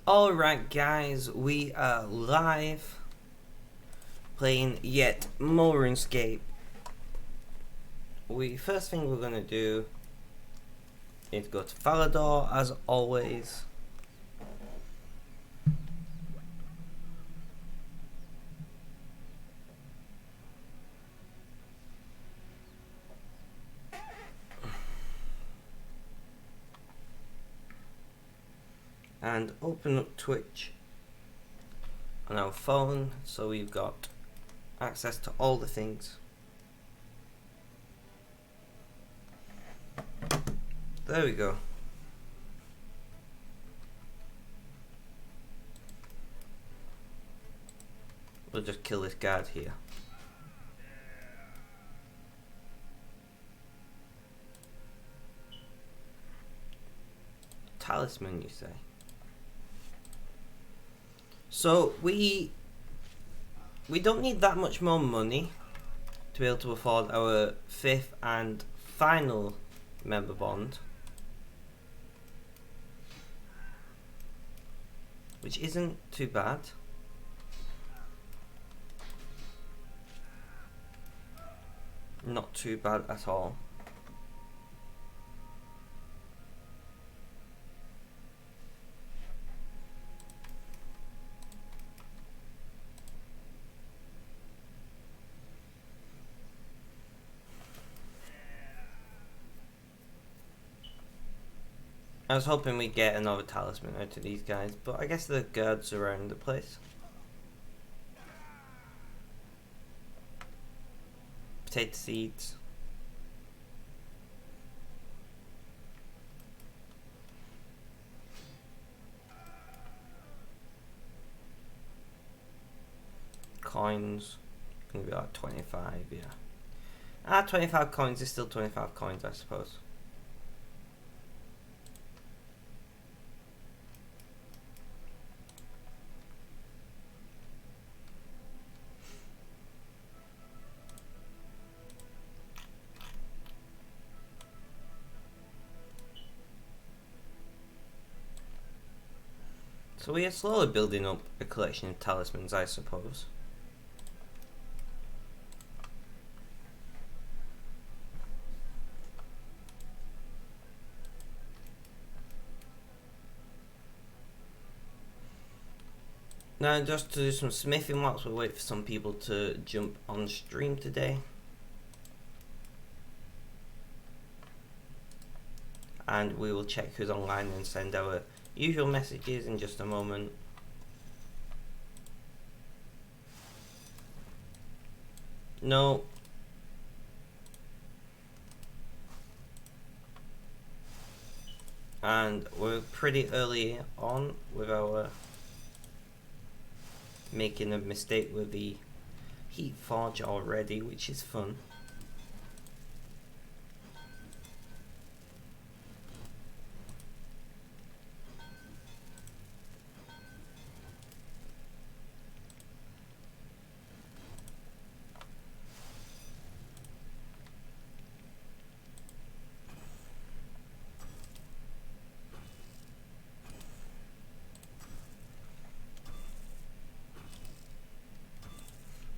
Alright guys, we are live playing yet more RuneScape. First thing we're gonna do is go to Falador as always. And open up Twitch on our phone so we've got access to all the things. There we go. We'll just kill this guard here. Talisman, you say? So we don't need that much more money to be able to afford our 5th and final member bond, which isn't too bad. Not too bad at all. I was hoping we'd get another talisman out of these guys, but I guess the guards around the place. Potato seeds. Coins. Gonna be like 25, yeah. 25 coins is still 25 coins, I suppose. So we are slowly building up a collection of talismans, I suppose. Now just to do some smithing whilst we wait for some people to jump on stream today. And we will check who's online and send our usual messages in just a moment. No. And we're pretty early on with our making a mistake with the heat forge already, which is fun.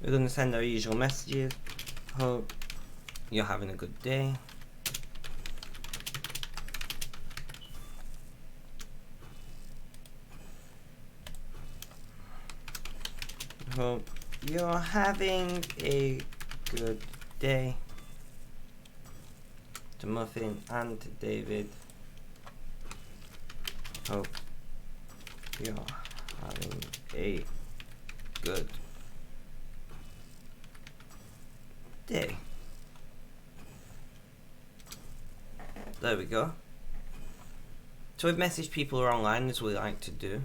We're going to send our usual messages. Hope you're having a good day. Hope you're having a good day. To Muffin and to David. Hope you're having a good day. There we go. So we've messaged people who are online, as we like to do.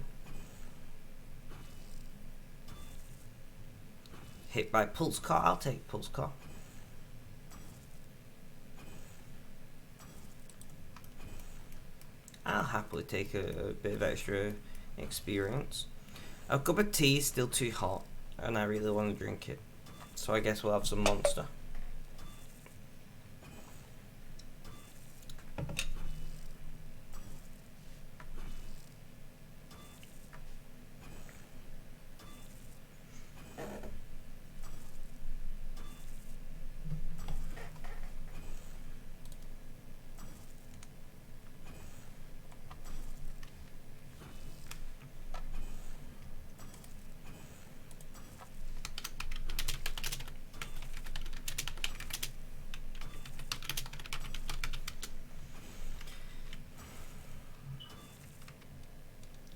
Hit by pulse car. I'll take pulse car. I'll happily take a bit of extra experience. A cup of tea is still too hot, and I really want to drink it. So I guess we'll have some Monster.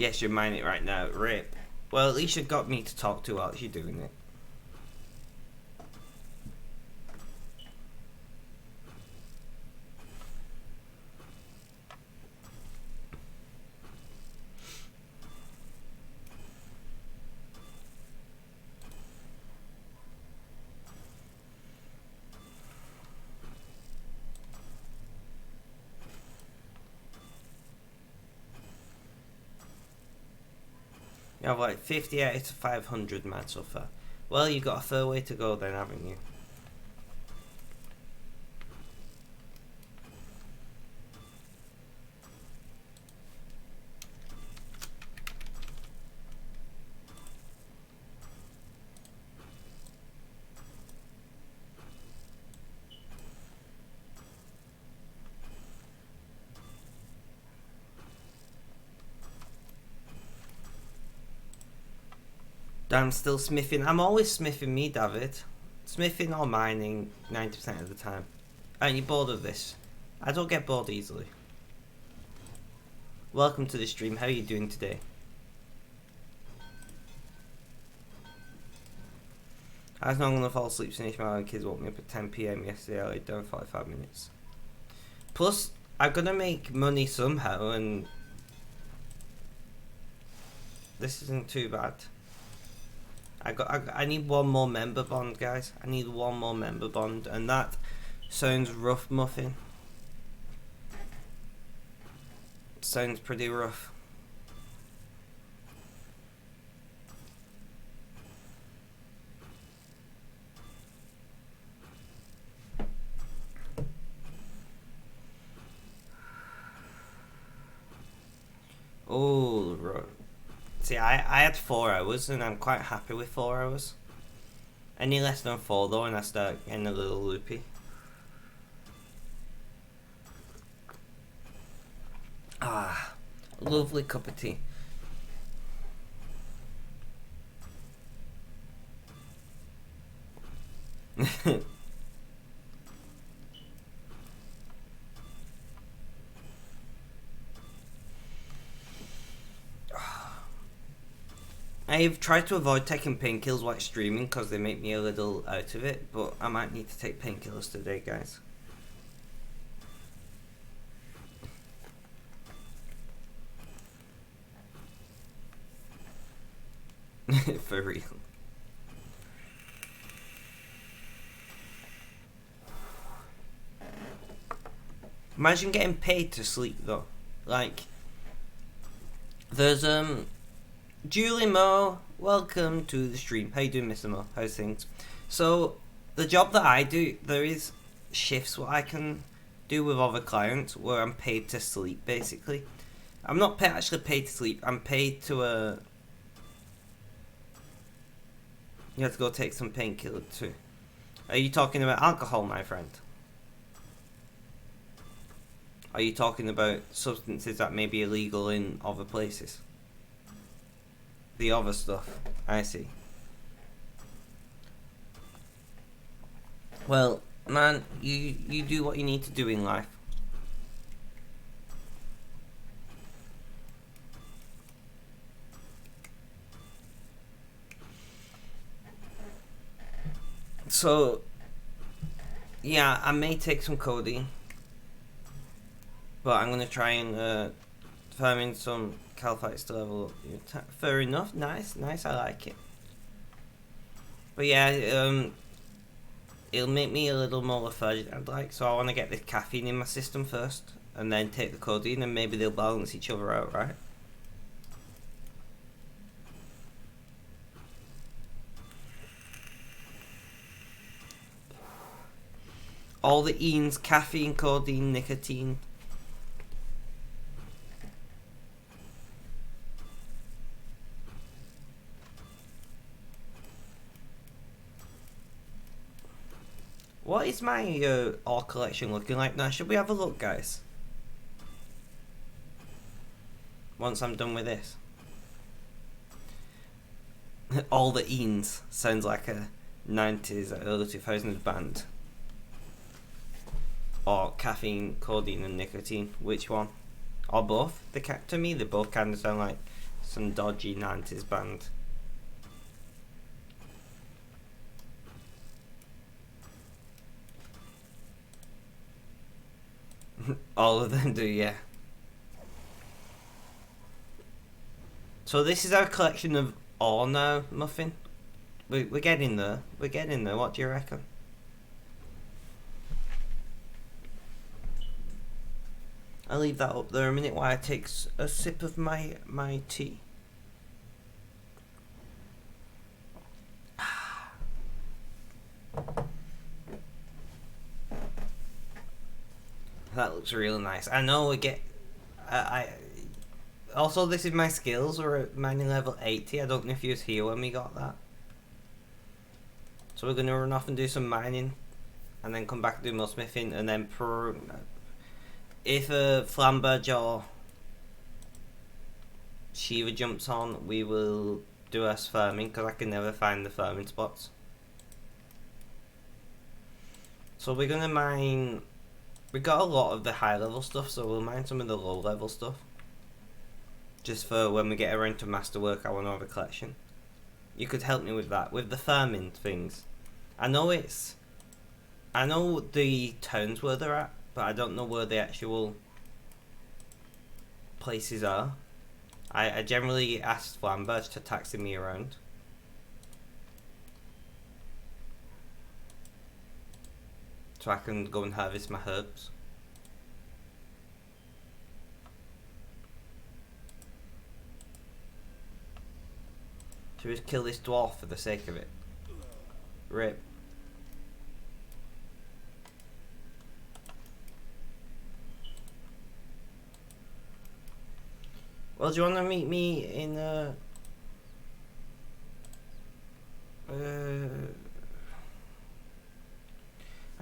Yes, you're mining it right now. Rip. Well, at least you got me to talk to while you're doing it. You have like 50 out of 500 mad so far. Well, you've got a fair way to go then, haven't you? I'm still smithing. I'm always smithing me, David. Smithing or mining 90% of the time. Aren't you bored of this? I don't get bored easily. Welcome to the stream. How are you doing today? I was not going to fall asleep soon. My kids woke me up at 10 PM yesterday. I laid down 45 minutes. Plus, I'm going to make money somehow, and this isn't too bad. I need one more member bond, guys. I need one more member bond, and that sounds rough, Muffin. Sounds pretty rough. Oh, right. See, I had 4 hours, and I'm quite happy with 4 hours. Any less than 4 though, and I start getting a little loopy. Ah, lovely cup of tea. I've tried to avoid taking painkillers while streaming because they make me a little out of it, but I might need to take painkillers today, guys. For real. Imagine getting paid to sleep though. Like, there's Julie Mo, welcome to the stream. How you doing, Mr. Mo? How's things? So, the job that I do, there is shifts what I can do with other clients where I'm paid to sleep, basically. I'm not actually paid to sleep. I'm paid to, you have to go take some painkiller too. Are you talking about alcohol, my friend? Are you talking about substances that may be illegal in other places? The other stuff. I see. Well, man, you do what you need to do in life. So, yeah, I may take some codeine, but I'm gonna try and find some calphites to level up. Fair enough. Nice. I like it. But yeah, it'll make me a little more lethargic, I'd like. So I want to get the caffeine in my system first, and then take the codeine, and maybe they'll balance each other out, right? All the enes: caffeine, codeine, nicotine. What is my ore collection looking like now? Should we have a look, guys? Once I'm done with this. All the enes sounds like a 90s, early 2000s band. Or caffeine, codeine and nicotine. Which one? Or both? To me, they both kind of sound like some dodgy 90s band. All of them do, yeah. So this is our collection of ore now, Muffin. We're getting there. We're getting there. What do you reckon? I'll leave that up there a minute while I take a sip of my tea. That looks really nice. I know we get... I also, this is my skills. We're at mining level 80. I don't know if you was here when we got that. So we're going to run off and do some mining. And then come back and do more smithing. And then if a Flamberge or Shiva jumps on, we will do us farming. Because I can never find the farming spots. So we're going to mine... We got a lot of the high level stuff, so we'll mine some of the low level stuff. Just for when we get around to masterwork, I want to have a collection. You could help me with that, with the farming things. I know the towns where they're at, but I don't know where the actual places are. I generally ask Flamberge to taxi me around. So I can go and harvest my herbs. Should we just kill this dwarf for the sake of it? Rip. Well, do you want to meet me in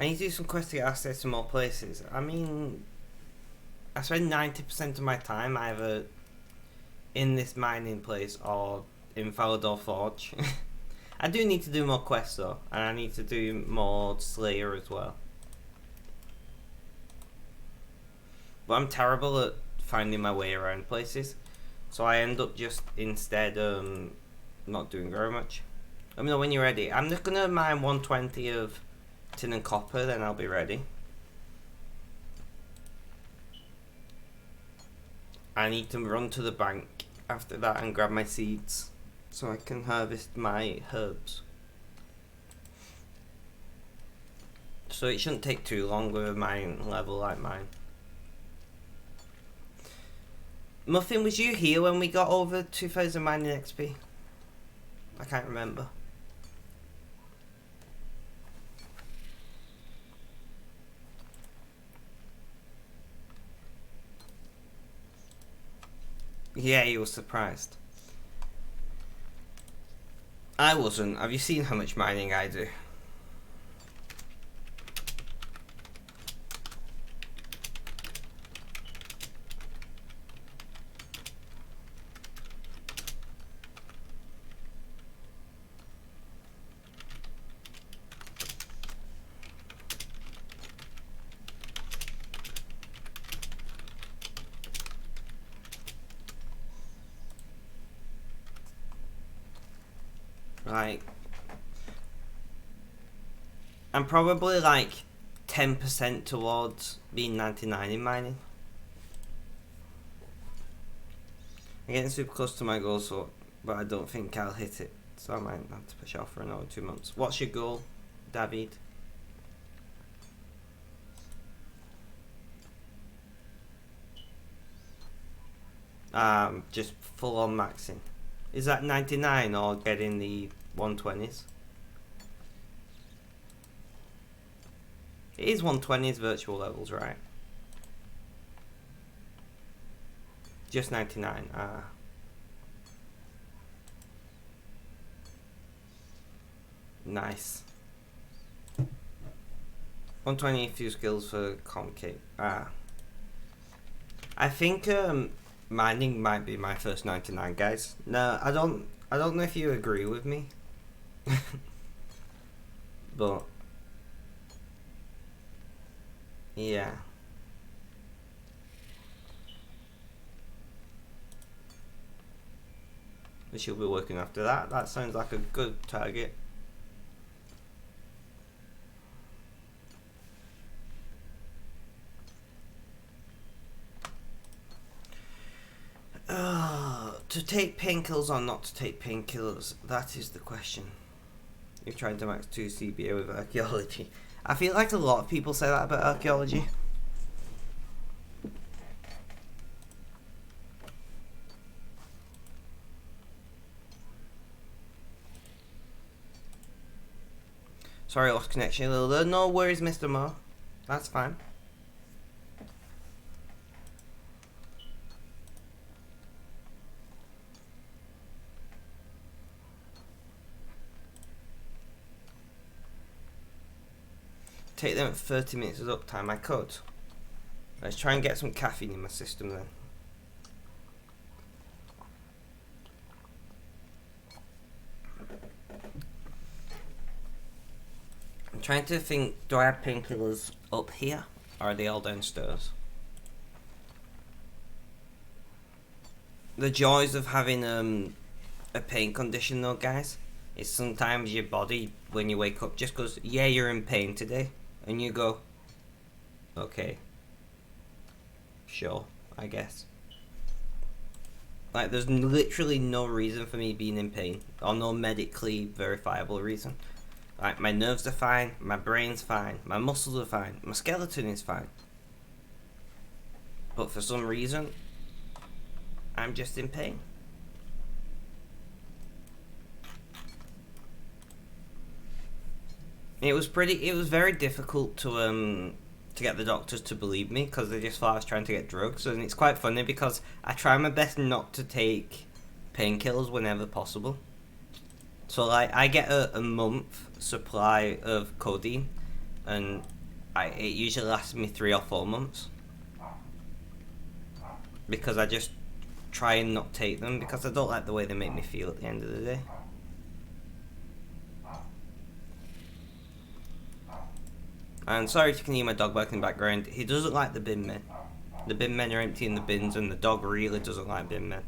I need to do some quests to get access to more places. I mean, I spend 90% of my time either in this mining place or in Falador Forge. I do need to do more quests though, and I need to do more Slayer as well. But I'm terrible at finding my way around places, so I end up just instead not doing very much. Let me know when you're ready. I'm just gonna mine 120 of tin and copper, then I'll be ready. I need to run to the bank after that and grab my seeds so I can harvest my herbs. So it shouldn't take too long with a mine level like mine. Muffin, was you here when we got over 2000 mining XP? I can't remember. Yeah, he was surprised. I wasn't. Have you seen how much mining I do? Like, I'm probably like 10% towards being 99 in mining. I'm getting super close to my goal, so, but I don't think I'll hit it. So I might have to push off for another 2 months. What's your goal, David? Just full on maxing. Is that 99 or getting the 120s? It is 120s virtual levels, right? Just 99. Nice. 120 few skills for Concave. I think mining might be my first 99, guys. No, I don't know if you agree with me. But yeah. and she'll be working after that. That sounds like a good target. To take painkillers or not to take painkillers, that is the question. You're trying to max 2 CBA with archaeology. I feel like a lot of people say that about archaeology. Sorry, lost connection a little there. No worries, Mr. Mo. That's fine. Take them at 30 minutes of uptime. I could. Let's try and get some caffeine in my system then. I'm trying to think, do I have painkillers up here? Or are they all downstairs? The joys of having a pain condition though, guys, is sometimes your body, when you wake up, just goes, yeah, you're in pain today. And you go, okay, sure, I guess. Like, there's literally no reason for me being in pain, or no medically verifiable reason. Like, my nerves are fine, my brain's fine, my muscles are fine, my skeleton is fine. But for some reason, I'm just in pain. It was very difficult to get the doctors to believe me, because they just thought I was trying to get drugs. And it's quite funny because I try my best not to take painkillers whenever possible. So like, I get a month supply of codeine, and it usually lasts me 3 or 4 months, because I just try and not take them, because I don't like the way they make me feel at the end of the day. And sorry if you can hear my dog barking in the background. He doesn't like the bin men. The bin men are emptying the bins, and the dog really doesn't like bin men.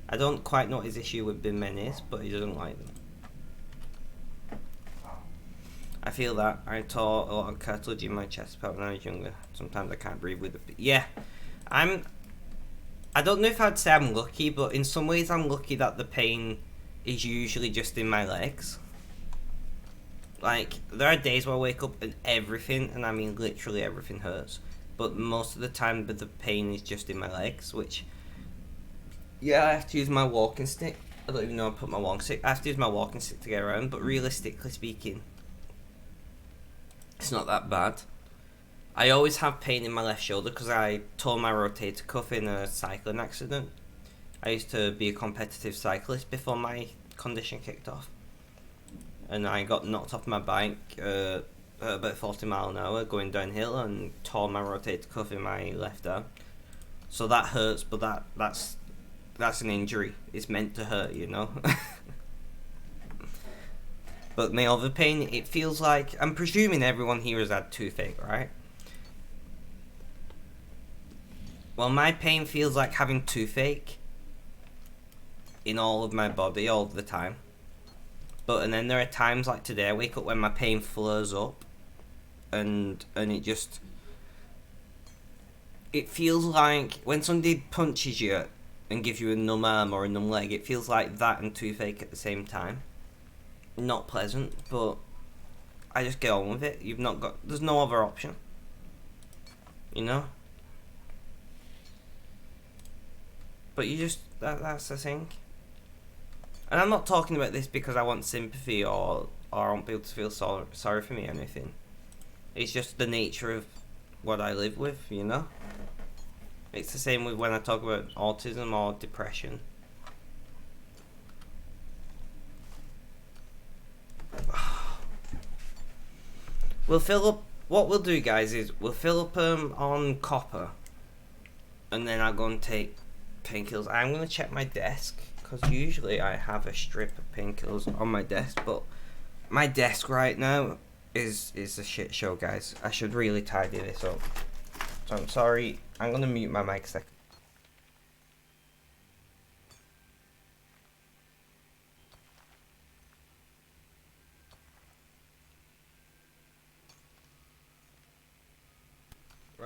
I don't quite know what his issue with bin men is, but he doesn't like them. I feel that. I tore a lot of cartilage in my chest when I was younger. Sometimes I can't breathe with it. Yeah, I don't know if I'd say I'm lucky, but in some ways I'm lucky that the pain is usually just in my legs. Like, there are days where I wake up and everything, and I mean literally everything hurts. But most of the time, the pain is just in my legs, which... Yeah, I have to use my walking stick. I don't even know I put my walking stick. I have to use my walking stick to get around, but realistically speaking, it's not that bad. I always have pain in my left shoulder because I tore my rotator cuff in a cycling accident. I used to be a competitive cyclist before my condition kicked off. And I got knocked off my bike at about 40 miles an hour going downhill and tore my rotator cuff in my left arm. So that hurts, but that's an injury. It's meant to hurt, you know. But my other pain, it feels like, I'm presuming everyone here has had toothache, right? Well, my pain feels like having toothache in all of my body all the time. And then there are times like today, I wake up when my pain flares up, and it feels like when somebody punches you and gives you a numb arm or a numb leg, it feels like that and toothache at the same time. Not pleasant, but I just get on with it. There's no other option, you know. But that's the thing. And I'm not talking about this because I want sympathy or I want people to feel sorry for me or anything. It's just the nature of what I live with, you know? It's the same with when I talk about autism or depression. What we'll do, guys, is we'll fill up on copper, and then I'll go and take painkillers. I'm going to check my desk, because usually I have a strip of painkillers on my desk, but my desk right now is a shit show, guys. I should really tidy this up. So I'm sorry. I'm going to mute my mic a second.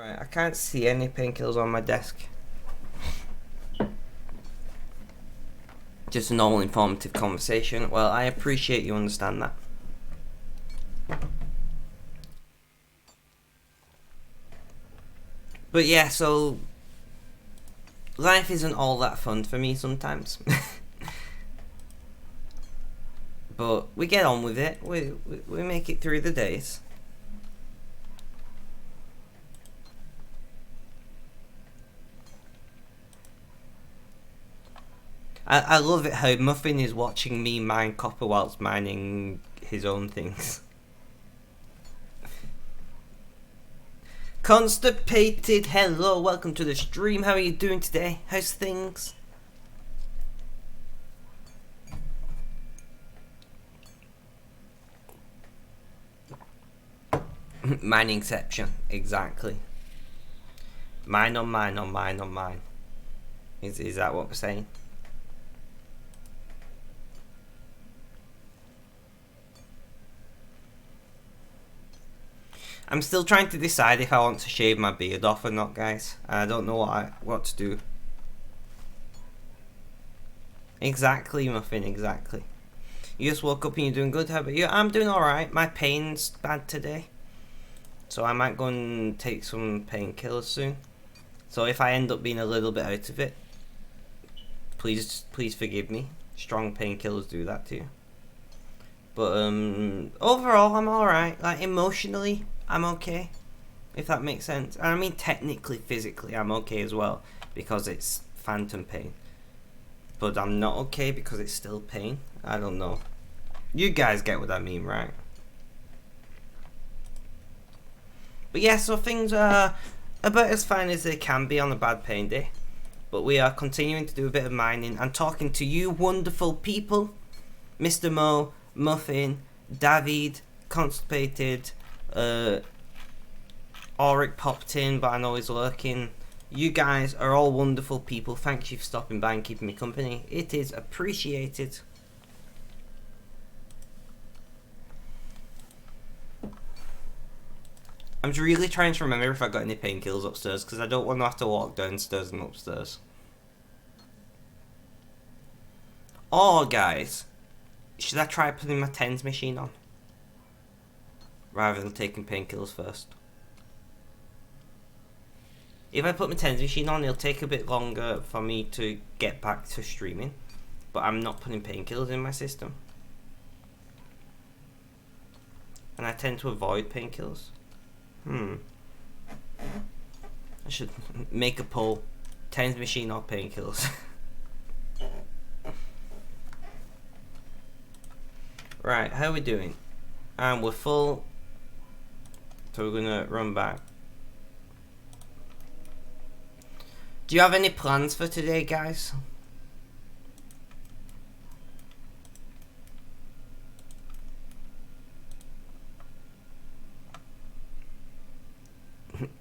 Right, I can't see any painkillers on my desk. Just a normal informative conversation. Well, I appreciate you understand that. But yeah, so life isn't all that fun for me sometimes. But we get on with it. We make it through the days. I love it how Muffin is watching me mine copper whilst mining his own things. Constipated, hello, welcome to the stream. How are you doing today? How's things? Miningception, exactly. Mine on mine on mine on mine. Is that what we're saying? I'm still trying to decide if I want to shave my beard off or not, guys. I don't know what to do. Exactly, Muffin, exactly. You just woke up and you're doing good. How about you? I'm doing alright. My pain's bad today. So I might go and take some painkillers soon. So if I end up being a little bit out of it, please forgive me. Strong painkillers do that to you. But overall, I'm alright. Like, emotionally, I'm okay. If that makes sense. And I mean, technically, physically, I'm okay as well. Because it's phantom pain. But I'm not okay because it's still pain. I don't know. You guys get what I mean, right? But yeah, so things are about as fine as they can be on a bad pain day. But we are continuing to do a bit of mining and talking to you wonderful people. Mr. Mo, Muffin, David, Constipated, Auric popped in, but I know he's lurking. You guys are all wonderful people. Thank you for stopping by and keeping me company. It is appreciated. I'm really trying to remember if I got any painkillers upstairs because I don't want to have to walk downstairs and upstairs. Or, guys, should I try putting my TENS machine on? Rather than taking painkillers first. If I put my TENS machine on, it'll take a bit longer for me to get back to streaming. But I'm not putting painkillers in my system. And I tend to avoid painkillers. I should make a poll. TENS machine or painkillers. Right, how are we doing? And we're full. So we're gonna run back. Do you have any plans for today, guys?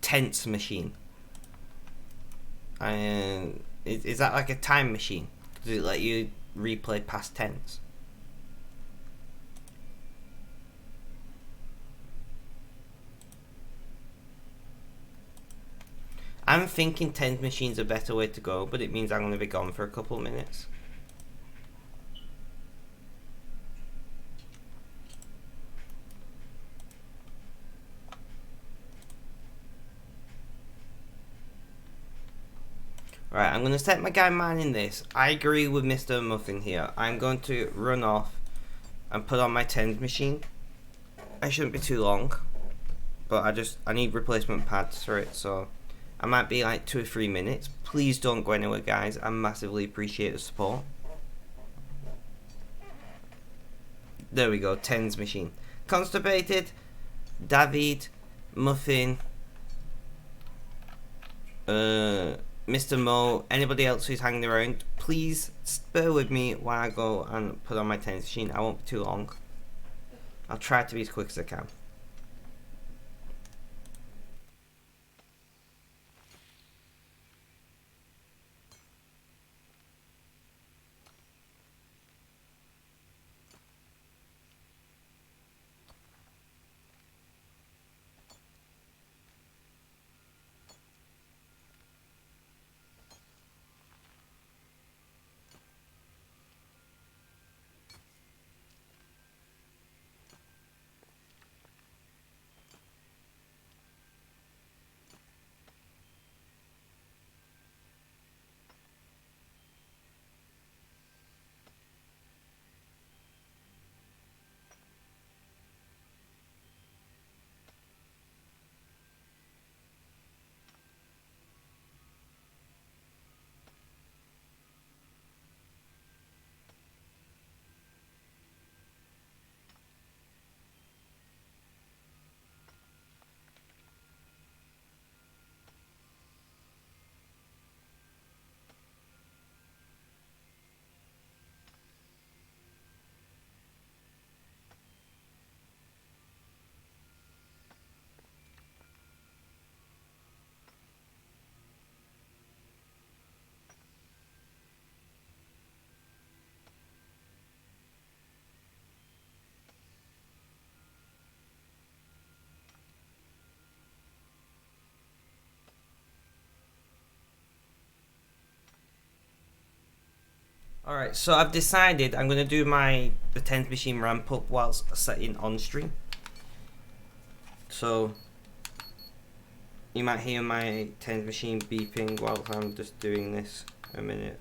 TENS machine. And is that like a time machine? Does it let you replay past tense? I'm thinking TENS machine's a better way to go, but it means I'm going to be gone for a couple of minutes. Right, I'm going to set my guy mining this. I agree with Mr. Muffin here. I'm going to run off and put on my TENS machine. I shouldn't be too long, but I need replacement pads for it, so I might be like 2 or 3 minutes. Please don't go anywhere, guys. I massively appreciate the support. There we go, TENS machine. Constipated, David, Muffin, Mr. Mo, anybody else who's hanging around, please bear with me while I go and put on my TENS machine. I won't be too long. I'll try to be as quick as I can. Alright, so I've decided I'm going to do the 10th machine ramp up whilst setting on stream. So you might hear my 10th machine beeping whilst I'm just doing this a minute.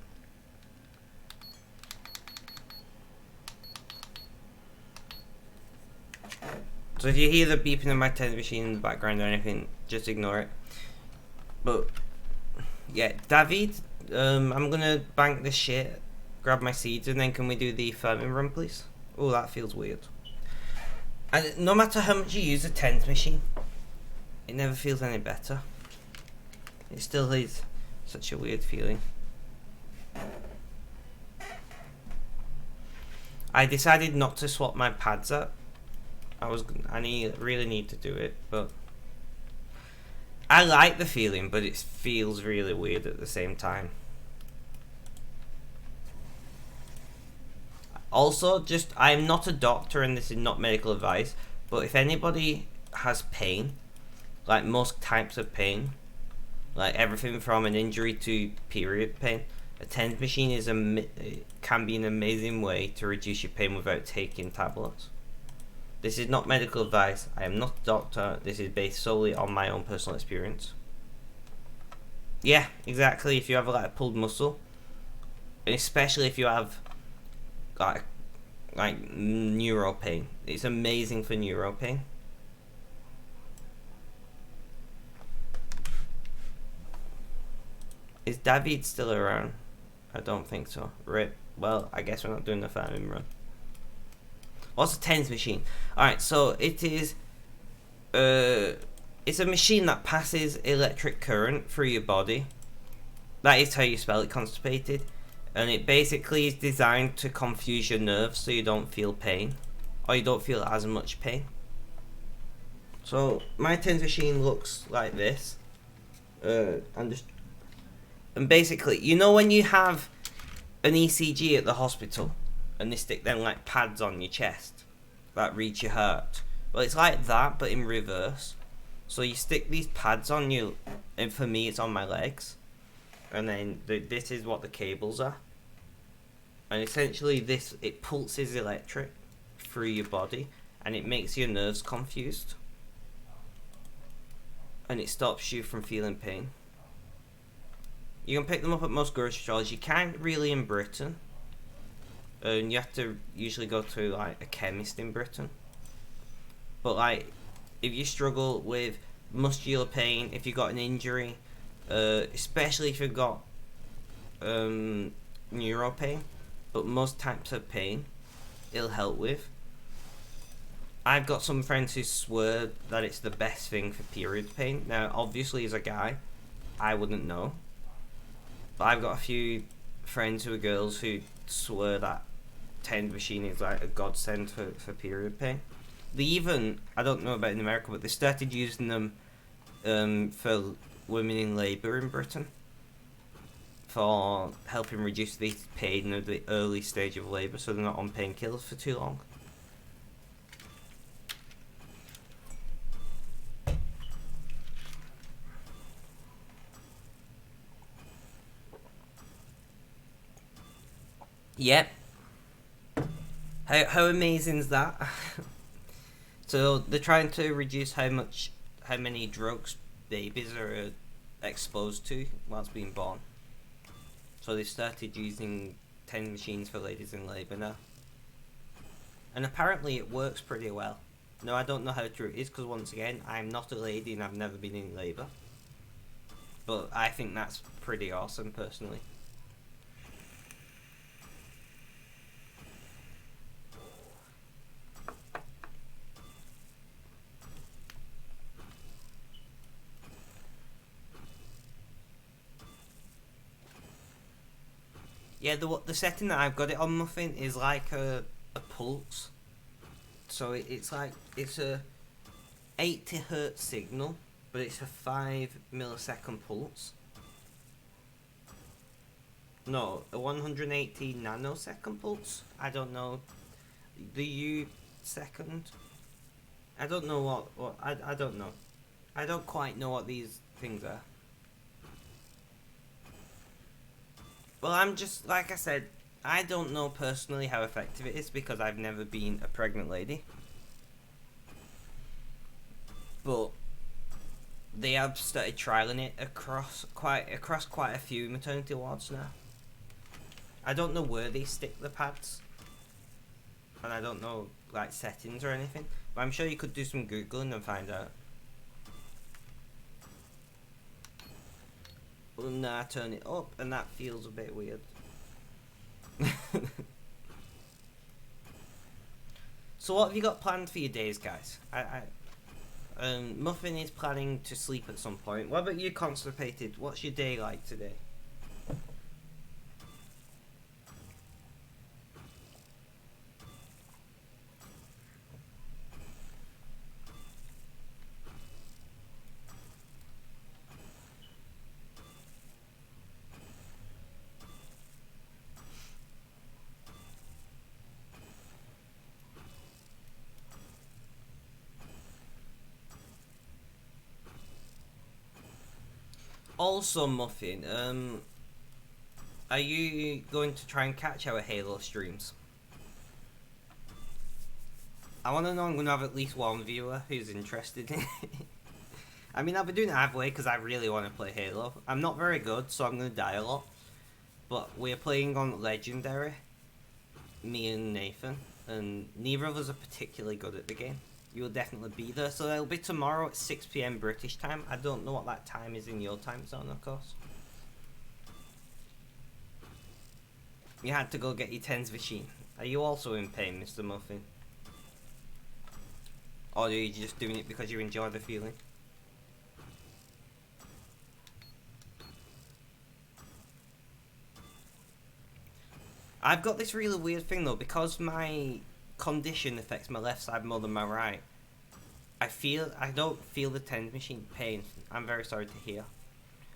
So if you hear the beeping of my 10th machine in the background or anything, just ignore it. But yeah, David, I'm gonna bank this shit, grab my seeds, and then can we do the farming run, please? Oh, that feels weird. And no matter how much you use a 10th machine, it never feels any better. It still is such a weird feeling. I decided not to swap my pads up. I really need to do it, but I like the feeling, but it feels really weird at the same time. Also, I'm not a doctor and this is not medical advice, but if anybody has pain, like most types of pain, like everything from an injury to period pain, a 10th machine can be an amazing way to reduce your pain without taking tablets. This is not medical advice. I am not a doctor. This is based solely on my own personal experience. Yeah, exactly. If you have like a pulled muscle, and especially if you have like neuro pain, it's amazing for neuro pain. Is David still around? I don't think so. Rip. Well, I guess we're not doing the farming run. What's a 10th machine? Alright, so it is it's a machine that passes electric current through your body. That is how you spell it, constipated. And it basically is designed to confuse your nerves so you don't feel pain. Or you don't feel as much pain. So my 10th machine looks like this. And basically, you know when you have an ECG at the hospital and they stick them like pads on your chest that read your heart? Well, it's like that, but in reverse. So you stick these pads on you, and for me it's on my legs, and then this is what the cables are, and essentially it pulses electric through your body and it makes your nerves confused and it stops you from feeling pain. You can pick them up at most grocery stores. You can't really in Britain, and you have to usually go to like a chemist in Britain. But like, if you struggle with muscular pain, if you've got an injury, especially if you've got neuro pain, but most types of pain, it'll help with. I've got some friends who swear that it's the best thing for period pain. Now, obviously, as a guy, I wouldn't know. But I've got a few friends who are girls who swear that 10th machine is like a godsend for period pain. They even, I don't know about in America, but they started using them for women in labour in Britain, for helping reduce the pain of the early stage of labour so they're not on painkillers for too long. Yep. How amazing is that? So they're trying to reduce how many drugs babies are exposed to whilst being born. So they started using 10 machines for ladies in labour now. And apparently it works pretty well. No, I don't know how true it is because once again, I'm not a lady and I've never been in labour. But I think that's pretty awesome personally. Yeah, the setting that I've got it on, Muffin, is like a pulse. So it's a 80 hertz signal, but it's a 5 millisecond pulse. No, a 180 nanosecond pulse. I don't know. The U second. I don't know what I don't know. I don't quite know what these things are. Well, I'm just, like I said, I don't know personally how effective it is because I've never been a pregnant lady. But they have started trialing it across quite a few maternity wards now. I don't know where they stick the pads, and I don't know like settings or anything, but I'm sure you could do some googling and find out. Well, now I turn it up, and that feels a bit weird. So what have you got planned for your days, guys? Muffin is planning to sleep at some point. What about you, Constipated? What's your day like today? Also, Muffin, are you going to try and catch our Halo streams? I want to know I'm going to have at least one viewer who's interested in it. I mean, I'll be doing it halfway because I really want to play Halo. I'm not very good, so I'm going to die a lot. But we're playing on Legendary, me and Nathan, and neither of us are particularly good at the game. You'll definitely be there. So it'll be tomorrow at 6 PM British time. I don't know what that time is in your time zone, of course. You had to go get your tens machine. Are you also in pain, Mr. Muffin? Or are you just doing it because you enjoy the feeling? I've got this really weird thing though, because my condition affects my left side more than my right. I don't feel the tens machine pain. I'm very sorry to hear.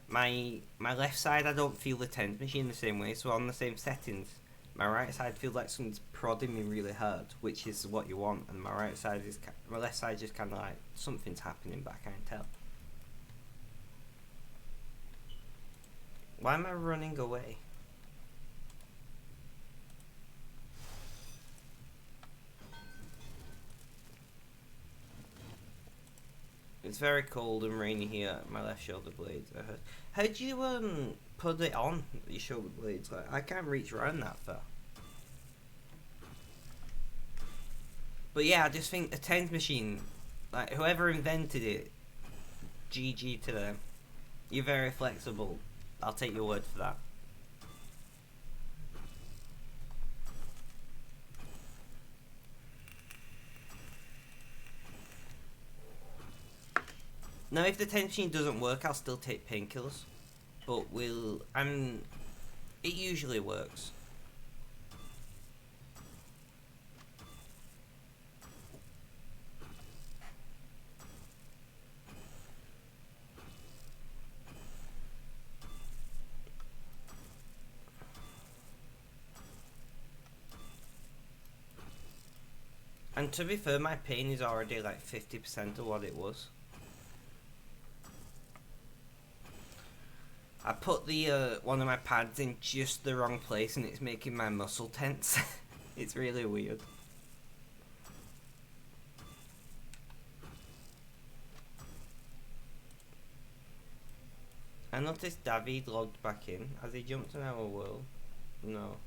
My left side, I don't feel the tens machine the same way. So on the same settings, my right side feels like something's prodding me really hard, which is what you want. And my left side is just kind of like something's happening, but I can't tell. Why am I running away? It's very cold and rainy here. My left shoulder blades are hurt. How do you put it on your shoulder blades? Like, I can't reach around that far. But yeah, I just think the tens machine, like whoever invented it, GG to them. You're very flexible. I'll take your word for that. Now, if the tens machine doesn't work, I'll still take painkillers. But it usually works. And to be fair, my pain is already like 50% of what it was. I put the one of my pads in just the wrong place and it's making my muscle tense. It's really weird. I noticed David logged back in. Has he jumped in our world? No.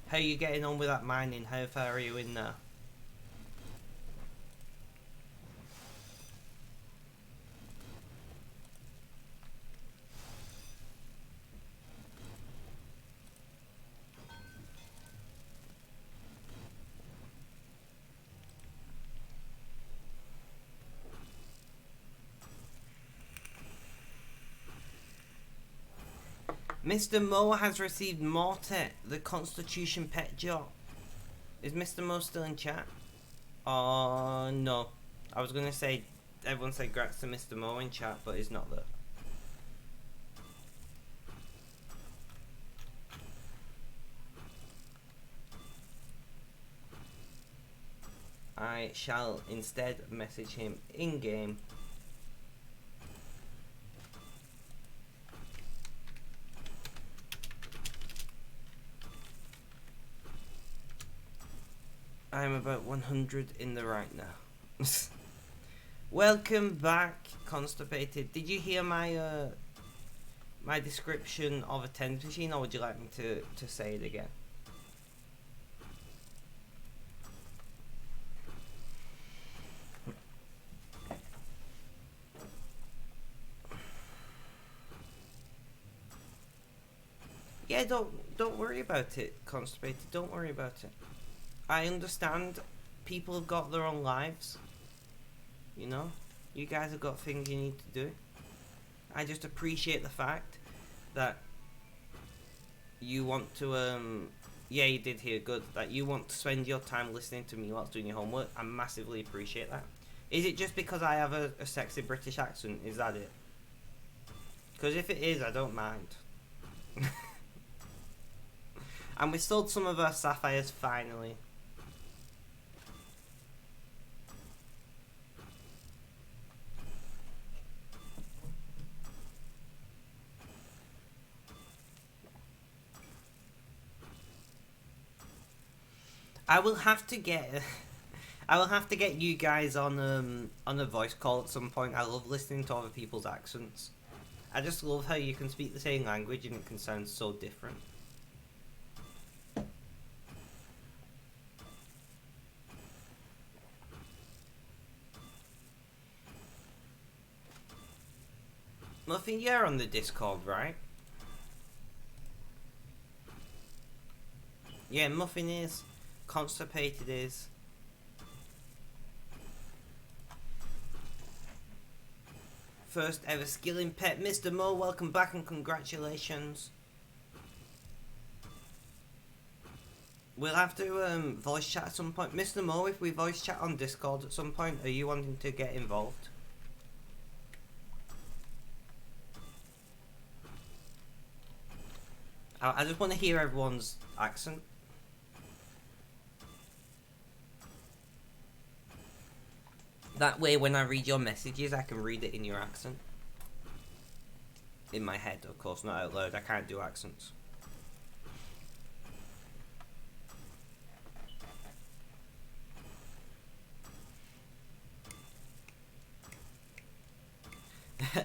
How are you getting on with that mining? How far are you in there? Mr. Mo has received Mortet, the Constitution pet job. Is Mr. Mo still in chat? Oh, no. I was gonna say, everyone say grats to Mr. Mo in chat, but he's not there. I shall instead message him in game. I'm about 100 in the right now. Welcome back, Constipated. Did you hear my my description of a tennis machine, or would you like me to say it again? Yeah, don't worry about it, Constipated. Don't worry about it. I understand people have got their own lives. You know, you guys have got things you need to do. I just appreciate the fact that you want to yeah, you did hear good, that you want to spend your time listening to me whilst doing your homework. I massively appreciate that. Is it just because I have a sexy British accent? Is that it? Because if it is, I don't mind. And we sold some of our sapphires finally. I will have to get I will have to get you guys on a voice call at some point. I love listening to other people's accents. I just love how you can speak the same language and it can sound so different. Muffin, you're on the Discord, right? Yeah, Muffin is. Constipated is. First ever skilling pet, Mr. Mo, welcome back and congratulations. We'll have to voice chat at some point. Mr. Mo, if we voice chat on Discord at some point, are you wanting to get involved? I just want to hear everyone's accent. That way when I read your messages, I can read it in your accent. In my head, of course, not out loud. I can't do accents.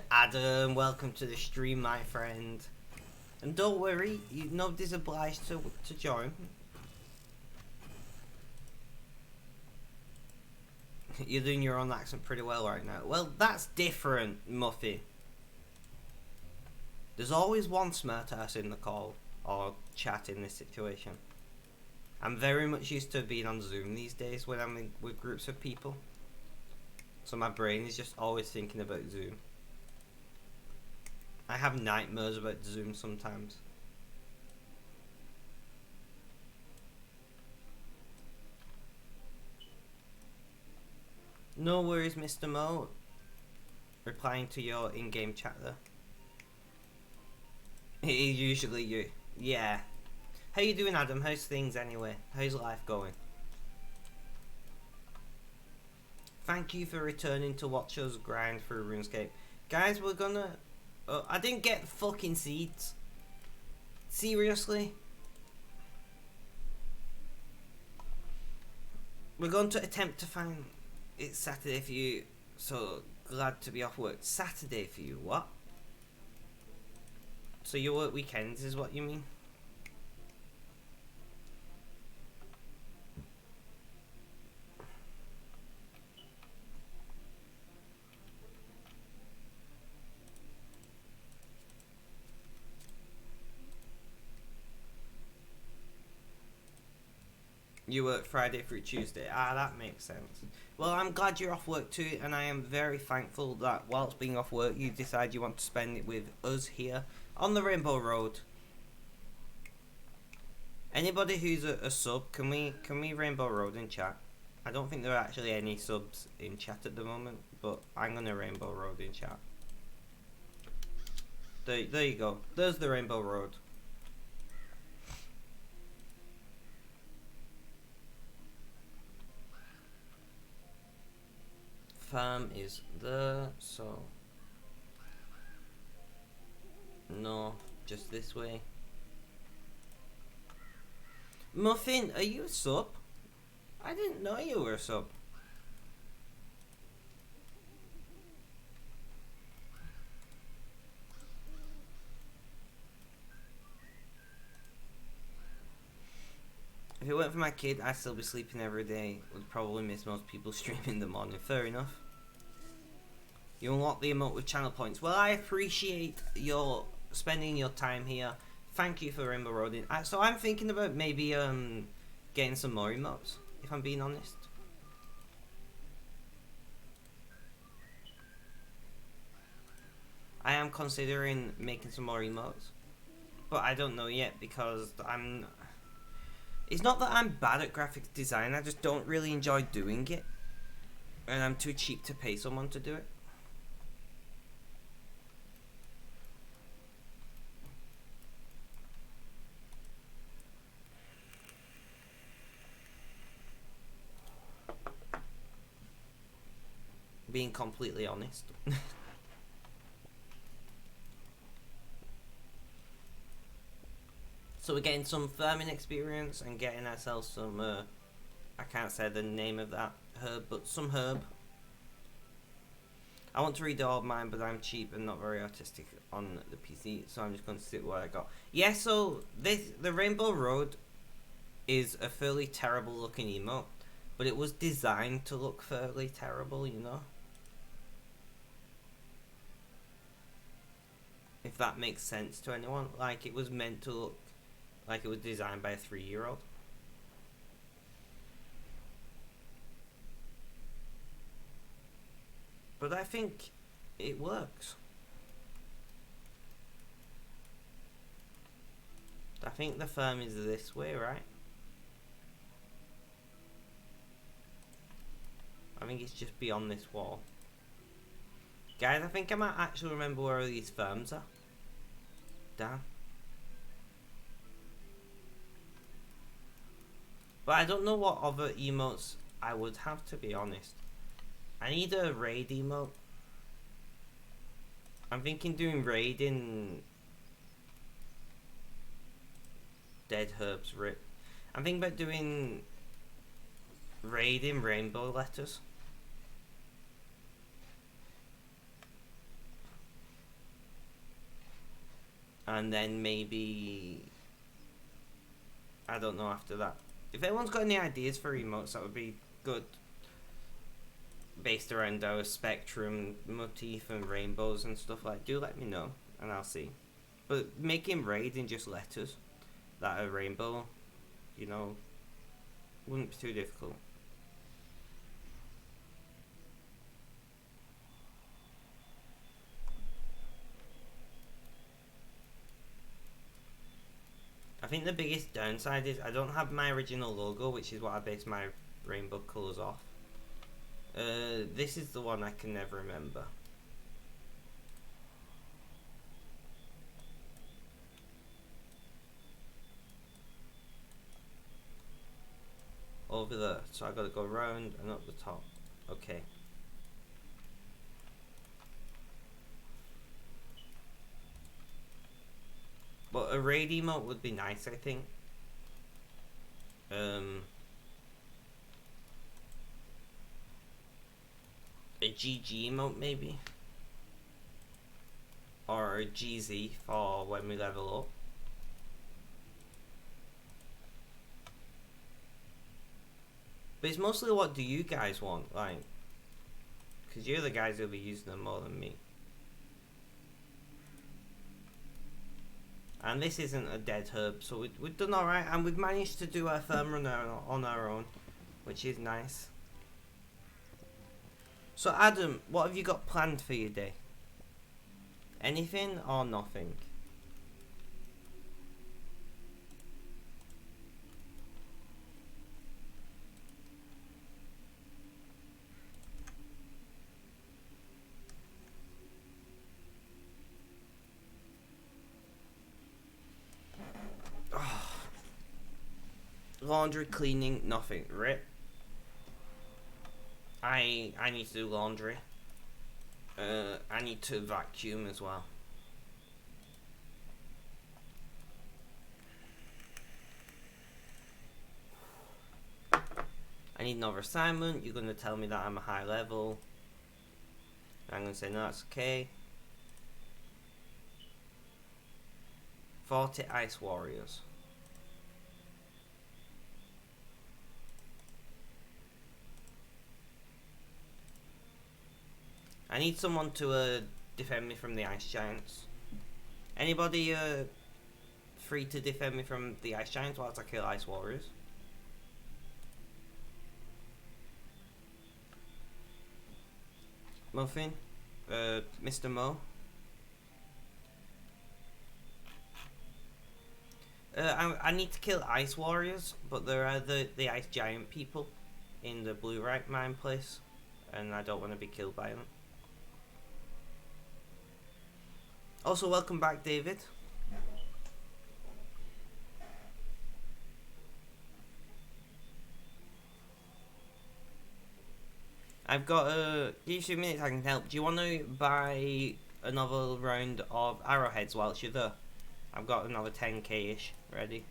Adam, welcome to the stream, my friend. And don't worry, nobody's obliged to join. You're doing your own accent pretty well right now. Well, that's different, Muffy. There's always one smartass in the call or chat in this situation. I'm very much used to being on Zoom these days when I'm with groups of people. So my brain is just always thinking about Zoom. I have nightmares about Zoom sometimes. No worries, Mr. Mo. Replying to your in-game chat there. It is usually you. Yeah. How you doing, Adam? How's things anyway? How's life going? Thank you for returning to watch us grind through RuneScape. Guys, we're gonna... I didn't get fucking seeds. Seriously? We're going to attempt to find... It's Saturday for you, so glad to be off work. Saturday for you, what? So you work weekends is what you mean? You work Friday through Tuesday. Ah, that makes sense. Well, I'm glad you're off work too, and I am very thankful that whilst being off work, you decide you want to spend it with us here on the Rainbow Road. Anybody who's a sub, can we Rainbow Road in chat? I don't think there are actually any subs in chat at the moment, but I'm gonna Rainbow Road in chat. There you go. There's the Rainbow Road. farm is there, so no, just this way. Muffin, are you a sub? I didn't know you were a sub. If it weren't for my kid, I'd still be sleeping every day. Would probably miss most people streaming in the morning. Fair enough. You unlock the emote with channel points. Well, I appreciate your spending your time here. Thank you for Rainbow Roading. So I'm thinking about maybe getting some more emotes, if I'm being honest. I am considering making some more emotes, but I don't know yet because it's not that I'm bad at graphics design, I just don't really enjoy doing it, and I'm too cheap to pay someone to do it. Being completely honest. So we're getting some farming experience and getting ourselves some, I can't say the name of that herb, but some herb. I want to read all of mine, but I'm cheap and not very artistic on the PC, so I'm just going to stick with what I got. Yeah, so the Rainbow Road is a fairly terrible looking emote, but it was designed to look fairly terrible, you know? If that makes sense to anyone. Like, it was meant to look like it was designed by a 3-year-old. But I think it works. I think the farm is this way, right? I think it's just beyond this wall. Guys, I think I might actually remember where these farms are. Damn. But I don't know what other emotes I would have, to be honest. I need a raid emote. I'm thinking doing raid in Dead Herbs Rip. I'm thinking about doing raid in Rainbow Letters. And then maybe, I don't know after that. If anyone's got any ideas for emotes, that would be good. Based around our spectrum motif and rainbows and stuff like, do let me know and I'll see. But making raid in just letters that are rainbow, you know, wouldn't be too difficult. I think the biggest downside is I don't have my original logo, which is what I base my rainbow colours off. This is the one I can never remember. Over there, so I gotta go round and up the top. Okay. But a raid emote would be nice, I think. A GG emote maybe, or a GZ for when we level up. But it's mostly what do you guys want, like, because you're the guys who'll be using them more than me. And this isn't a dead herb, so we've done alright, and we've managed to do our farm run on our own, which is nice. So Adam, what have you got planned for your day? Anything or nothing? Laundry, cleaning, nothing. Rip. I need to do laundry. I need to vacuum as well. I need another assignment. You're going to tell me that I'm a high level. I'm going to say, no, that's okay. 40 Ice Warriors. I need someone to defend me from the Ice Giants. Anybody free to defend me from the Ice Giants whilst I kill Ice Warriors? Muffin? Mr. Mo? I need to kill Ice Warriors, but there are the Ice Giant people in the Blue Right Mine place, and I don't want to be killed by them. Also, welcome back, David. I've got give you 2 minutes, I can help. Do you want to buy another round of arrowheads whilst you're there? I've got another 10k-ish ready.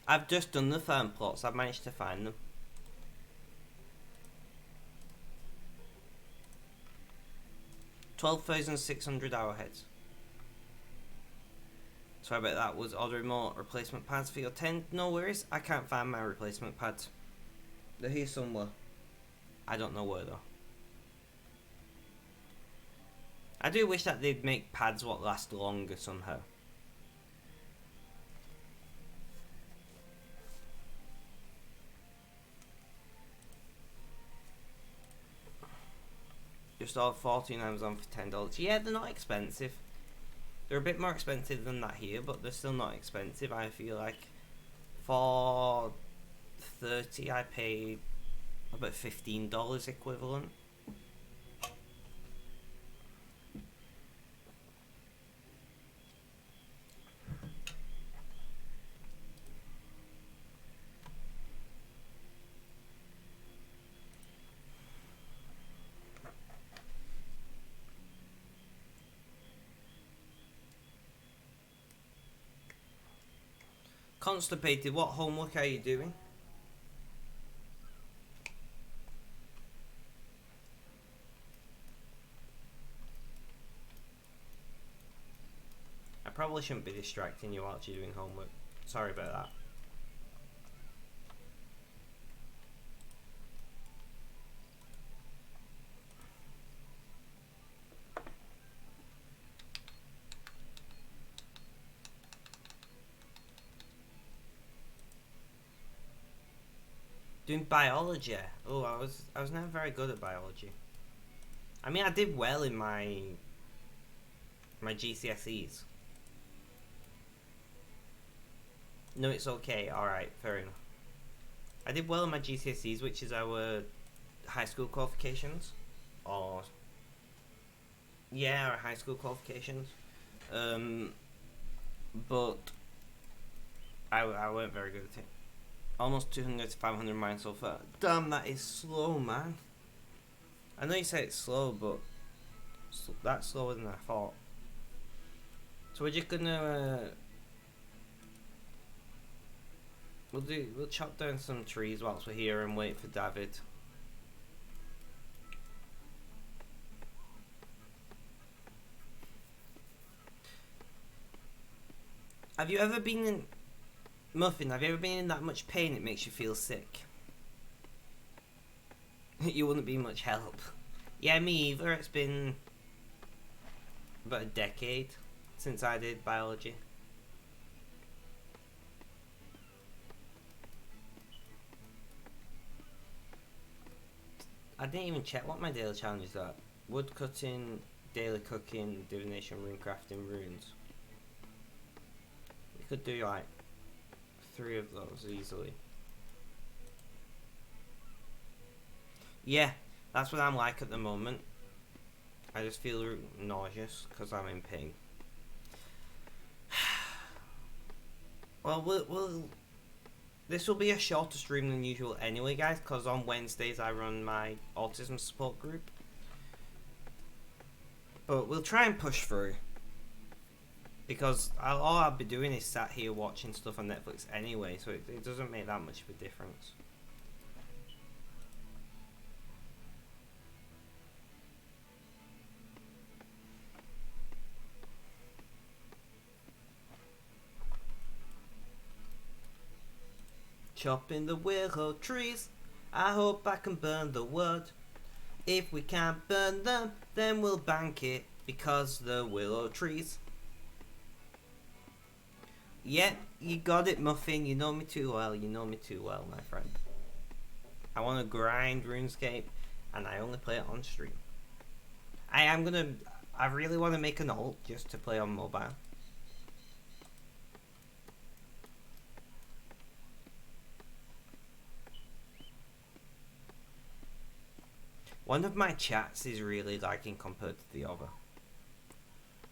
I've just done the farm plots, I've managed to find them. $12,600 arrowheads. Sorry about that, was ordering more replacement pads for your tent. No worries, I can't find my replacement pads. They're here somewhere. I don't know where though. I do wish that they'd make pads what last longer somehow. Just all 14 Amazon for $10. Yeah, they're not expensive. They're a bit more expensive than that here, but they're still not expensive. I feel like for 30 I paid about $15 equivalent. Constipated, what homework are you doing? I probably shouldn't be distracting you whilst you're doing homework. Sorry about that. Doing biology. Oh, I was never very good at biology. I mean, I did well in my GCSEs. No, it's okay. Alright, fair enough. I did well in my GCSEs, which is our high school qualifications. Or yeah, our high school qualifications. But I weren't very good at it. Almost 200 to 500 mines so far. Damn, that is slow, man. I know you say it's slow, but that's slower than I thought. So we're just gonna we'll chop down some trees whilst we're here and wait for David. Have you ever been in Muffin, have you ever been in that much pain it makes you feel sick? You wouldn't be much help. Yeah, me either. It's been about a decade since I did biology. I didn't even check what my daily challenges are. Wood cutting, daily cooking, divination, rune crafting, runes. We could do like 3 of those easily. Yeah, that's what I'm like at the moment. I just feel nauseous because I'm in pain. Well, this will be a shorter stream than usual anyway, guys, because on Wednesdays I run my autism support group. But we'll try and push through. Because all I'll be doing is sat here watching stuff on Netflix anyway, so it doesn't make that much of a difference. Chopping the willow trees, I hope I can burn the wood. If we can't burn them, then we'll bank it, because the willow trees. Yeah, you got it, Muffin. You know me too well. You know me too well, my friend. I want to grind RuneScape, and I only play it on stream. I really want to make an alt just to play on mobile. One of my chats is really lagging compared to the other.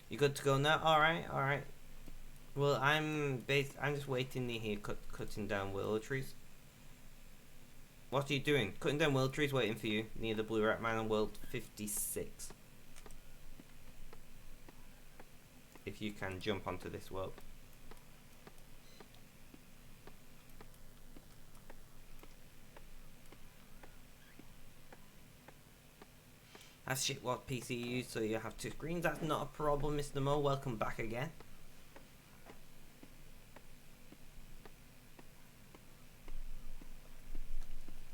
You good to go now? Alright. Well, I'm just waiting near here cutting down willow trees. What are you doing? Cutting down willow trees, waiting for you near the blue rat mine on world 56. If you can jump onto this world. That's shit what PC you use, so you have 2 screens. That's not a problem, Mr. Mo. Welcome back again.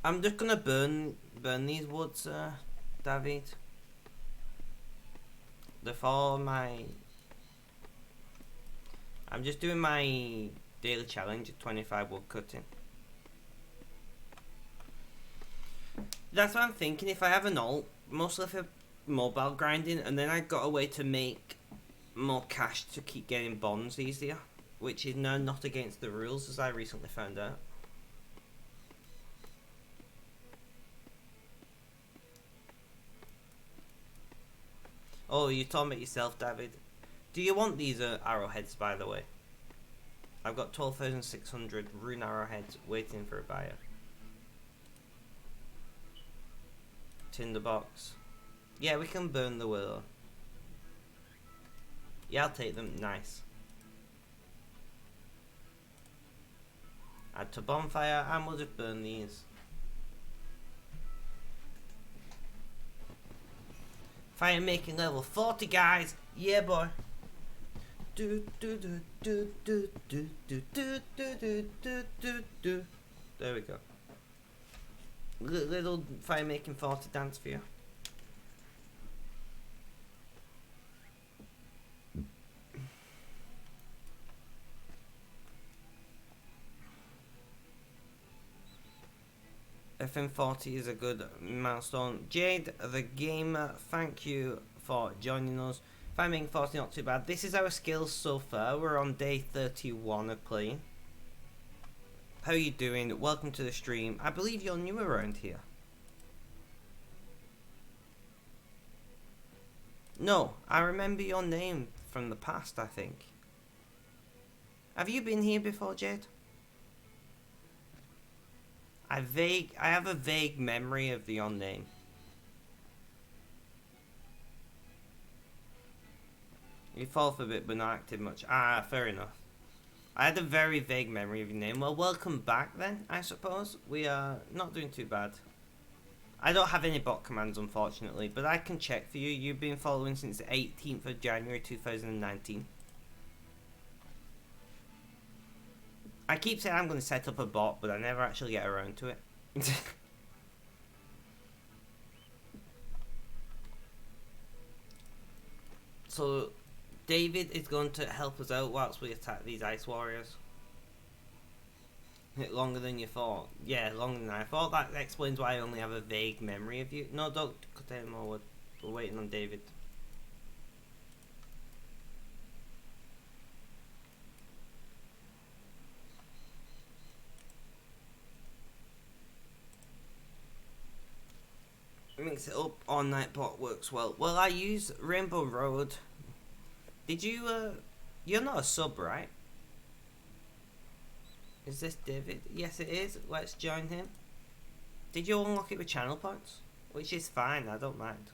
I'm just gonna burn these woods, David. I'm just doing my daily challenge at 25 wood cutting. That's what I'm thinking. If I have an alt, mostly for mobile grinding, and then I got a way to make more cash to keep getting bonds easier, which is now not against the rules, as I recently found out. Oh, you told me yourself, David. Do you want these arrowheads, by the way? I've got 12,600 rune arrowheads waiting for a buyer. Tinderbox. Yeah, we can burn the willow. Yeah, I'll take them. Nice. Add to bonfire, and we'll just burn these. Fire making level 40, guys. Yeah, boy. Do do do do do do do do do do do do. There we go. Little fire making 40 dance for you. FM40 is a good milestone. Jade the Gamer, thank you for joining us. Fire making 40 not too bad. This is our skills so far. We're on day 31 of playing. How are you doing? Welcome to the stream. I believe you're new around here. No, I remember your name from the past, I think. Have you been here before, Jade? I have a vague memory of your name. You fall for a bit but not active much. Ah, fair enough. I had a very vague memory of your name. Well, welcome back then, I suppose. We are not doing too bad. I don't have any bot commands, unfortunately, but I can check for you. You've been following since the 18th of January 2019. I keep saying I'm going to set up a bot, but I never actually get around to it. So, David is going to help us out whilst we attack these ice warriors. Longer than you thought. Yeah, longer than I thought. That explains why I only have a vague memory of you. No, don't cut anymore. We're waiting on David. Mix it up. All night pot works well. Well, I use Rainbow Road. Did you, you're not a sub, right? Is this David? Yes, it is. Let's join him. Did you unlock it with channel points? Which is fine, I don't mind.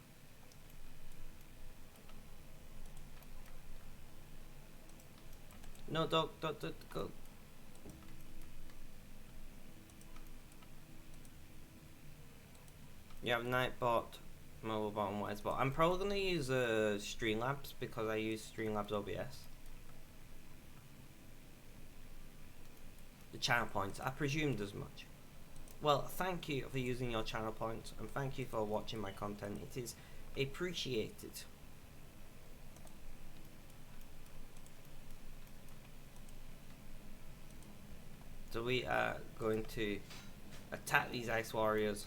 No, don't go. You have Nightbot, Mobile Bot, and Widespot. I'm probably going to use Streamlabs because I use Streamlabs OBS. The channel points, I presumed as much. Well, thank you for using your channel points, and thank you for watching my content. It is appreciated. So we are going to attack these ice warriors.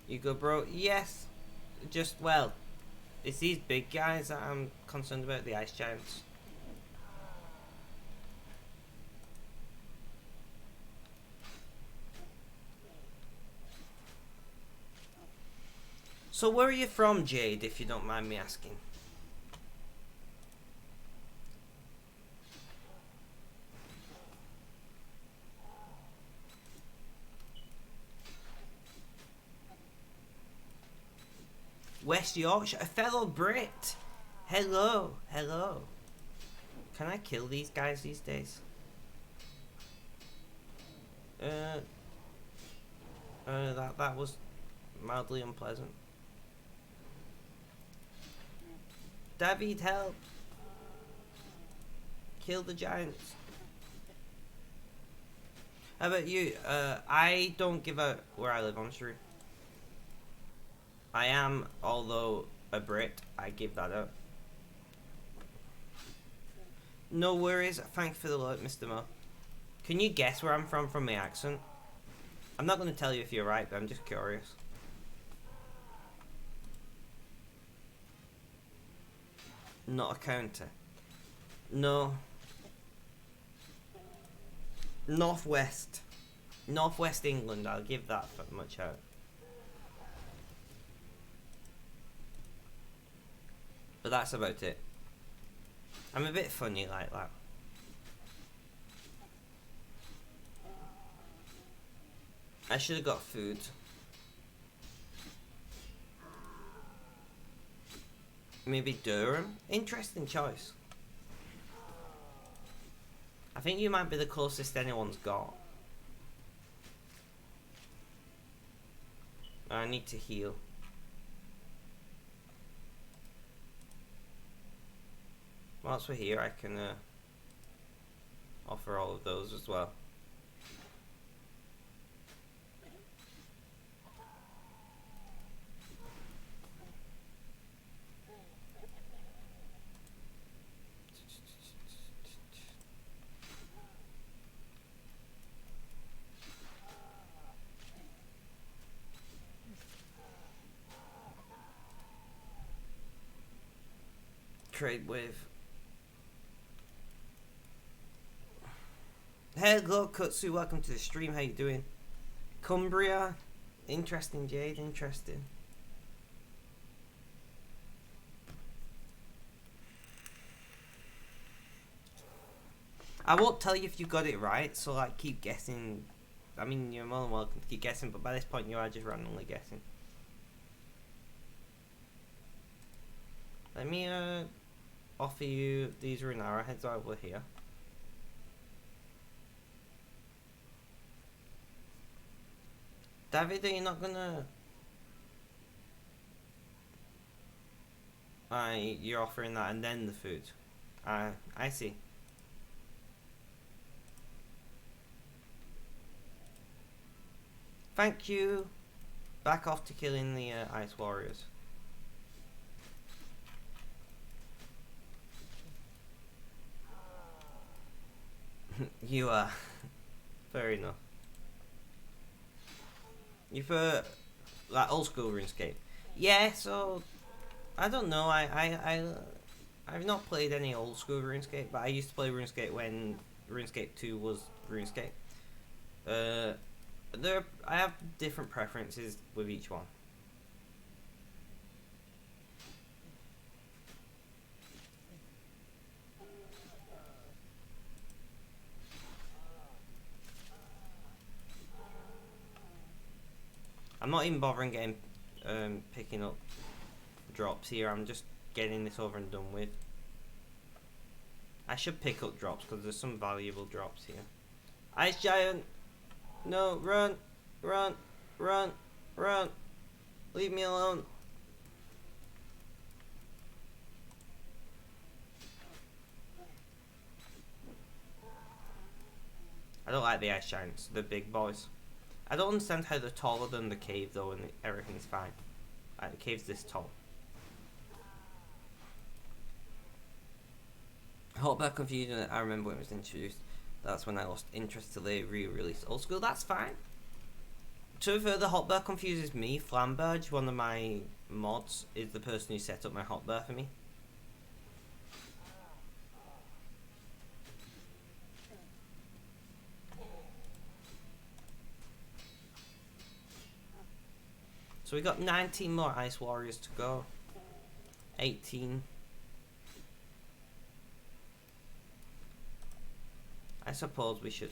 You go, bro. Yes. Just, well, it's these big guys that I'm concerned about, the ice giants. So where are you from, Jade, if you don't mind me asking? West Yorkshire, a fellow Brit. Hello, hello. Can I kill these guys these days? That was mildly unpleasant. David, help! Kill the giants. How about you? I don't give a where I live, I'm sure. I am, although a Brit, I give that up. No worries, thanks for the alert, Mr. Mo. Can you guess where I'm from my accent? I'm not going to tell you if you're right, but I'm just curious. Not a counter. No. Northwest. Northwest England, I'll give that much out. But that's about it. I'm a bit funny like that. I should have got food. Maybe Durham? Interesting choice. I think you might be the closest anyone's got. I need to heal. Whilst we're here, I can offer all of those as well. Trade with. Hello Kutsu, welcome to the stream, how you doing? Cumbria, interesting Jade, interesting. I won't tell you if you got it right, so like keep guessing. I mean, you're more than welcome to keep guessing, but by this point you are just randomly guessing. Let me offer you these rune arrowheads over here. David, are you not gonna... you're offering that and then the food. I see. Thank you. Back off to killing the ice warriors. You are. Fair enough. You prefer like old school RuneScape? Yeah. So I don't know. I've not played any old school RuneScape, but I used to play RuneScape when RuneScape 2 was RuneScape. Uh, I have different preferences with each one. I'm not even bothering getting picking up drops here. I'm just getting this over and done with. I should pick up drops because there's some valuable drops here. Ice Giant! No, run! Run! Run! Run! Leave me alone! I don't like the Ice Giants, the big boys. I don't understand how they're taller than the cave though and everything's fine. Like, the cave's this tall. Hotbar Confusion, I remember when it was introduced. That's when I lost interest till they re-released Old School. That's fine. To be fair, the Hotbar confuses me. Flamberge, one of my mods, is the person who set up my Hotbar for me. So we got 19 more Ice Warriors to go. 18. I suppose we should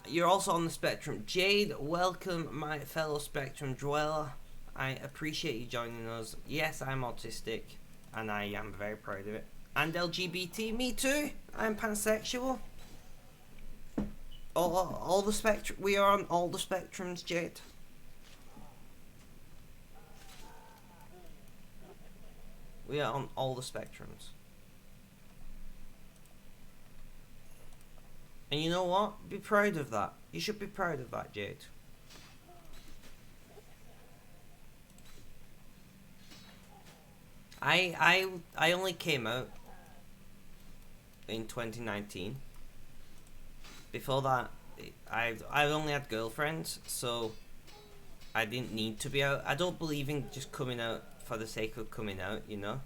You're also on the Spectrum. Jade, welcome my fellow Spectrum dweller. I appreciate you joining us. Yes, I'm autistic and I am very proud of it. And LGBT, me too. I'm pansexual. All the spectrum. We are on all the spectrums, Jade. We are on all the spectrums. And you know what? Be proud of that. You should be proud of that, Jade. I only came out in 2019. Before that, I've only had girlfriends, so I didn't need to be out. I don't believe in just coming out for the sake of coming out, you know.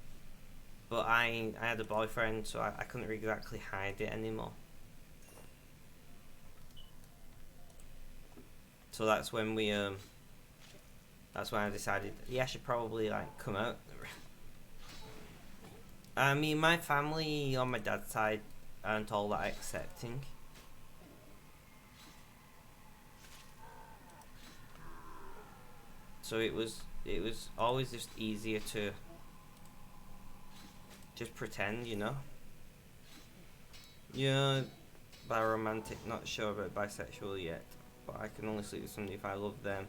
But I had a boyfriend, so I couldn't exactly hide it anymore. So that's when that's when I decided, yeah, I should probably like come out. I mean, my family on my dad's side aren't all that accepting. So it was always just easier to just pretend, you know. Yeah, biromantic, not sure about bisexual yet, but I can only sleep with somebody if I love them,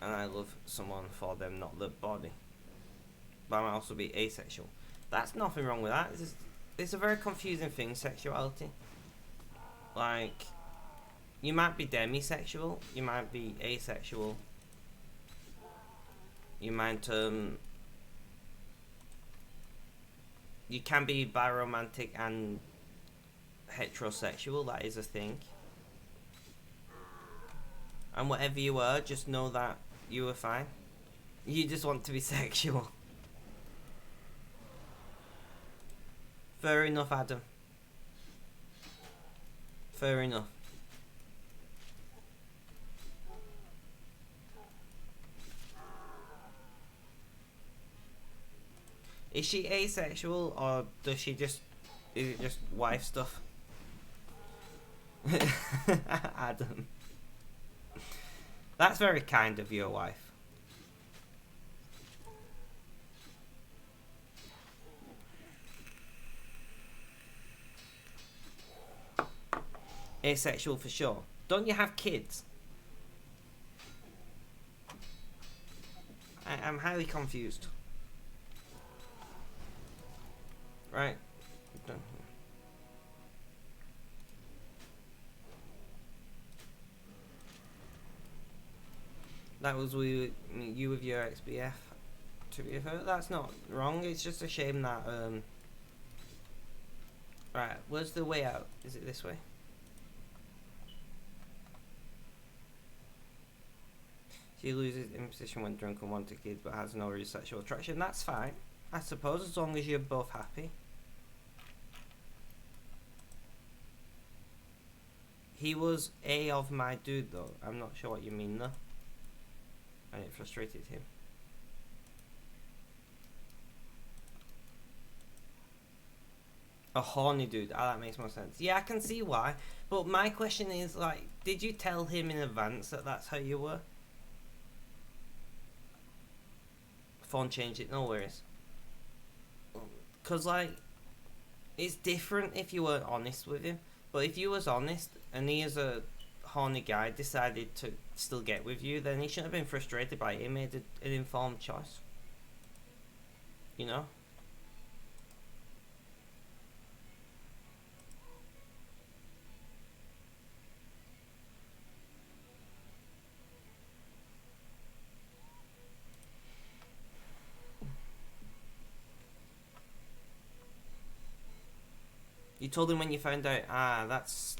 and I love someone for them, not the body. But I might also be asexual. That's nothing wrong with that. It's a very confusing thing, sexuality. Like, you might be demisexual, you might be asexual, you might you can be biromantic and heterosexual. That is a thing. And whatever you are, just know that you are fine. You just want to be sexual. Fair enough, Adam. Fair enough. Is she asexual or does she just, is it just wife stuff? Adam. That's very kind of your wife. Asexual for sure. Don't you have kids? I'm highly confused. Right. That was you with your XBF. To be fair, that's not wrong. It's just a shame that right, where's the way out? Is it this way? She loses imposition when drunk and wanted kids, but has no real sexual attraction. That's fine, I suppose, as long as you're both happy. He was a of my dude though. I'm not sure what you mean though. And it frustrated him. A horny dude. Ah, that makes more sense. Yeah, I can see why. But my question is, like, did you tell him in advance that that's how you were? Phone changed it, no worries. Because, like, it's different if you weren't honest with him. But if you was honest, and he as a horny guy decided to still get with you, then he shouldn't have been frustrated by it. He made an informed choice. You know? You told him when you found out, that's...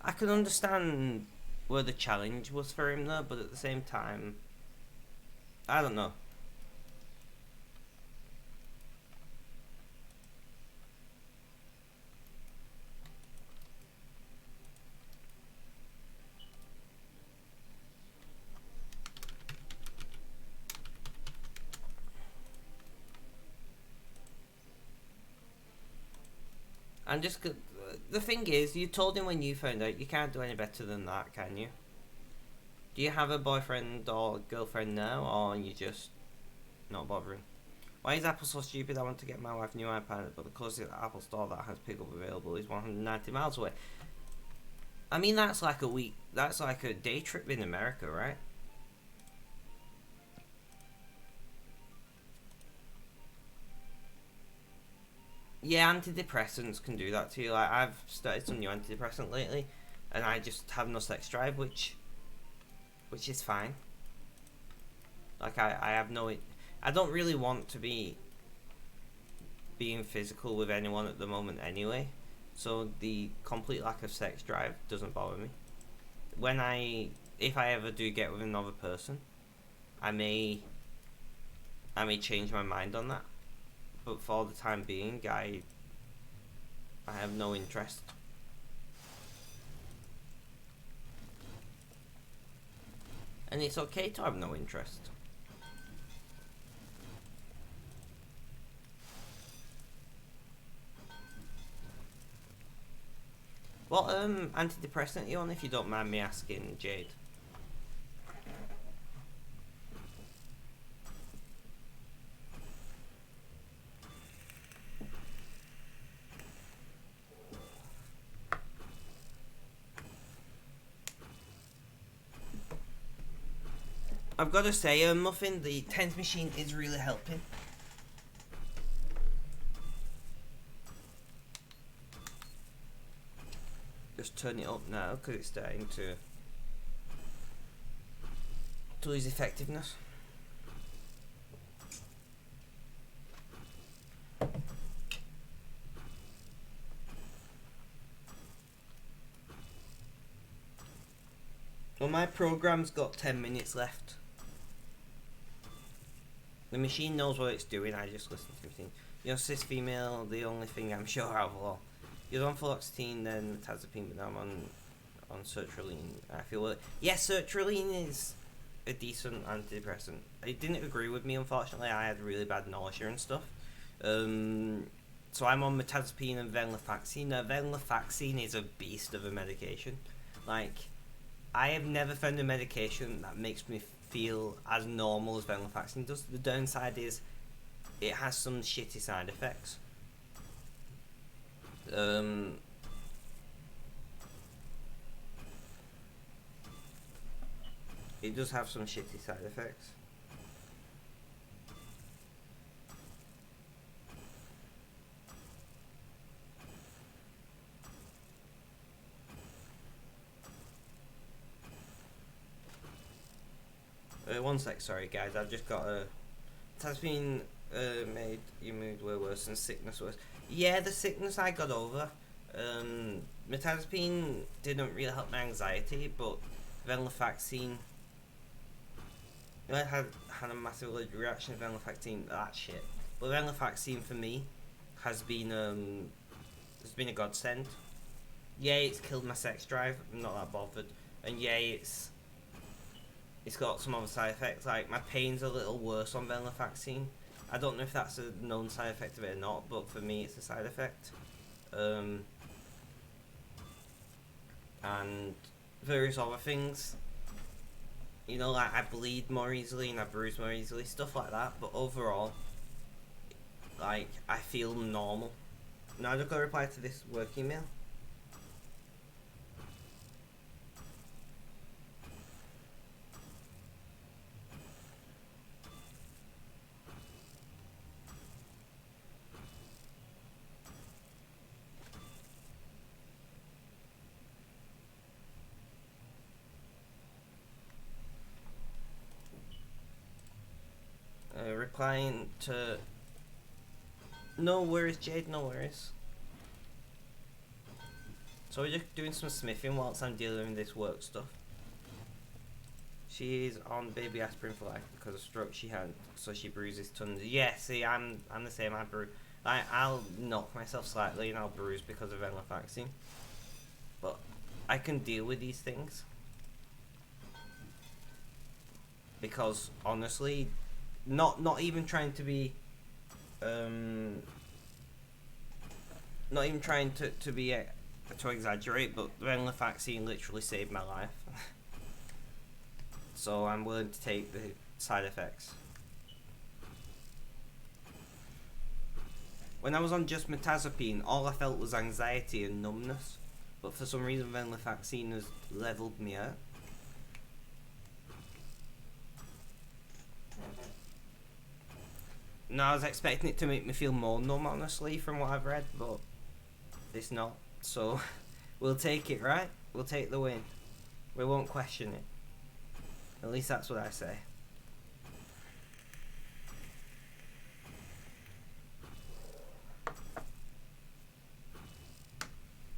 I could understand where the challenge was for him though, but at the same time, I don't know. I'm just... The thing is, you told him when you found out, you can't do any better than that, can you? Do you have a boyfriend or girlfriend now, or are you just not bothering? Why is Apple so stupid? I want to get my wife a new iPad, but the closest Apple store that has pickup available is 190 miles away. I mean, that's like a week, that's like a day trip in America, right? Yeah, antidepressants can do that to you. Like, I've started some new antidepressant lately, and I just have no sex drive, which is fine. Like, I have no... I don't really want to be being physical with anyone at the moment anyway, so the complete lack of sex drive doesn't bother me. If I ever do get with another person, I may change my mind on that. But for the time being, I have no interest. And it's okay to have no interest. What antidepressant are you on, if you don't mind me asking, Jade? I've got to say, Muffin, the tense machine is really helping. Just turn it up now because it's starting to lose effectiveness. Well, my program's got 10 minutes left. The machine knows what it's doing, I just listen to the machine. You're cis female, the only thing I'm sure of all. You're on fluoxetine, then metazapine, but now I'm on sertraline. I feel well. Yes, sertraline is a decent antidepressant. It didn't agree with me, unfortunately. I had really bad nausea and stuff. So I'm on metazapine and venlafaxine. Now, venlafaxine is a beast of a medication. Like, I have never found a medication that makes me feel as normal as venlafaxine does. The downside is it has some shitty side effects. It does have some shitty side effects. One sec, sorry guys, I've just got to Metazapine made your mood way worse and sickness worse. Yeah, the sickness I got over. Metazapine didn't really help my anxiety, but venlafaxine, I had a massive allergic reaction to venlafaxine. That shit. But venlafaxine for me has been a godsend. Yeah, it's killed my sex drive. I'm not that bothered. And yeah, it's got some other side effects. Like my pain's a little worse on venlafaxine. I don't know if that's a known side effect of it or not, but for me it's a side effect. And various other things. You know, like I bleed more easily and I bruise more easily, stuff like that. But overall, like, I feel normal. Now I've got to reply to this work email. Replying to... No worries, Jade, no worries. So we're just doing some smithing whilst I'm dealing with this work stuff. She is on baby aspirin for life because of stroke she had, so she bruises tons. Yeah, see, I'm the same. I'll knock myself slightly and I'll bruise because of venlafaxine. But I can deal with these things because honestly, not even trying to be, not even trying to be to exaggerate, but venlafaxine literally saved my life. So I'm willing to take the side effects. When I was on just metazapine, all I felt was anxiety and numbness, but for some reason venlafaxine has leveled me out. No, I was expecting it to make me feel more numb, honestly, from what I've read, but it's not. So we'll take it, right? We'll take the win. We won't question it. At least that's what I say.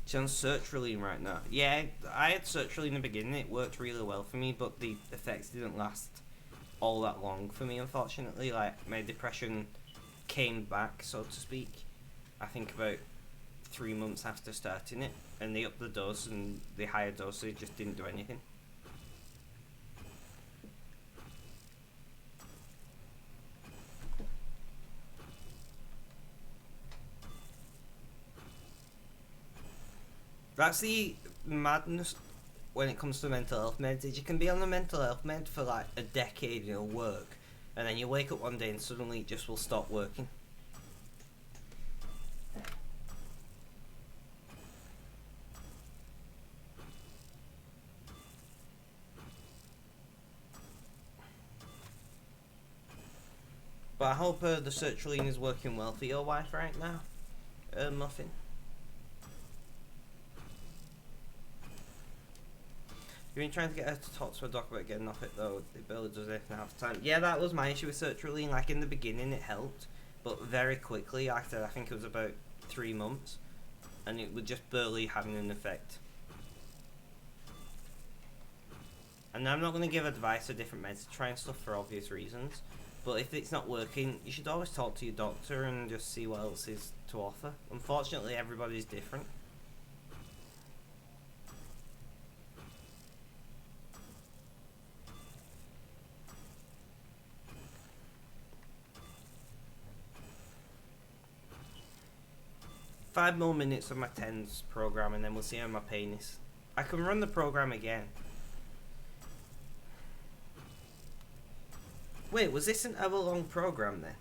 She's on sertraline right now. Yeah, I had sertraline in the beginning. It worked really well for me, but the effects didn't last all that long for me, unfortunately. Like, my depression came back, so to speak, I think about 3 months after starting it, and they upped the dose, and the higher dosage just didn't do anything. That's the madness when it comes to mental health meds, is you can be on a mental health med for like a decade and it'll work, and then you wake up one day and suddenly it just will stop working. But I hope the sertraline is working well for your wife right now, Muffin. You've been trying to get her to talk to a doc about getting off it though. It barely does anything half the time. Yeah, that was my issue with sertraline. Like in the beginning it helped, but very quickly after I think it was about 3 months, and it was just barely having an effect. And I'm not going to give advice for different meds to try and stuff for obvious reasons, but if it's not working, you should always talk to your doctor and just see what else is to offer. Unfortunately, everybody's different. Five more minutes of my 10s program and then we'll see how my pain is. I can run the program again. Wait, was this an hour long program then?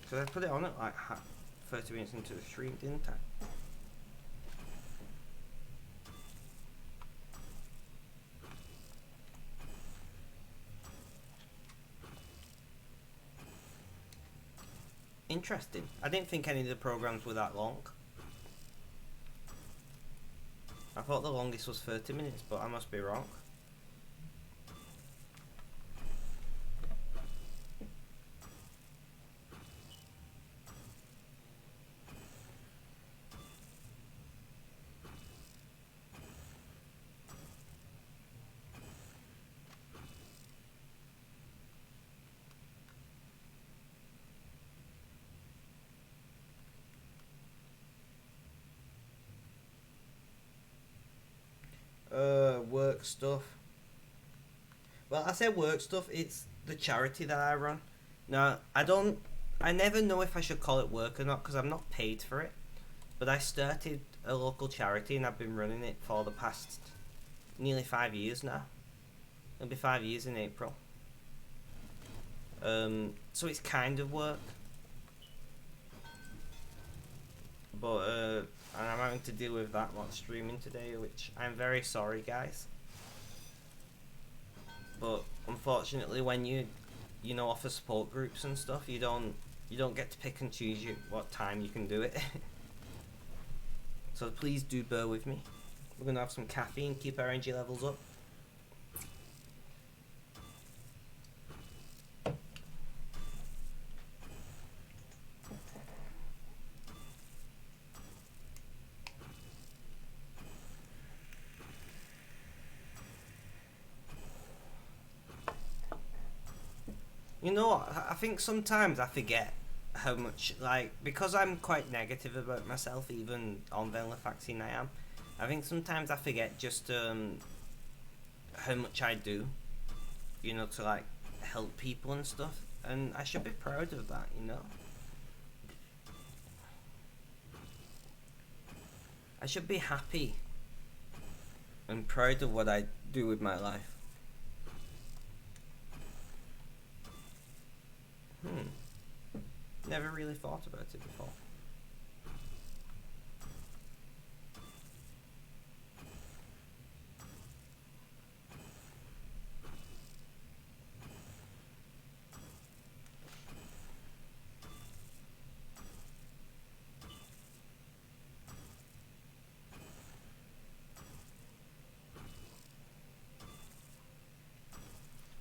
Because I put it on at like 30 minutes into the stream, didn't I? Interesting. I didn't think any of the programs were that long. I thought the longest was 30 minutes, but I must be wrong. work stuff. Well, I say work stuff, it's the charity that I run. Now, I never know if I should call it work or not because I'm not paid for it. But I started a local charity and I've been running it for the past nearly 5 years now. It'll be 5 years in April. So it's kind of work. But I'm having to deal with that while streaming today, which I'm very sorry, guys. But unfortunately, when you offer support groups and stuff, you don't get to pick and choose what time you can do it. So please do bear with me. We're gonna have some caffeine, keep our energy levels up. You know what? I think sometimes I forget how much, like, because I'm quite negative about myself, even on venlafaxine I am. I think sometimes I forget just how much I do, to like help people and stuff, and I should be proud of that, I should be happy and proud of what I do with my life. Never really thought about it before.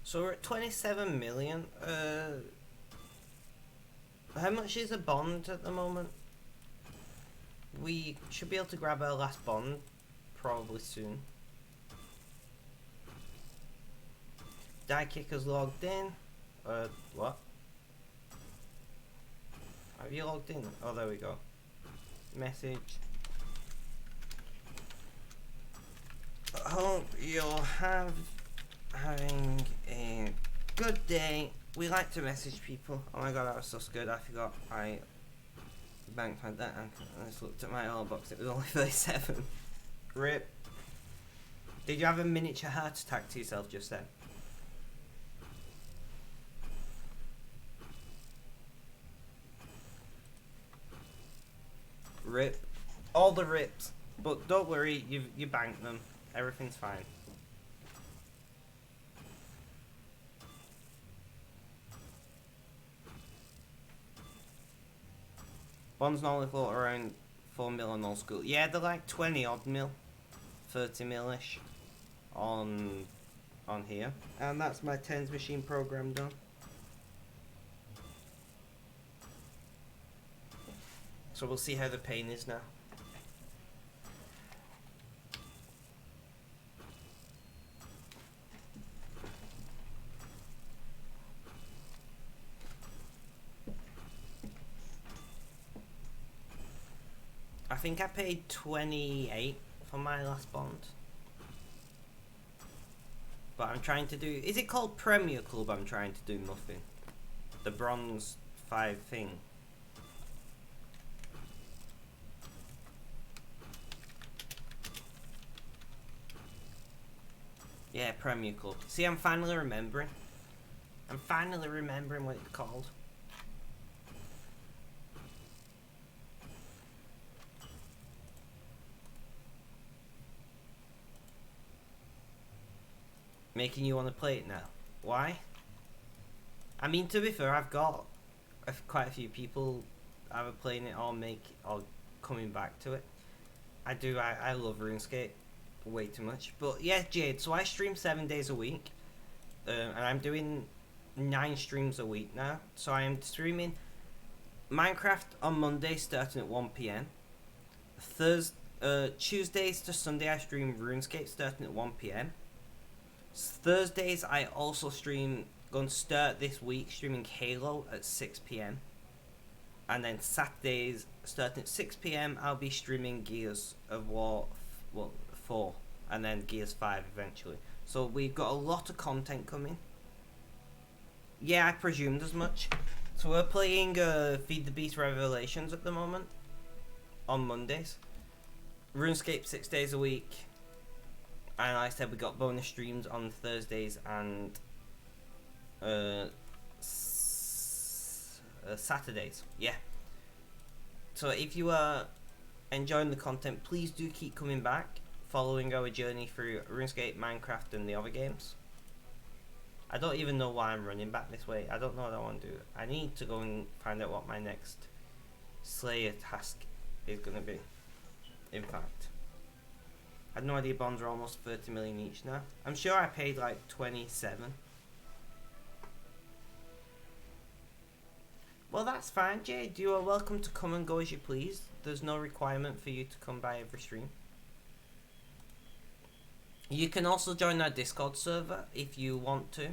So we're at 27 million. How much is a bond at the moment? We should be able to grab our last bond probably soon. Die Kicker's logged in. What? Have you logged in? Oh, there we go. Message. Hope you're having a good day. We like to message people. Oh my god, that was so good. I forgot I banked my that and I just looked at my oil box. It was only 37. RIP. Did you have a miniature heart attack to yourself just then? RIP. All the rips. But don't worry, you banked them. Everything's fine. Bonds normally float around 4 mil on old school. Yeah, they're like 20 odd mil, 30 mil-ish on here. And that's my tens machine program done. So we'll see how the pain is now. I think I paid 28 for my last bond. But I'm trying to do... Is it called Premier Club? I'm trying to do nothing. The bronze 5 thing. Yeah, Premier Club. See, I'm finally remembering. I'm finally remembering what it's called. Making you want to play it now. Why? I mean, to be fair, I've got quite a few people either playing it or coming back to it. I love RuneScape way too much. But yeah, Jade, so I stream 7 days a week. And I'm doing 9 streams a week now. So I am streaming Minecraft on Monday starting at 1 PM. Tuesdays to Sunday I stream RuneScape starting at 1 PM. Thursdays I also going to start this week streaming Halo at 6 PM. And then Saturdays starting at 6 PM I'll be streaming Gears of War 4. and then Gears 5 eventually. So we've got a lot of content coming. Yeah, I presumed as much. So we're playing Feed the Beast Revelations at the moment on Mondays. RuneScape 6 days a week. And like I said, we got bonus streams on Thursdays and Saturdays. Yeah. So if you are enjoying the content, please do keep coming back, following our journey through RuneScape, Minecraft, and the other games. I don't even know why I'm running back this way. I don't know what I want to do. I need to go and find out what my next Slayer task is going to be. In fact, I had no idea bonds are almost 30 million each now. I'm sure I paid like 27. Well, that's fine, Jade. You are welcome to come and go as you please. There's no requirement for you to come by every stream. You can also join our Discord server if you want to,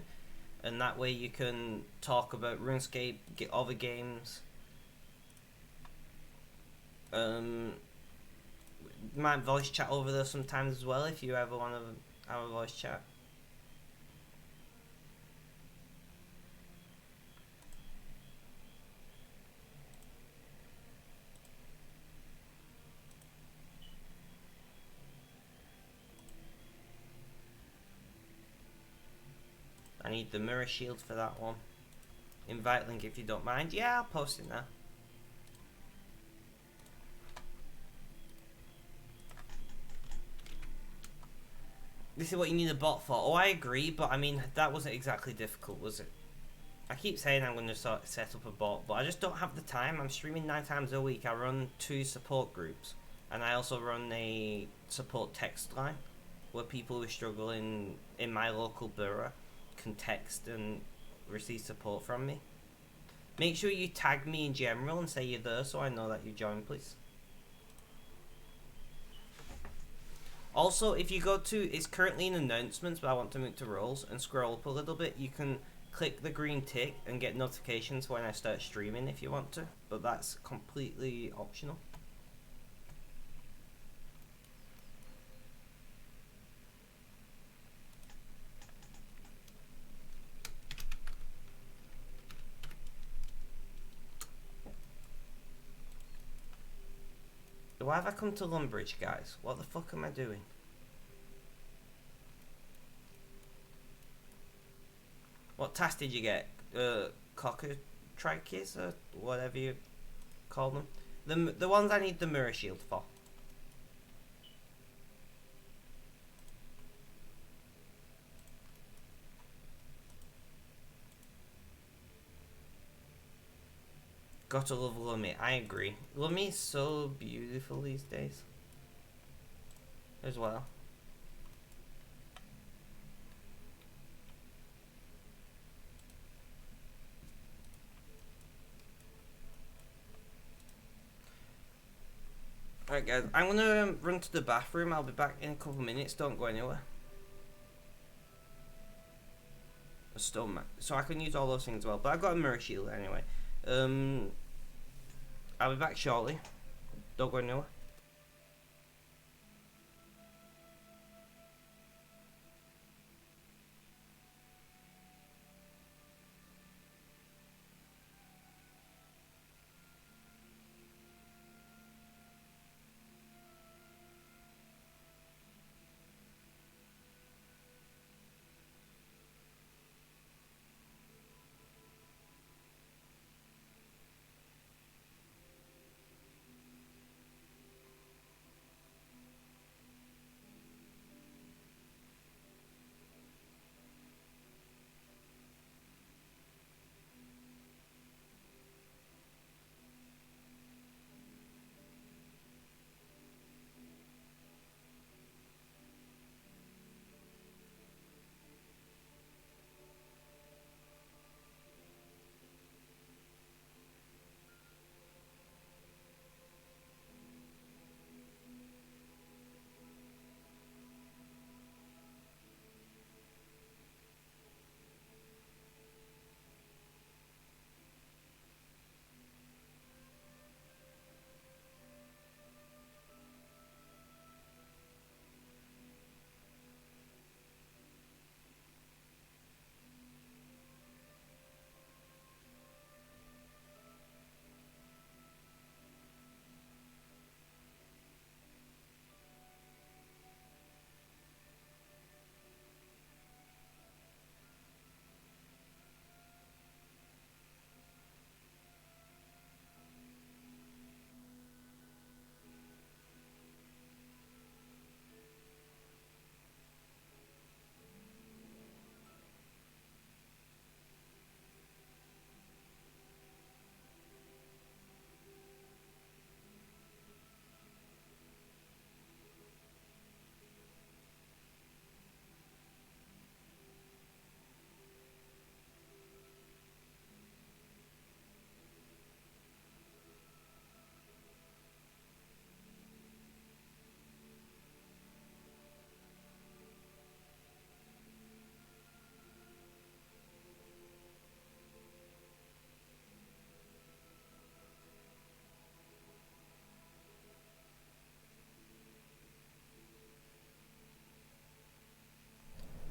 and that way you can talk about RuneScape, get other games. Might voice chat over there sometimes as well if you ever want to have a voice chat. I need the mirror shield for that one. Invite link if you don't mind. Yeah, I'll post it now. This is what you need a bot for. Oh, I agree, but I mean, that wasn't exactly difficult, was it? I keep saying I'm going to set up a bot, but I just don't have the time. I'm streaming 9 times a week. I run 2 support groups, and I also run a support text line where people who are struggling in my local borough can text and receive support from me. Make sure you tag me in general and say you're there so I know that you joined, please. Also, if you go to, it's currently in announcements, but I want to move to roles and scroll up a little bit, you can click the green tick and get notifications when I start streaming if you want to, but that's completely optional. Why have I come to Lumbridge, guys? What the fuck am I doing? What task did you get? Cockatrices or whatever you call them? The ones I need the mirror shield for. Gotta love Lummy. I agree. Lummy is so beautiful these days. As well. Alright guys, I'm gonna run to the bathroom. I'll be back in a couple minutes. Don't go anywhere. A stone mat. So I can use all those things as well. But I've got a mirror shield anyway. I'll be back shortly. Don't go anywhere.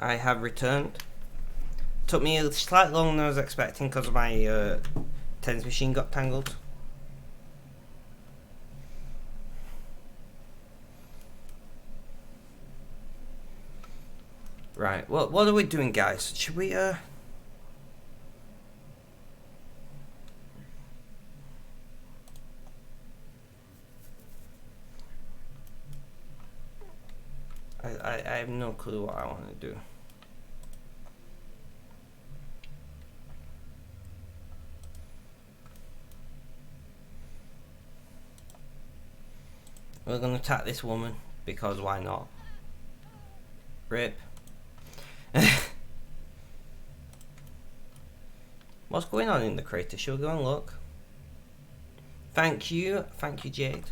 I have returned. Took me slightly longer than I was expecting because my tennis machine got tangled. Right, well, what are we doing, guys? Should we, I have no clue what I want to do. We're gonna attack this woman, because why not? Rip. What's going on in the crater? Shall we go and look? Thank you, Jade.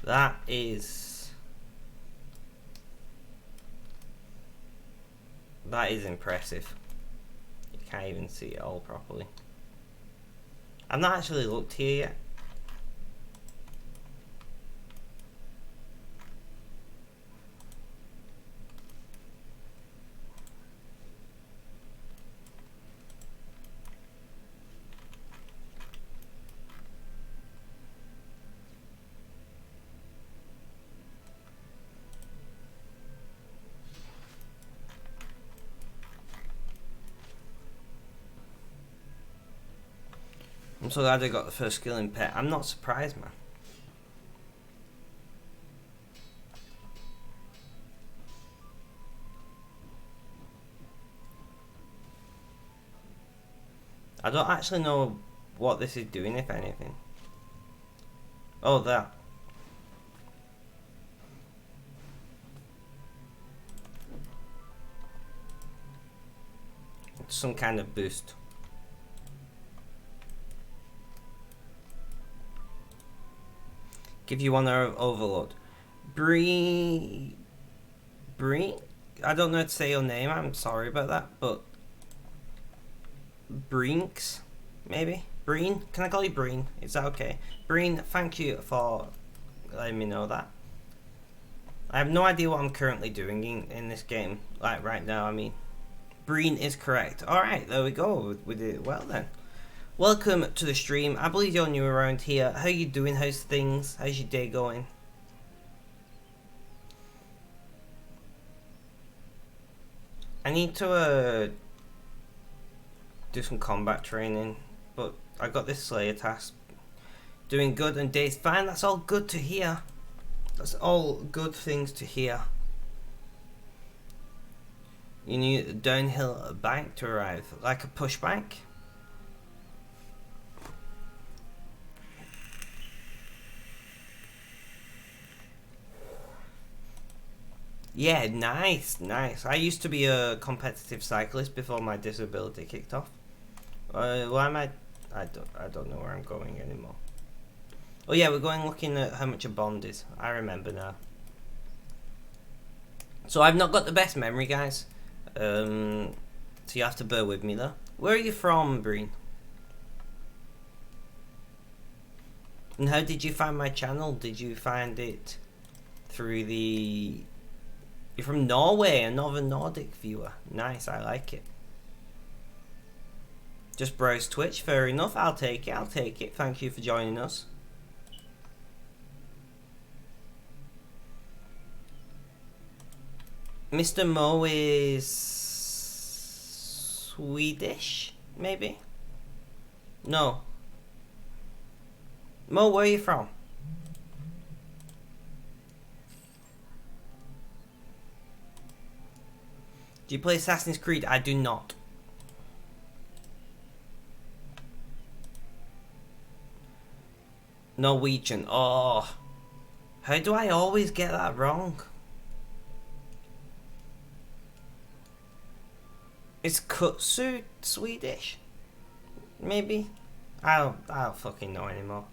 That is impressive. You can't even see it all properly. I've not actually looked here yet. I'm so glad I got the first skill in pet. I'm not surprised, man. I don't actually know what this is doing, if anything. Oh, that. It's some kind of boost. Give you one overload. Bree. I don't know how to say your name. I'm sorry about that, but Brinks, maybe Breen. Can I call you Breen? Is that okay? Breen, thank you for letting me know that. I have no idea what I'm currently doing in this game, like right now. I mean, Breen is correct. All right, there we go. We did it well then. Welcome to the stream. I believe you're new around here. How you doing? How's things? How's your day going? I need to do some combat training, but I got this Slayer task. Doing good and day's fine. That's all good to hear. That's all good things to hear. You need a downhill bank to arrive, like a pushback. Yeah, nice. I used to be a competitive cyclist before my disability kicked off. Why am I don't know where I'm going anymore. Oh yeah, we're going looking at how much a bond is. I remember now. So I've not got the best memory, guys. So you have to bear with me though. Where are you from, Breen? And how did you find my channel? Did you find it through the... You're from Norway, another Nordic viewer. Nice, I like it. Just browse Twitch, fair enough. I'll take it. Thank you for joining us. Mr. Mo is Swedish, maybe? No. Mo, where are you from? Do you play Assassin's Creed? I do not. Norwegian. Oh. How do I always get that wrong? Is kutsu Swedish? Maybe? I don't fucking know anymore.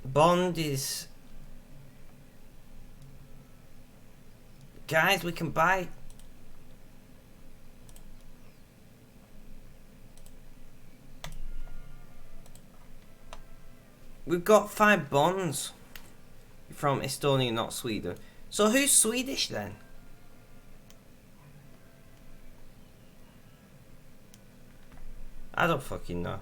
Bond is... Guys, we can buy... We've got 5 bonds from Estonia, not Sweden. So who's Swedish then? I don't fucking know.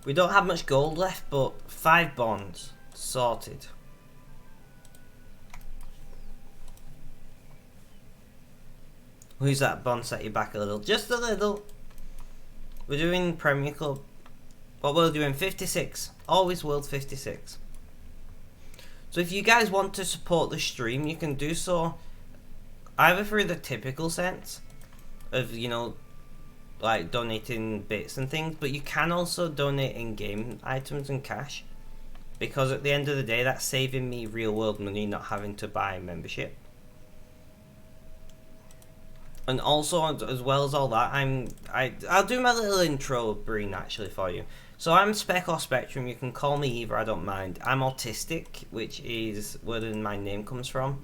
We don't have much gold left, but 5 bonds. Sorted. Who's that? Bond set you back a little. Just a little. We're doing Premier Club. What we're doing, 56. Always World 56. So if you guys want to support the stream, you can do so either through the typical sense of, you know, like donating bits and things, but you can also donate in-game items and cash, because at the end of the day that's saving me real world money, not having to buy membership. And also, as well as all that, I'll do my little intro, Breen, actually, for you. So I'm Spec or Spectrum, you can call me either, I don't mind. I'm autistic, which is where my name comes from.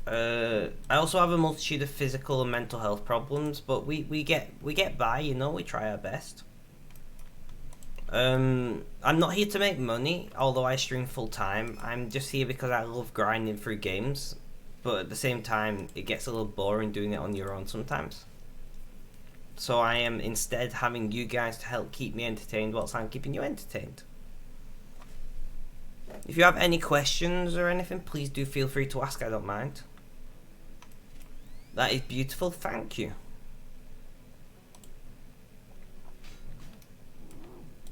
I also have a multitude of physical and mental health problems, but we get by, you know, we try our best. I'm not here to make money, although I stream full time. I'm just here because I love grinding through games, but at the same time it gets a little boring doing it on your own sometimes. So I am instead having you guys to help keep me entertained whilst I'm keeping you entertained. If you have any questions or anything, please do feel free to ask, I don't mind. That is beautiful, thank you.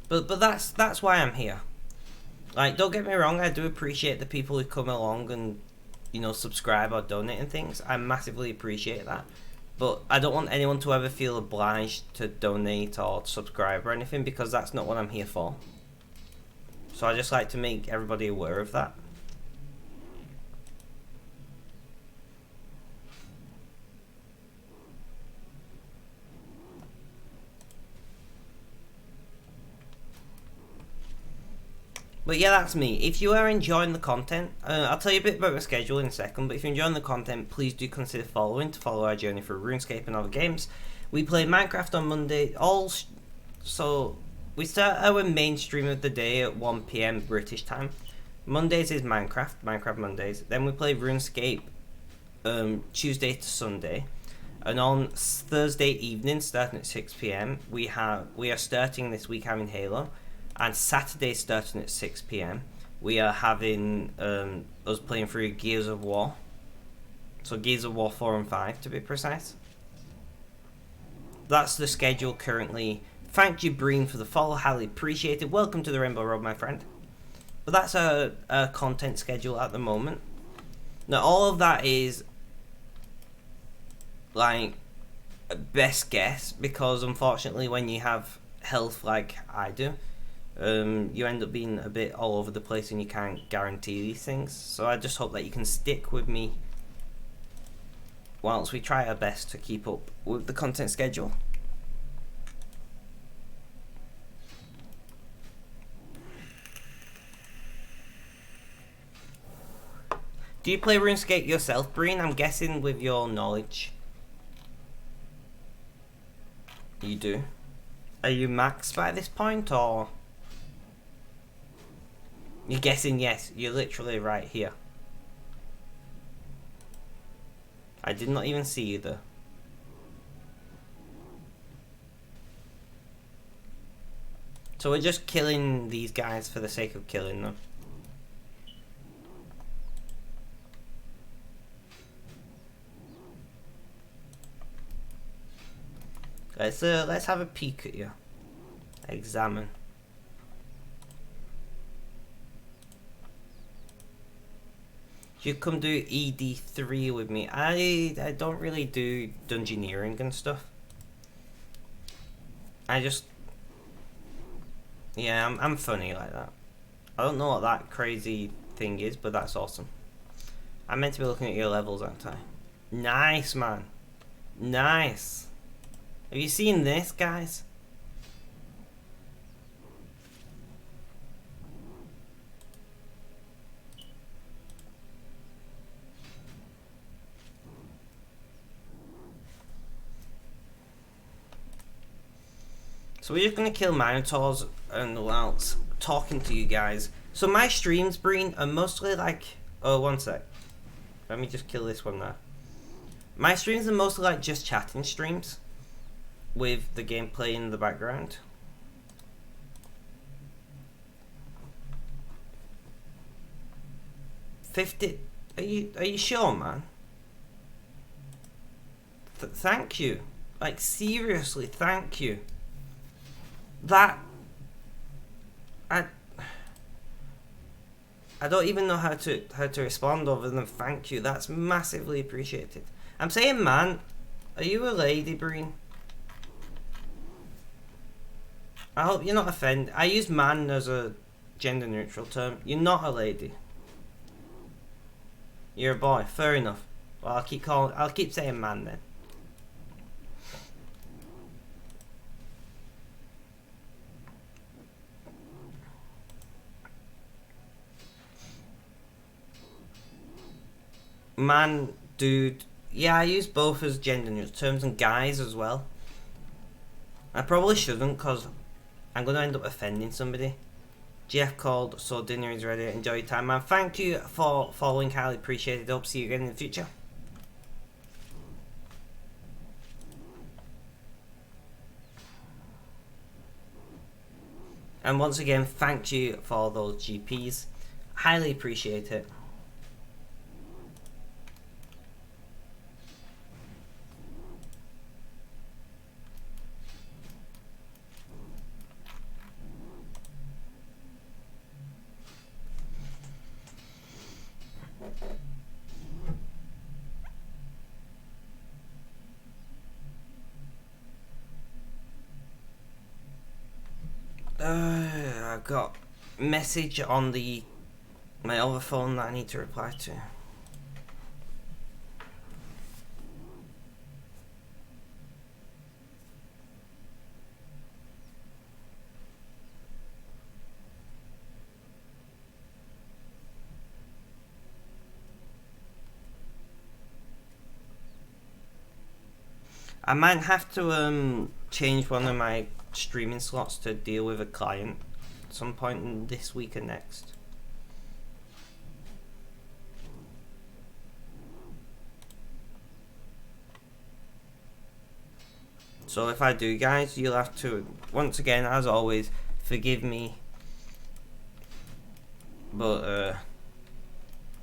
But that's why I'm here. Like, don't get me wrong, I do appreciate the people who come along and, you know, subscribe or donate and things. I massively appreciate that. But I don't want anyone to ever feel obliged to donate or subscribe or anything, because that's not what I'm here for. So I just like to make everybody aware of that. But yeah, that's me. If you are enjoying the content, I'll tell you a bit about my schedule in a second, but if you're enjoying the content, please do consider following to follow our journey through RuneScape and other games. We play Minecraft on Monday, so we start our main stream of the day at 1 PM British time. Mondays is Minecraft Mondays. Then we play RuneScape Tuesday to Sunday. And on Thursday evening, starting at 6 PM, we are starting this week having Halo. And Saturday starting at 6 PM, we are having us playing through Gears of War. So Gears of War 4 and 5 to be precise. That's the schedule currently. Thank you, Breen, for the follow. Highly appreciated. Welcome to the Rainbow Road, my friend. But that's our content schedule at the moment. Now, all of that is like best guess, because unfortunately when you have health like I do, you end up being a bit all over the place and you can't guarantee these things. So I just hope that you can stick with me whilst we try our best to keep up with the content schedule. Do you play RuneScape yourself, Breen? I'm guessing with your knowledge you do. Are you maxed by this point, or? You're guessing yes, you're literally right here. I did not even see you though. So we're just killing these guys for the sake of killing them. Let's have a peek at you. Examine. You come do ED3 with me. I don't really do dungeoneering and stuff. Yeah, I'm funny like that. I don't know what that crazy thing is, but that's awesome. I meant to be looking at your levels, aren't I? Nice, man. Nice. Have you seen this, guys? So we're just gonna kill Minotaurs and whilst talking to you guys. So my streams, Breen, are mostly like... Oh, one sec. Let me just kill this one there. My streams are mostly like just chatting streams with the gameplay in the background. $50. Are you sure, man? Thank you. Like seriously, thank you. That I don't even know how to respond other than thank you. That's massively appreciated. I'm saying man. Are you a lady, Breen? I hope you're not offended. I use man as a gender neutral term. You're not a lady. You're a boy. Fair enough. Well, I'll keep saying man then. Man, dude. Yeah, I use both as gender neutral terms and guys as well. I probably shouldn't because I'm going to end up offending somebody. Jeff called, so dinner is ready. Enjoy your time, man. Thank you for following. Highly appreciated. Hope to see you again in the future. And once again, thank you for those GPs. Highly appreciate it. I've got a message on my other phone that I need to reply to. I might have to change one of my streaming slots to deal with a client at some point in this week or next. So if I do, guys, you'll have to, once again, as always, forgive me, but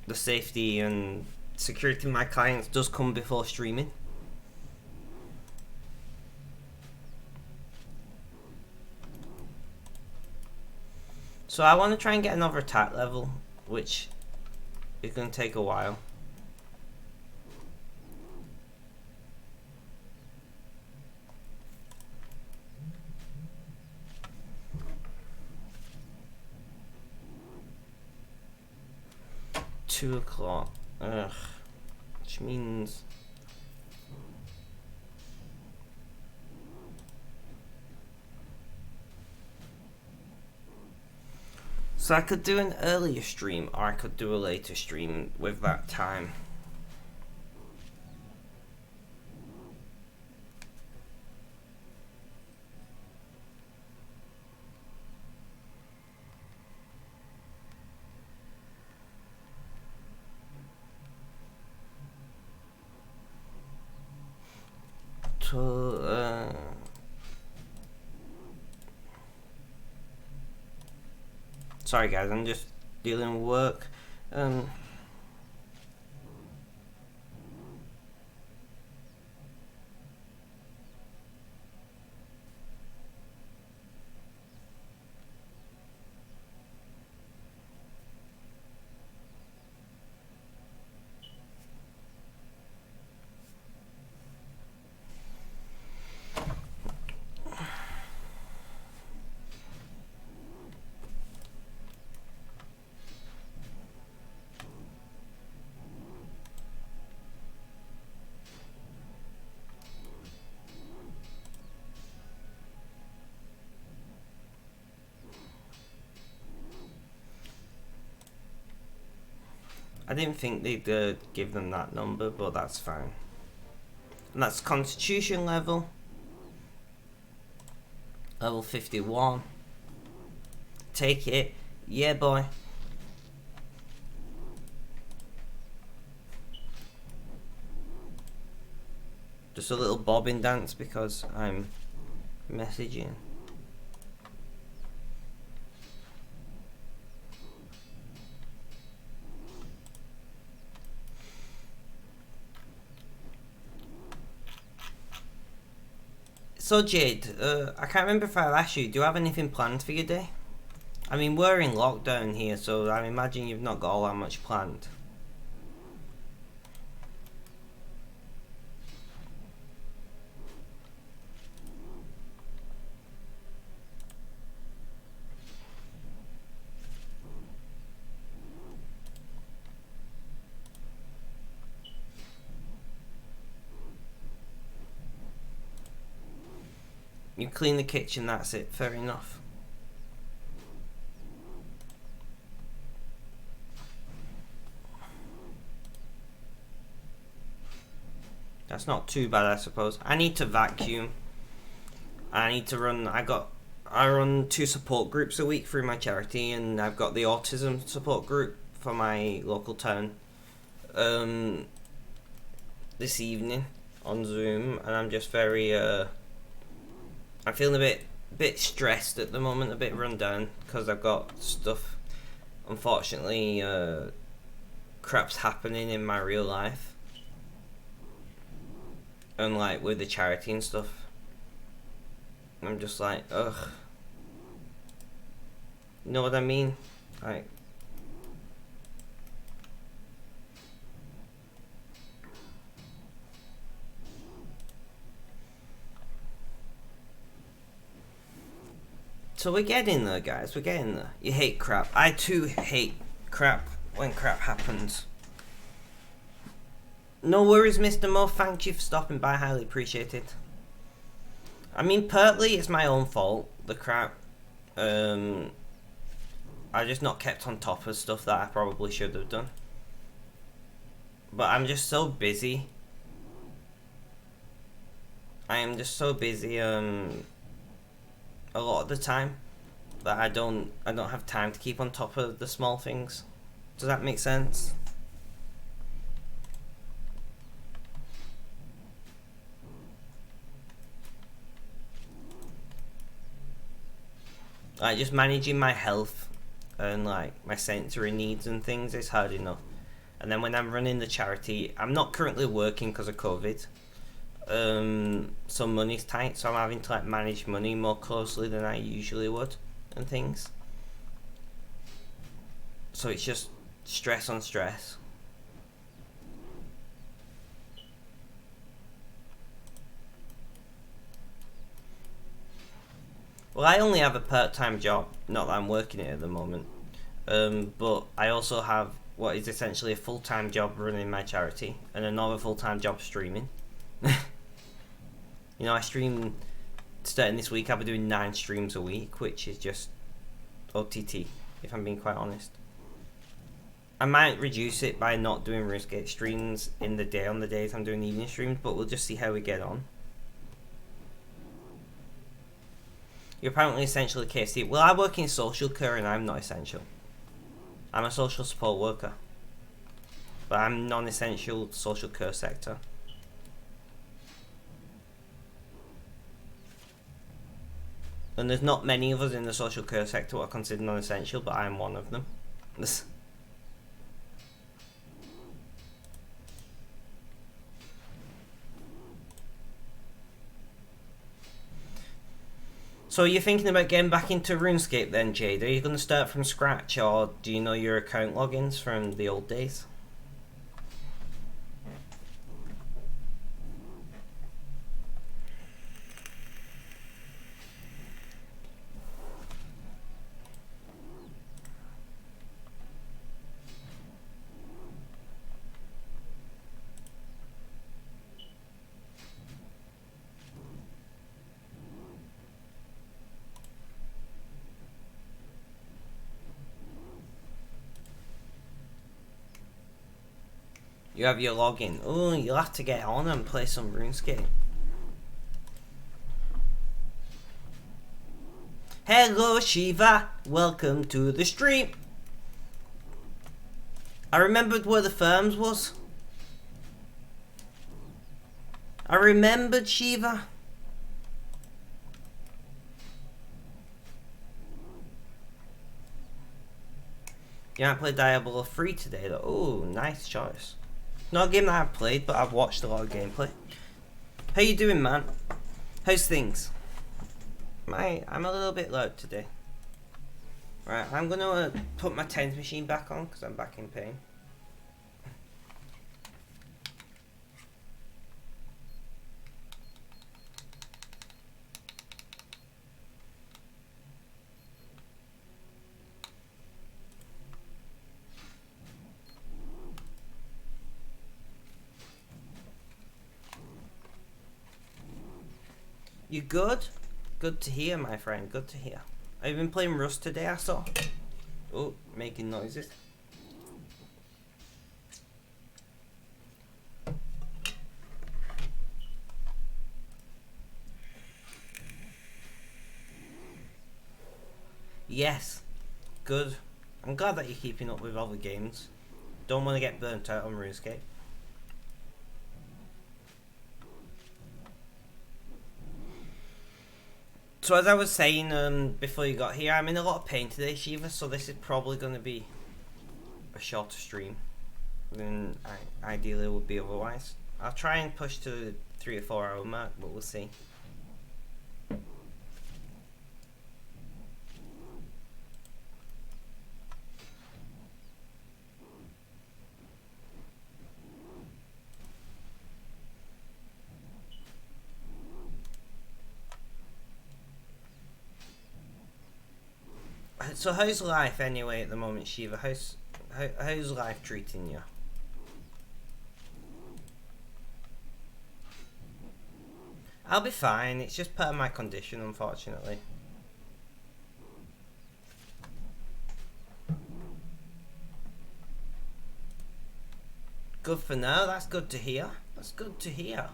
the safety and security of my clients does come before streaming. So I want to try and get another attack level, which is going to take a while. $2:00. Ugh. Which means... So I could do an earlier stream, or I could do a later stream with that time. Sorry guys, I'm just dealing with work. I didn't think they'd give them that number, but that's fine. And that's Constitution level. Level 51. Take it. Yeah, boy. Just a little bobbing dance because I'm messaging. So Jade, I can't remember if I asked you, do you have anything planned for your day? I mean, we're in lockdown here, so I imagine you've not got all that much planned. You clean the kitchen, that's it, fair enough. That's not too bad, I suppose. I need to vacuum. I need to run, I run 2 support groups a week through my charity, and I've got the autism support group for my local town this evening on Zoom, and I'm just very I'm feeling a bit stressed at the moment, a bit run down because I've got stuff, unfortunately, crap's happening in my real life, and like with the charity and stuff. I'm just like, ugh. You know what I mean? Like, so we're getting there, guys. We're getting there. You hate crap. I too hate crap when crap happens. No worries, Mr. Mo. Thank you for stopping by. Highly appreciated. I mean, partly it's my own fault, the crap. I just not kept on top of stuff that I probably should have done. But I'm just so busy. I am just so busy a lot of the time that I don't have time to keep on top of the small things. Does that make sense? Like, just managing my health and like my sensory needs and things is hard enough. And then when I'm running the charity, I'm not currently working because of COVID. So money's tight, so I'm having to like manage money more closely than I usually would and things. So it's just stress on stress. Well, I only have a part-time job, not that I'm working it at the moment. But I also have what is essentially a full-time job running my charity and another full-time job streaming. You know, I stream, starting this week, I'll be doing 9 streams a week, which is just OTT, if I'm being quite honest. I might reduce it by not doing RuneScape streams in the day on the days I'm doing evening streams, but we'll just see how we get on. You're apparently essential at KFC. Well, I work in social care and I'm not essential. I'm a social support worker. But I'm non-essential social care sector. And there's not many of us in the social care sector who are considered non-essential, but I'm one of them. So you're thinking about getting back into RuneScape then, Jade? Are you going to start from scratch, or do you know your account logins from the old days? You have your login. Oh, you'll have to get on and play some RuneScape. Hello Shiva, welcome to the stream. I remembered where the firms was. I remembered Shiva. Yeah, I played Diablo 3 today though. Oh, nice choice. Not a game that I've played, but I've watched a lot of gameplay. How you doing, man? How's things? I'm a little bit loud today. Right, I'm gonna put my TENS machine back on because I'm back in pain. You good? Good to hear, my friend. Good to hear. I've been playing Rust today, I saw. Oh, making noises. Yes. Good. I'm glad that you're keeping up with other games. Don't want to get burnt out on RuneScape. So as I was saying before you got here, I'm in a lot of pain today, Shiva, so this is probably going to be a shorter stream than ideally would be otherwise. I'll try and push to the 3 or 4 hour mark, but we'll see. So how's life anyway at the moment, Shiva? How's life treating you? I'll be fine. It's just part of my condition, unfortunately. Good for now. That's good to hear. That's good to hear.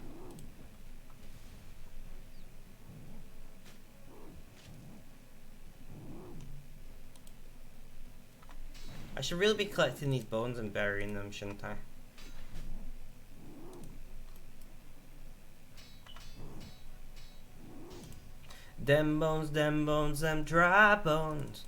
I should really be collecting these bones and burying them, shouldn't I? Them bones, them dry bones.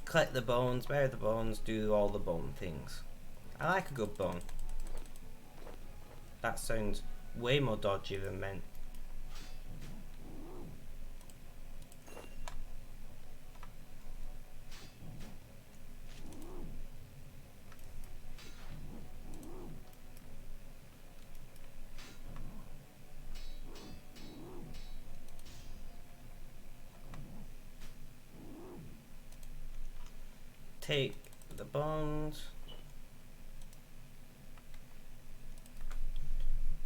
Collect the bones, bury the bones, do all the bone things. I like a good bone. That sounds way more dodgy than meant. Take the bones.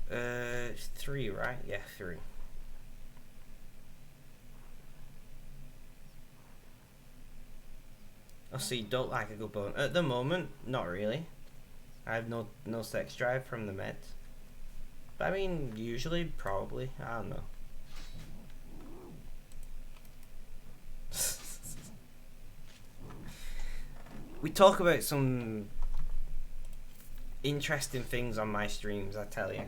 3, right? Yeah, 3. Oh, so you don't like a good bone? At the moment, not really. I have no sex drive from the meds. But I mean, usually, probably. I don't know. We talk about some interesting things on my streams, I tell you.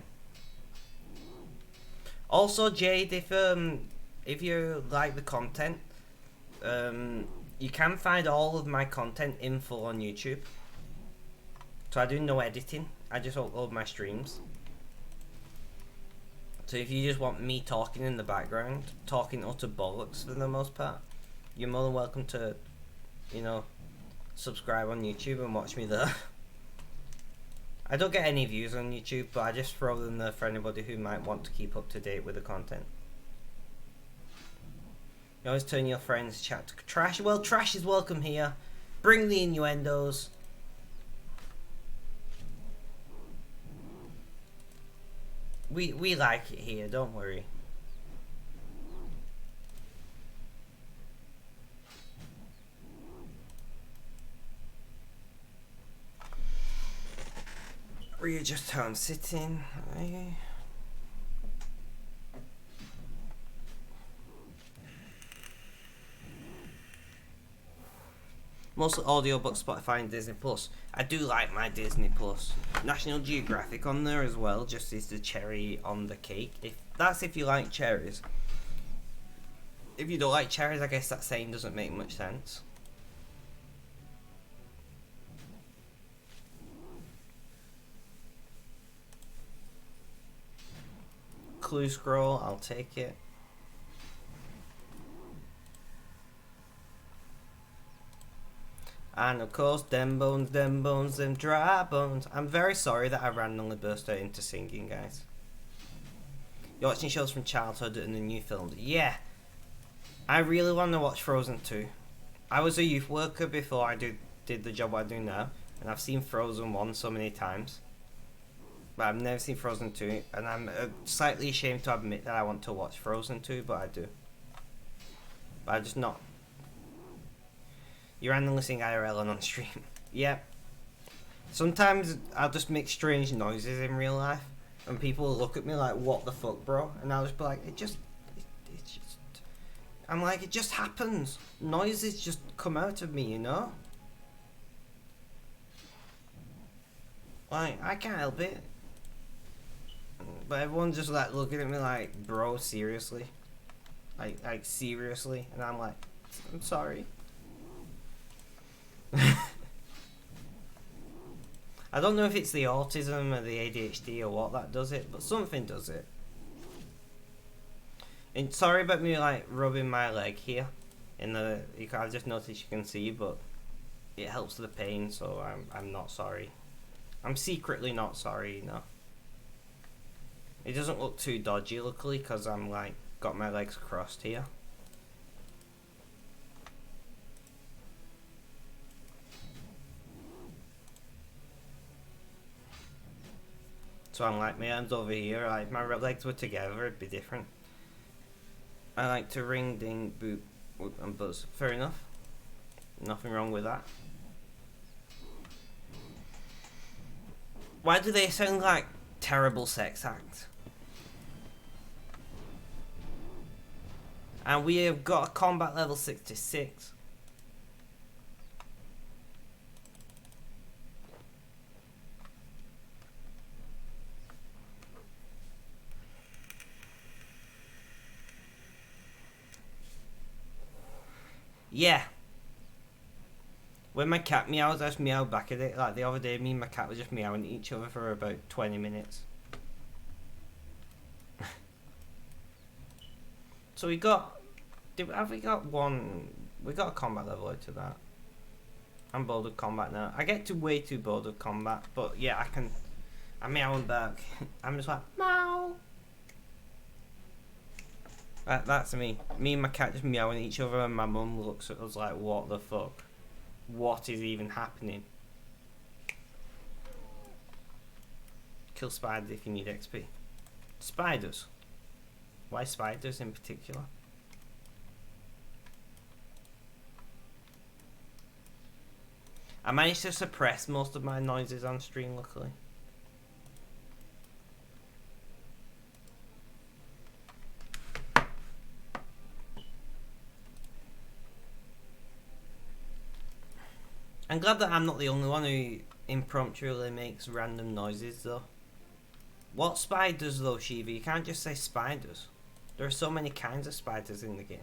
Also, Jade, if you like the content, you can find all of my content in full on YouTube. So I do no editing. I just upload my streams. So if you just want me talking in the background, talking utter bollocks for the most part, you're more than welcome to, you know, subscribe on YouTube and watch me there. I don't get any views on YouTube, but I just throw them there for anybody who might want to keep up to date with the content. You always turn your friends' chat to trash. Well, trash is welcome here. Bring the innuendos. We like it here, don't worry. readjust how I'm sitting. Mostly audiobooks, Spotify and Disney Plus. I do like my Disney Plus. National Geographic on there as well, just is the cherry on the cake. If you like cherries. If you don't like cherries, I guess that saying doesn't make much sense. Clue scroll, I'll take it. And of course, them bones, them dry bones. I'm very sorry that I randomly burst out into singing, guys. You're watching shows from childhood and the new films. Yeah, I really want to watch Frozen 2. I was a youth worker before I did the job I do now, and I've seen Frozen 1 so many times. But I've never seen Frozen 2, and I'm slightly ashamed to admit that I want to watch Frozen 2, but I do. But I'm just not. You randomly sing IRL and on stream. Yep. Sometimes I'll just make strange noises in real life, and people will look at me like, "What the fuck, bro?" And I'll just be like, "It just." I'm like, it just happens. Noises just come out of me, you know. Like, I can't help it. But everyone's just like looking at me like, "Bro, seriously?" Like seriously, and I'm like, "I'm sorry." I don't know if it's the autism or the ADHD or what that does it, but something does it. And sorry about me like rubbing my leg here. I've just noticed you can see, but it helps the pain, so I'm not sorry. I'm secretly not sorry, you know. It doesn't look too dodgy, luckily, because I'm like got my legs crossed here. So I'm like, my hands over here, like my legs were together, it'd be different. I like to ring, ding, boop, whoop, and buzz. Fair enough. Nothing wrong with that. Why do they sound like terrible sex acts? And we have got a combat level 66. Yeah. When my cat meows, I just meow back at it. Like the other day, me and my cat were just meowing at each other for about 20 minutes. So have we got one? We got a combat level out of that. I'm bored of combat now. I get way too bored of combat, but yeah, I'm meowing back. I'm just like, meow. That's me. Me and my cat just meowing at each other, and my mum looks at us like, what the fuck? What is even happening? Kill spiders if you need XP. Spiders? Why spiders in particular? I managed to suppress most of my noises on stream, luckily. I'm glad that I'm not the only one who impromptually makes random noises, though. What spiders, though, Shiva? You can't just say spiders. There are so many kinds of spiders in the game.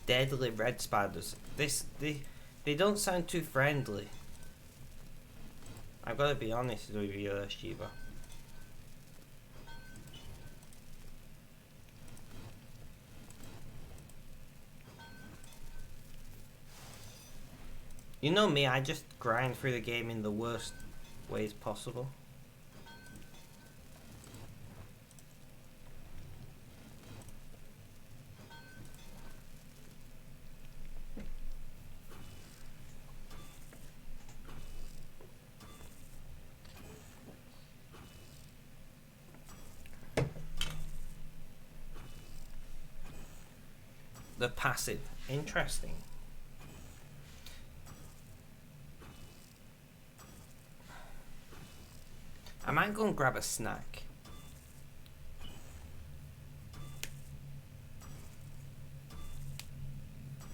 Deadly red spiders. They don't sound too friendly. I've got to be honest with you, Shiva. You know me, I just grind through the game in the worst ways possible. the passive. Interesting. I might go and grab a snack.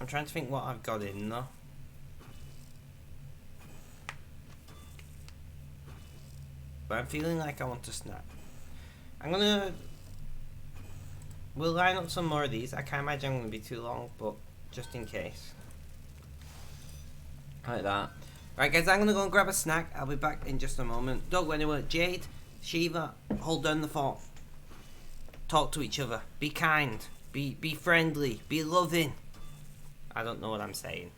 I'm trying to think what I've got in though. But I'm feeling like I want a snack. We'll line up some more of these. I can't imagine I'm going to be too long, but just in case. Like that. Right guys, I'm going to go and grab a snack. I'll be back in just a moment. Don't go anywhere. Jade, Shiva, hold down the fort. Talk to each other. Be kind. Be friendly. Be loving. I don't know what I'm saying.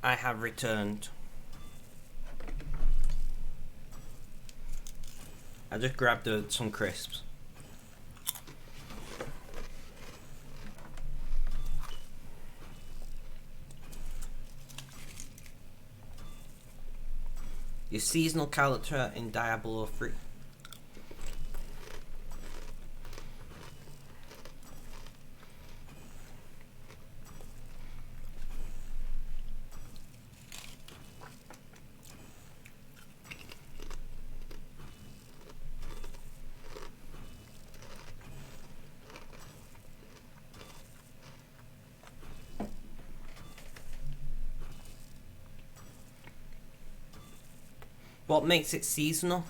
I have returned. I just grabbed some crisps. Your seasonal character in Diablo 3. What makes it seasonal?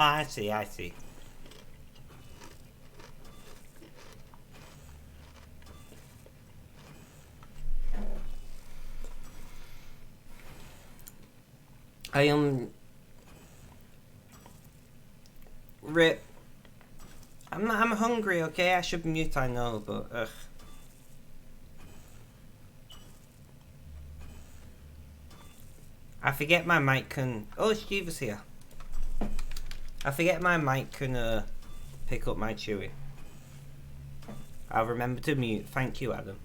I see, I see. I am Rip. I'm hungry, okay? I should mute, I know, but ugh. I forget my mic can. Oh, Steve is here. I forget my mic can pick up my chewing. I'll remember to mute. Thank you, Adam.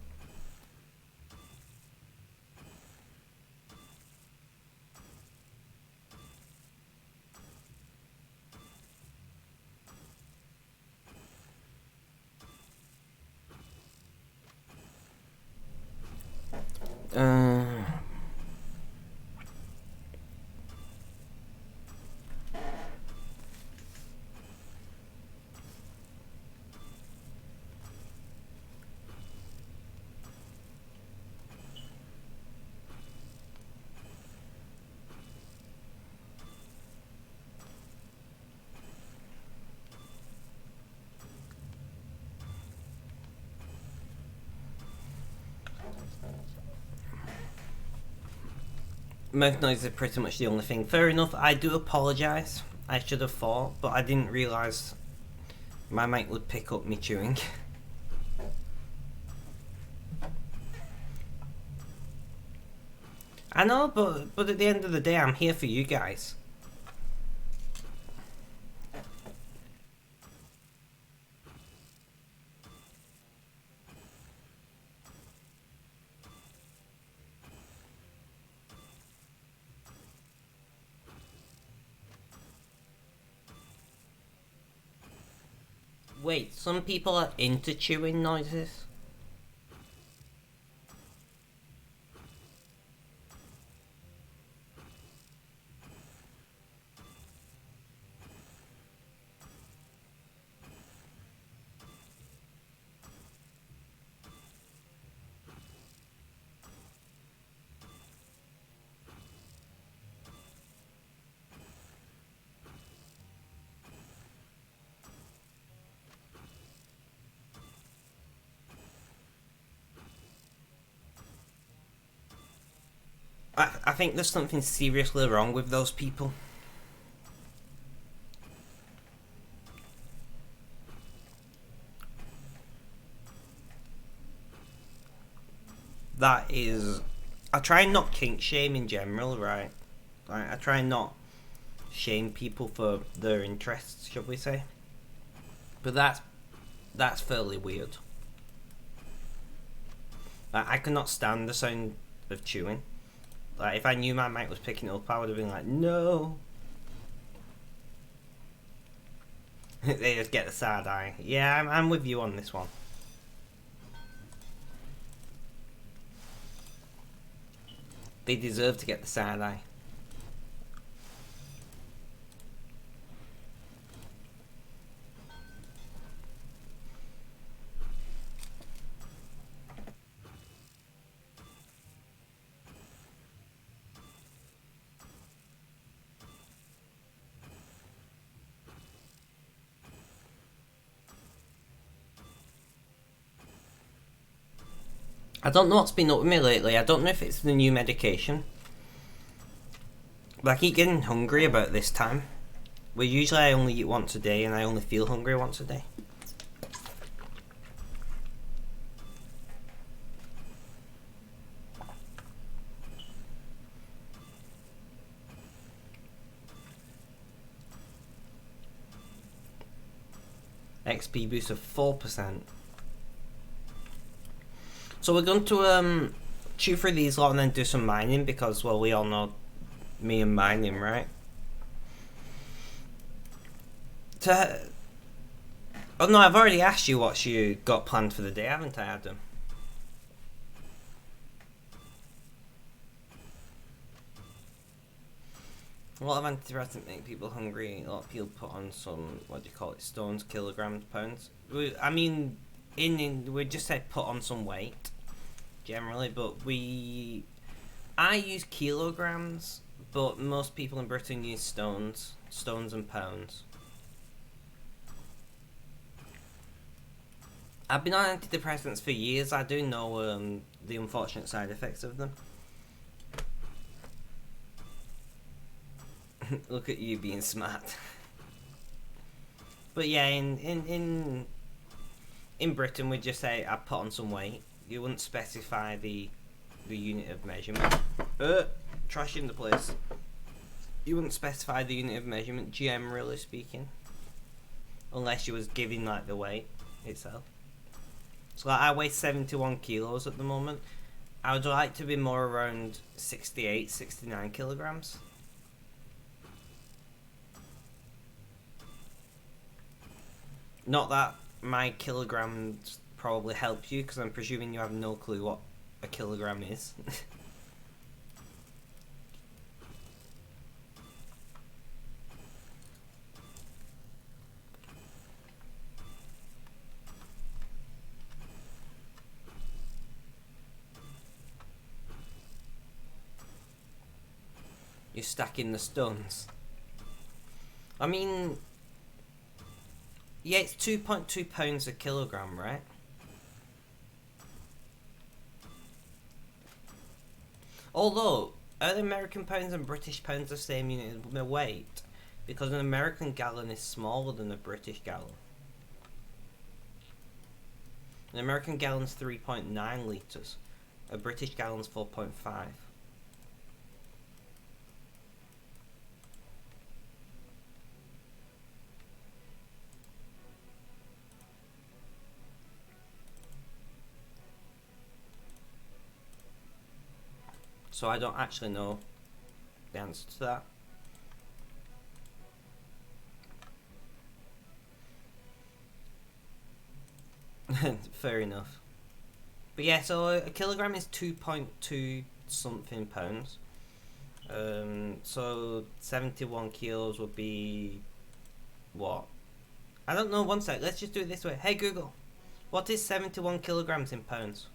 mouth noise is pretty much the only thing. Fair enough, I do apologise. I should have thought, but I didn't realise my mic would pick up me chewing. I know, but at the end of the day, I'm here for you guys. Wait, some people are into chewing noises? I think there's something seriously wrong with those people. That is... I try and not kink shame in general, right? I try and not shame people for their interests, should we say. But that's fairly weird. I cannot stand the sound of chewing. Like, if I knew my mic was picking it up, I would have been like, no. They just get the side eye. Yeah, I'm with you on this one. They deserve to get the side eye. I don't know what's been up with me lately. I don't know if it's the new medication. But I keep getting hungry about this time. Where usually I only eat once a day and I only feel hungry once a day. XP boost of 4%. So we're going to chew through these lot and then do some mining because, well, we all know me and mining, right? Oh no, I've already asked you what you got planned for the day, haven't I, Adam? A lot of antidepressants make people hungry. A lot of people put on some, what do you call it, stones, kilograms, pounds. I mean, we just said put on some weight, generally, but I use kilograms, but most people in Britain use stones and pounds. I've been on antidepressants for years. I do know the unfortunate side effects of them. Look at you being smart. But yeah, in Britain we just say I put on some weight. You wouldn't specify the unit of measurement. Trash in the place. You wouldn't specify the unit of measurement, generally speaking, unless you was giving like the weight itself. So like, I weigh 71 kilos at the moment. I would like to be more around 68, 69 kilograms. Not that my kilograms probably help you, because I'm presuming you have no clue what a kilogram is. You're stacking the stones. I mean, yeah, it's 2.2 pounds a kilogram, right? Although, Are the American pounds and British pounds the same unit of weight? Because an American gallon is smaller than a British gallon. An American gallon's 3.9 litres. A British gallon's 4.5. So I don't actually know the answer to that. Fair enough. But yeah, so a kilogram is 2.2 something pounds. So 71 kilos would be what? I don't know, one sec, let's just do it this way. Hey Google, what is 71 kilograms in pounds?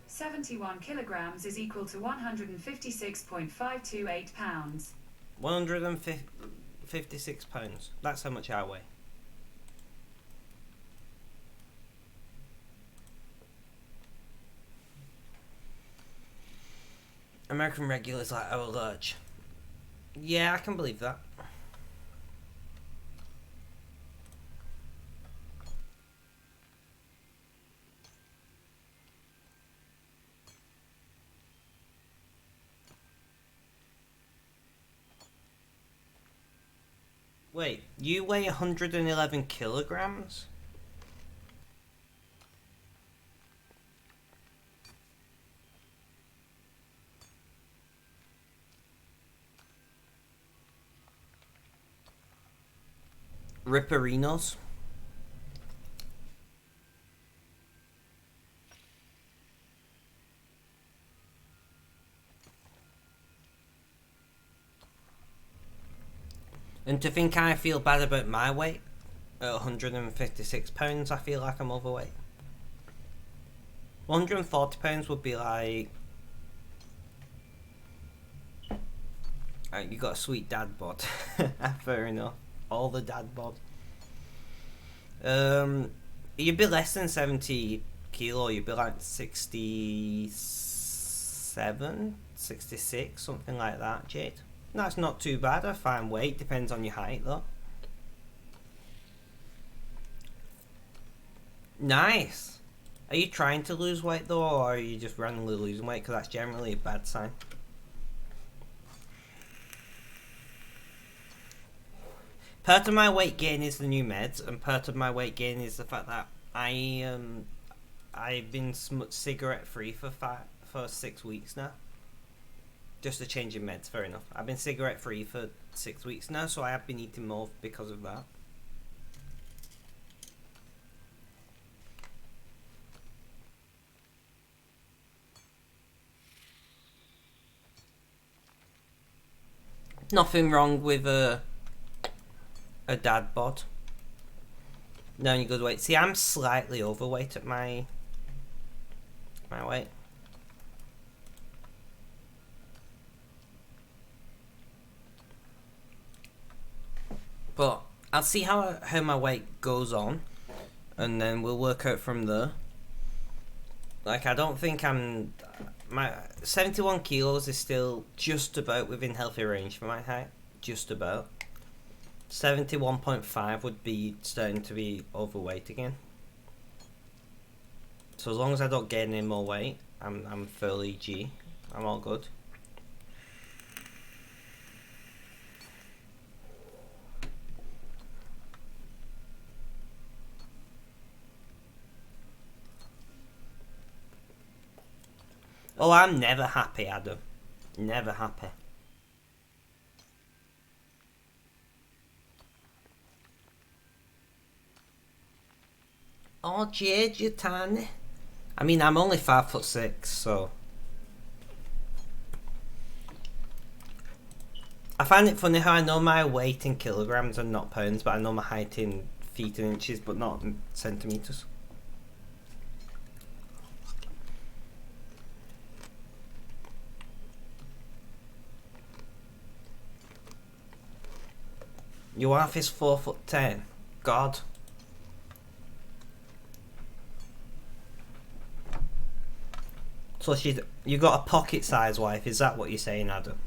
71 kilograms is equal to 156.528 pounds. 156 pounds. That's how much I weigh. American regulars like our large. Yeah, I can believe that. Wait, you weigh 111 kilograms? Ripperinos? And to think I feel bad about my weight at 156 pounds, I feel like I'm overweight. 140 pounds would be like, you got a sweet dad bod. Fair enough. All the dad bod. You'd be less than 70 kilo. You'd be like 67, 66, something like that, Jade. That's not too bad. A fine weight. Depends on your height, though. Nice. Are you trying to lose weight, though, or are you just randomly losing weight? Because that's generally a bad sign. Part of my weight gain is the new meds, and part of my weight gain is the fact that I've been cigarette free for 6 weeks now. Just a change in meds, fair enough. I've been cigarette free for 6 weeks now, so I have been eating more because of that. Nothing wrong with a dad bod. No, you good weight. See, I'm slightly overweight at my weight. But I'll see how my weight goes on, and then we'll work out from there. Like, I don't think my 71 kilos is still just about within healthy range for my height. Just about. 71.5 would be starting to be overweight again. So as long as I don't gain any more weight, I'm fairly G. I'm all good. Oh, I'm never happy, Adam. Never happy. Oh, Jade, you're tiny. I mean, I'm only 5'6", so... I find it funny how I know my weight in kilograms and not pounds, but I know my height in feet and inches, but not in centimetres. Your wife is 4'10". God. So you got a pocket-sized wife. Is that what you're saying, Adam?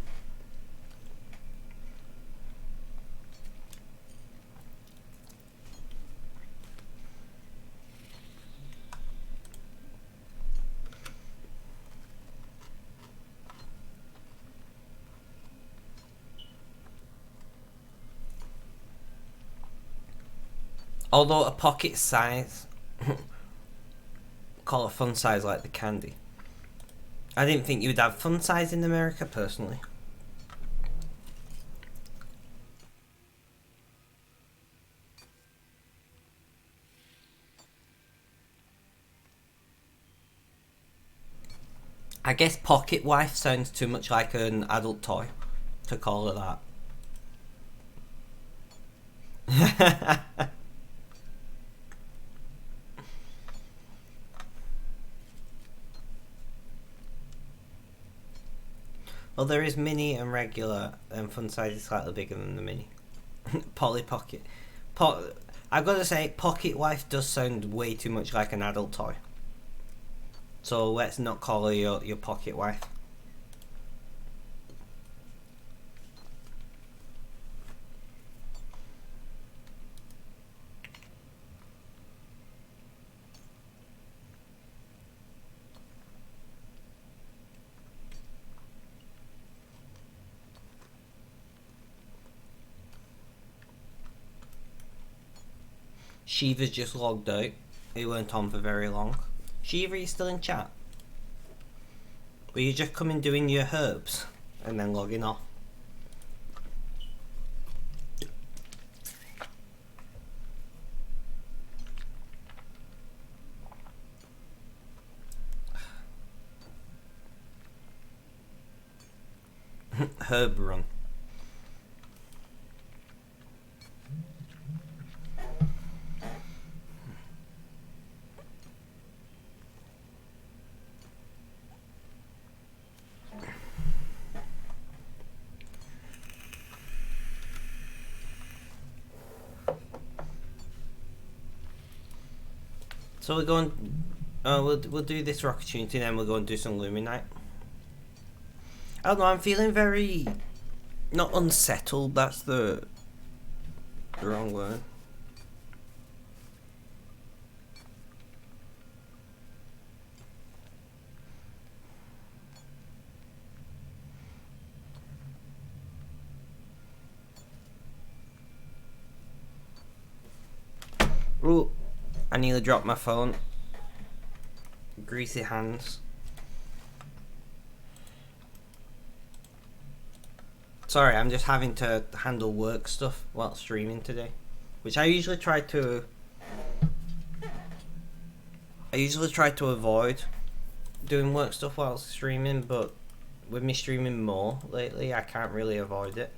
Although a pocket size, call it fun size like the candy. I didn't think you'd have fun size in America, personally. I guess pocket wife sounds too much like an adult toy to call it that. Well, there is mini and regular, and fun size is slightly bigger than the mini. Polly Pocket. I've got to say, Pocket Wife does sound way too much like an adult toy. So let's not call her your Pocket Wife. Shiva's just logged out. He weren't on for very long. Shiva, are you still in chat? Were you just coming doing your herbs and then logging off? Herb run. So we're going. We'll do this rock opportunity, then we'll go and do some Luminite. I don't know. I'm feeling very not unsettled. That's the wrong word. Ooh, I nearly dropped my phone. Greasy hands. Sorry, I'm just having to handle work stuff while streaming today, which I usually try to avoid doing work stuff while streaming, but with me streaming more lately, I can't really avoid it.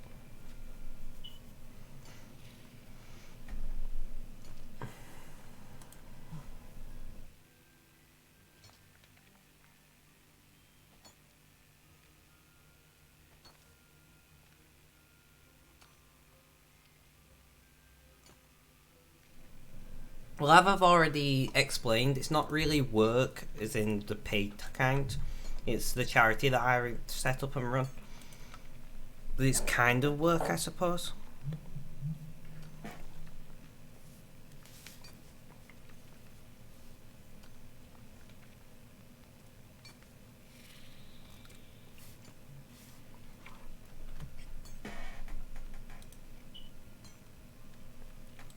Well, as I've already explained, it's not really work, as in the paid kind. It's the charity that I set up and run. But it's kind of work, I suppose.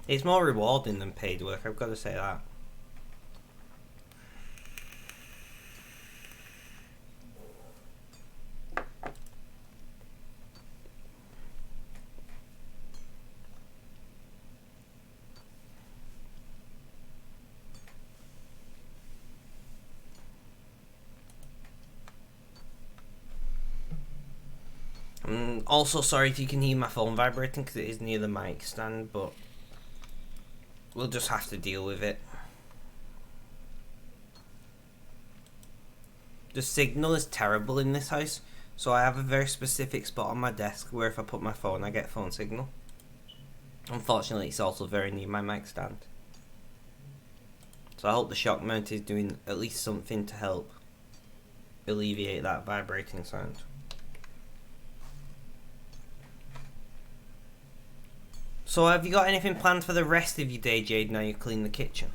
It's more rewarding than paid work, I've got to say that. Also, sorry if you can hear my phone vibrating because it is near the mic stand, but we'll just have to deal with it. The signal is terrible in this house, so I have a very specific spot on my desk where if I put my phone, I get phone signal. Unfortunately, it's also very near my mic stand. So I hope the shock mount is doing at least something to help. alleviate that vibrating sound. So have you got anything planned for the rest of your day, Jade, now you clean the kitchen?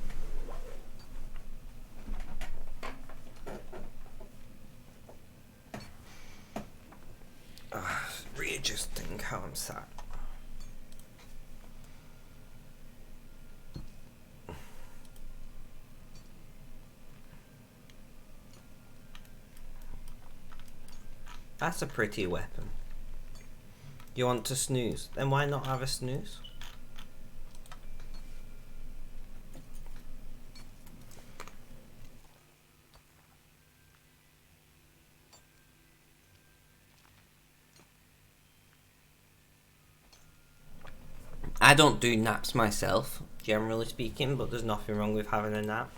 Readjusting how I'm sat. That's a pretty weapon. You want to snooze? Then why not have a snooze? I don't do naps myself, generally speaking, but there's nothing wrong with having a nap.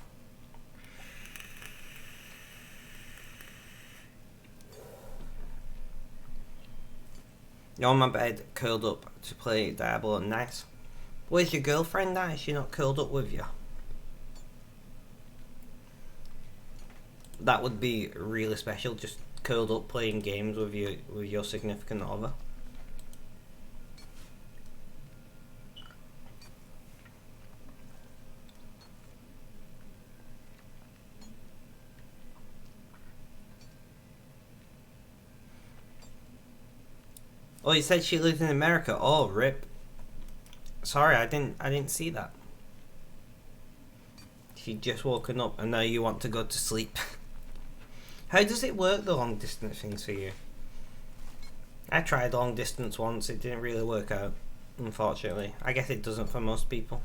You're on my bed, curled up to play Diablo. Nice. Where's your girlfriend at? Is she not curled up with you? That would be really special, just curled up playing games with your significant other. Oh, you said she lived in America. Oh, rip. Sorry, I didn't see that. She'd just woken up and now you want to go to sleep. How does it work, the long distance things for you? I tried long distance once, it didn't really work out, unfortunately. I guess it doesn't for most people.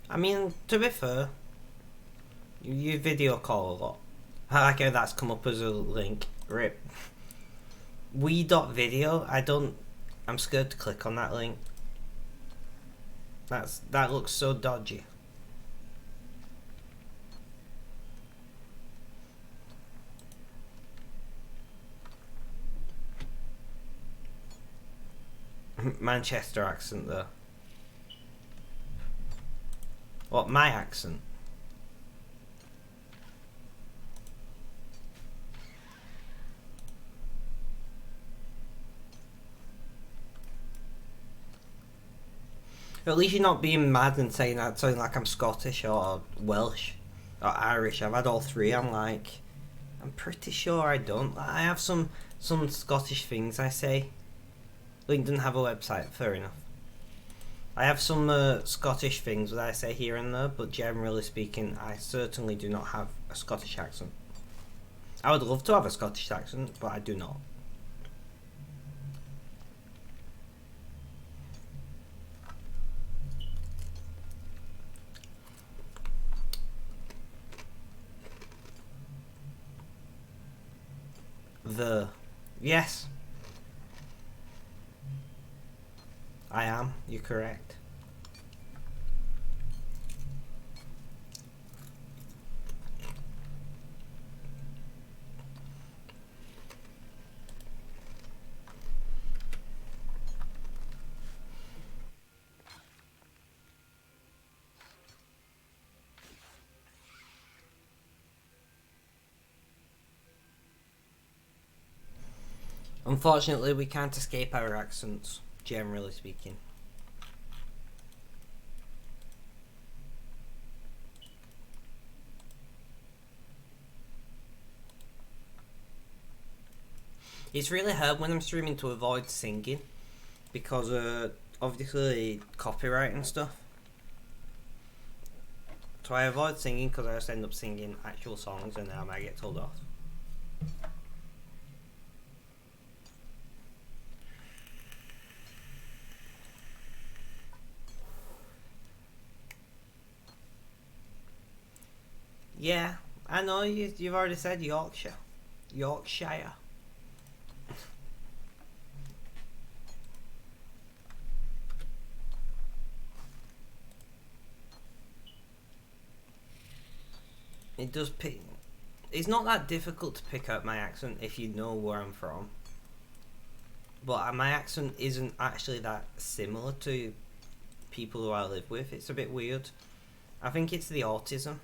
I mean, to be fair, you video call a lot. I like how that's come up as a link. Rip. We.video, I'm scared to click on that link. That looks so dodgy. Manchester accent there. What, my accent? At least you're not being mad and saying that something like I'm Scottish or Welsh or Irish. I've had all three. I'm pretty sure I don't. I have some Scottish things I say. Link doesn't have a website, fair enough. I have some Scottish things that I say here and there, but generally speaking, I certainly do not have a Scottish accent. I would love to have a Scottish accent, but I do not. Yes. I am, you're correct. Unfortunately, we can't escape our accents, generally speaking. It's really hard when I'm streaming to avoid singing because obviously copyright and stuff. So I avoid singing because I just end up singing actual songs and then I might get told off. Yeah, I know you've already said Yorkshire. Yorkshire. It does pick. It's not that difficult to pick out my accent if you know where I'm from. But my accent isn't actually that similar to people who I live with. It's a bit weird. I think it's the autism.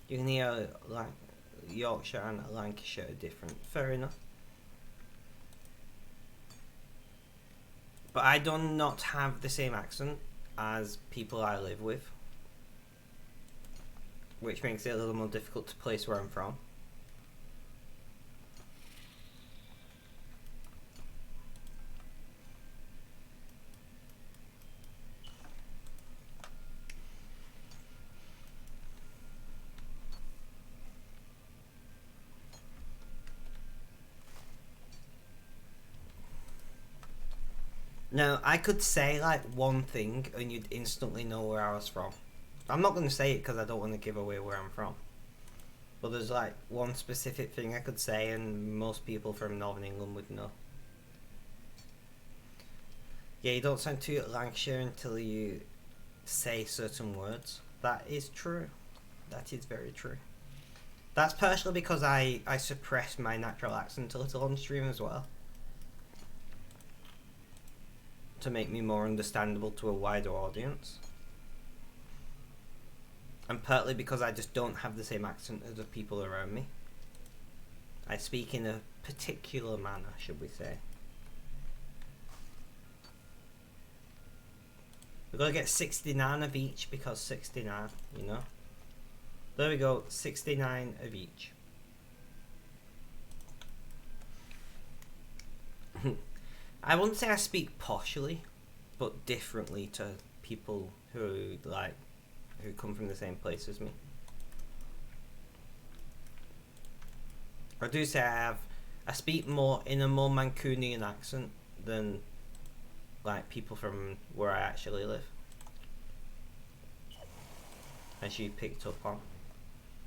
You can hear like Yorkshire and Lancashire are different. Fair enough. But I do not have the same accent as people I live with, which makes it a little more difficult to place where I'm from. Now, I could say like one thing and you'd instantly know where I was from. I'm not going to say it because I don't want to give away where I'm from. But there's like one specific thing I could say and most people from Northern England would know. Yeah, you don't sound too Lancashire until you say certain words. That is true. That is very true. That's partially because I suppress my natural accent a little on stream as well, to make me more understandable to a wider audience. And partly because I just don't have the same accent as the people around me. I speak in a particular manner, should we say. We've got to get 69 of each because 69, you know? There we go, 69 of each. I wouldn't say I speak poshly, but differently to people who come from the same place as me. I do say I speak more in a more Mancunian accent than like people from where I actually live, as you picked up on.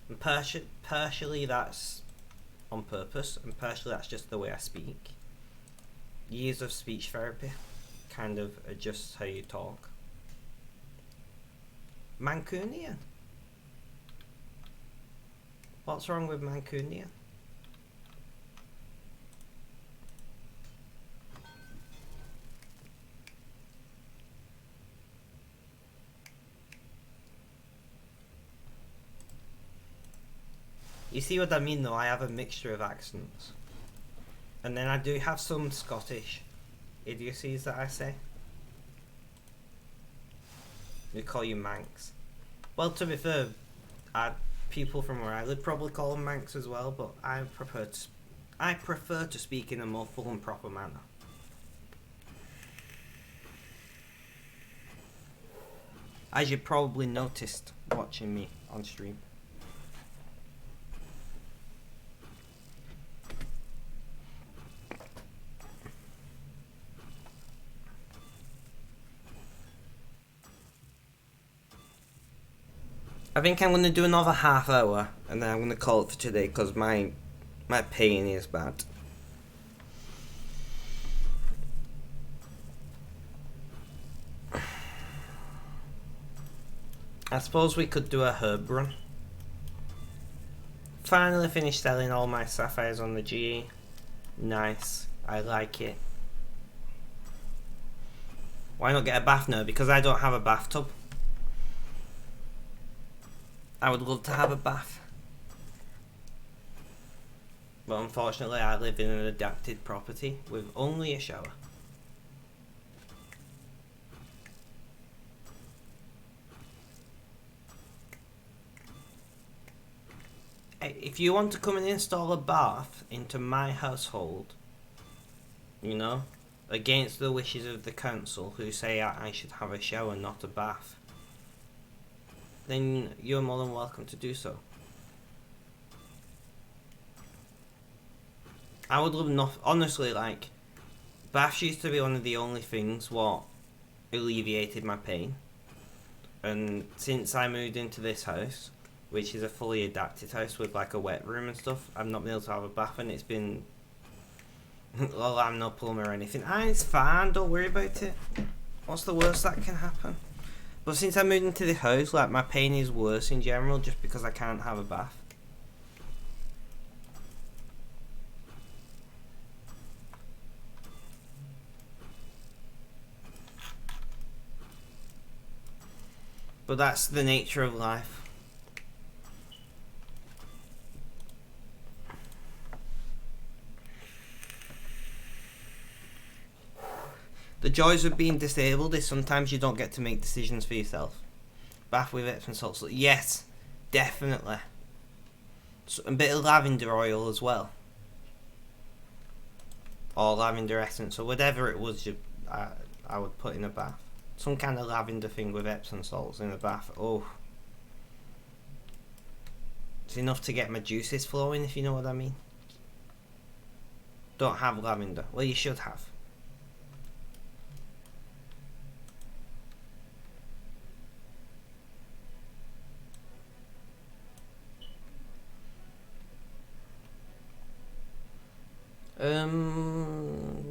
And partially that's on purpose, and partially that's just the way I speak. Years of speech therapy kind of adjusts how you talk. Mancunian? What's wrong with Mancunian? You see what I mean though? I have a mixture of accents. And then I do have some Scottish idiocies that I say. We call you Manx. Well, to be fair, people from where I live probably call them Manx as well, but I prefer to speak in a more full and proper manner. As you probably noticed watching me on stream. I think I'm going to do another half hour and then I'm going to call it for today because my pain is bad. I suppose we could do a herb run. Finally finished selling all my sapphires on the GE. Nice. I like it. Why not get a bath now? Because I don't have a bathtub. I would love to have a bath. But unfortunately I live in an adapted property with only a shower. If you want to come and install a bath into my household, you know, against the wishes of the council who say I should have a shower, not a bath, then you're more than welcome to do so. I would love enough, honestly, like, baths used to be one of the only things what alleviated my pain. And since I moved into this house, which is a fully adapted house with like a wet room and stuff. I've not been able to have a bath, and it's been. Well, I'm no plumber or anything. It's fine. Don't worry about it. What's the worst that can happen? But since I moved into the house, like, my pain is worse in general just because I can't have a bath. But that's the nature of life. The joys of being disabled is sometimes you don't get to make decisions for yourself. Bath with Epsom salts. Yes, definitely. So, a bit of lavender oil as well. Or lavender essence, or whatever it was I would put in a bath. Some kind of lavender thing with Epsom salts in a bath. Oh. It's enough to get my juices flowing, if you know what I mean. Don't have lavender. Well, you should have.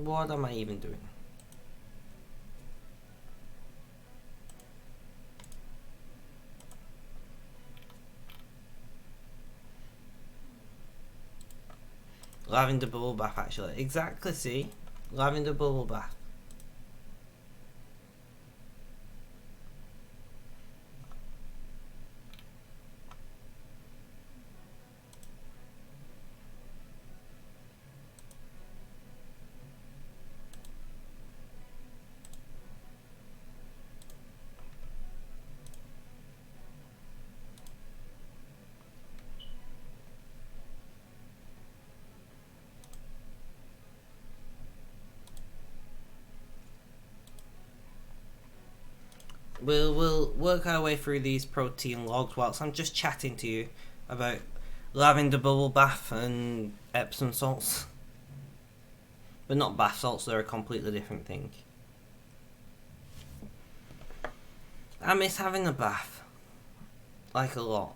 What am I even doing? Lavender bubble bath, actually. Exactly, see? Lavender bubble bath. We'll work our way through these protein logs whilst I'm just chatting to you about lavender bubble bath and Epsom salts. But not bath salts, they're a completely different thing. I miss having a bath. Like, a lot.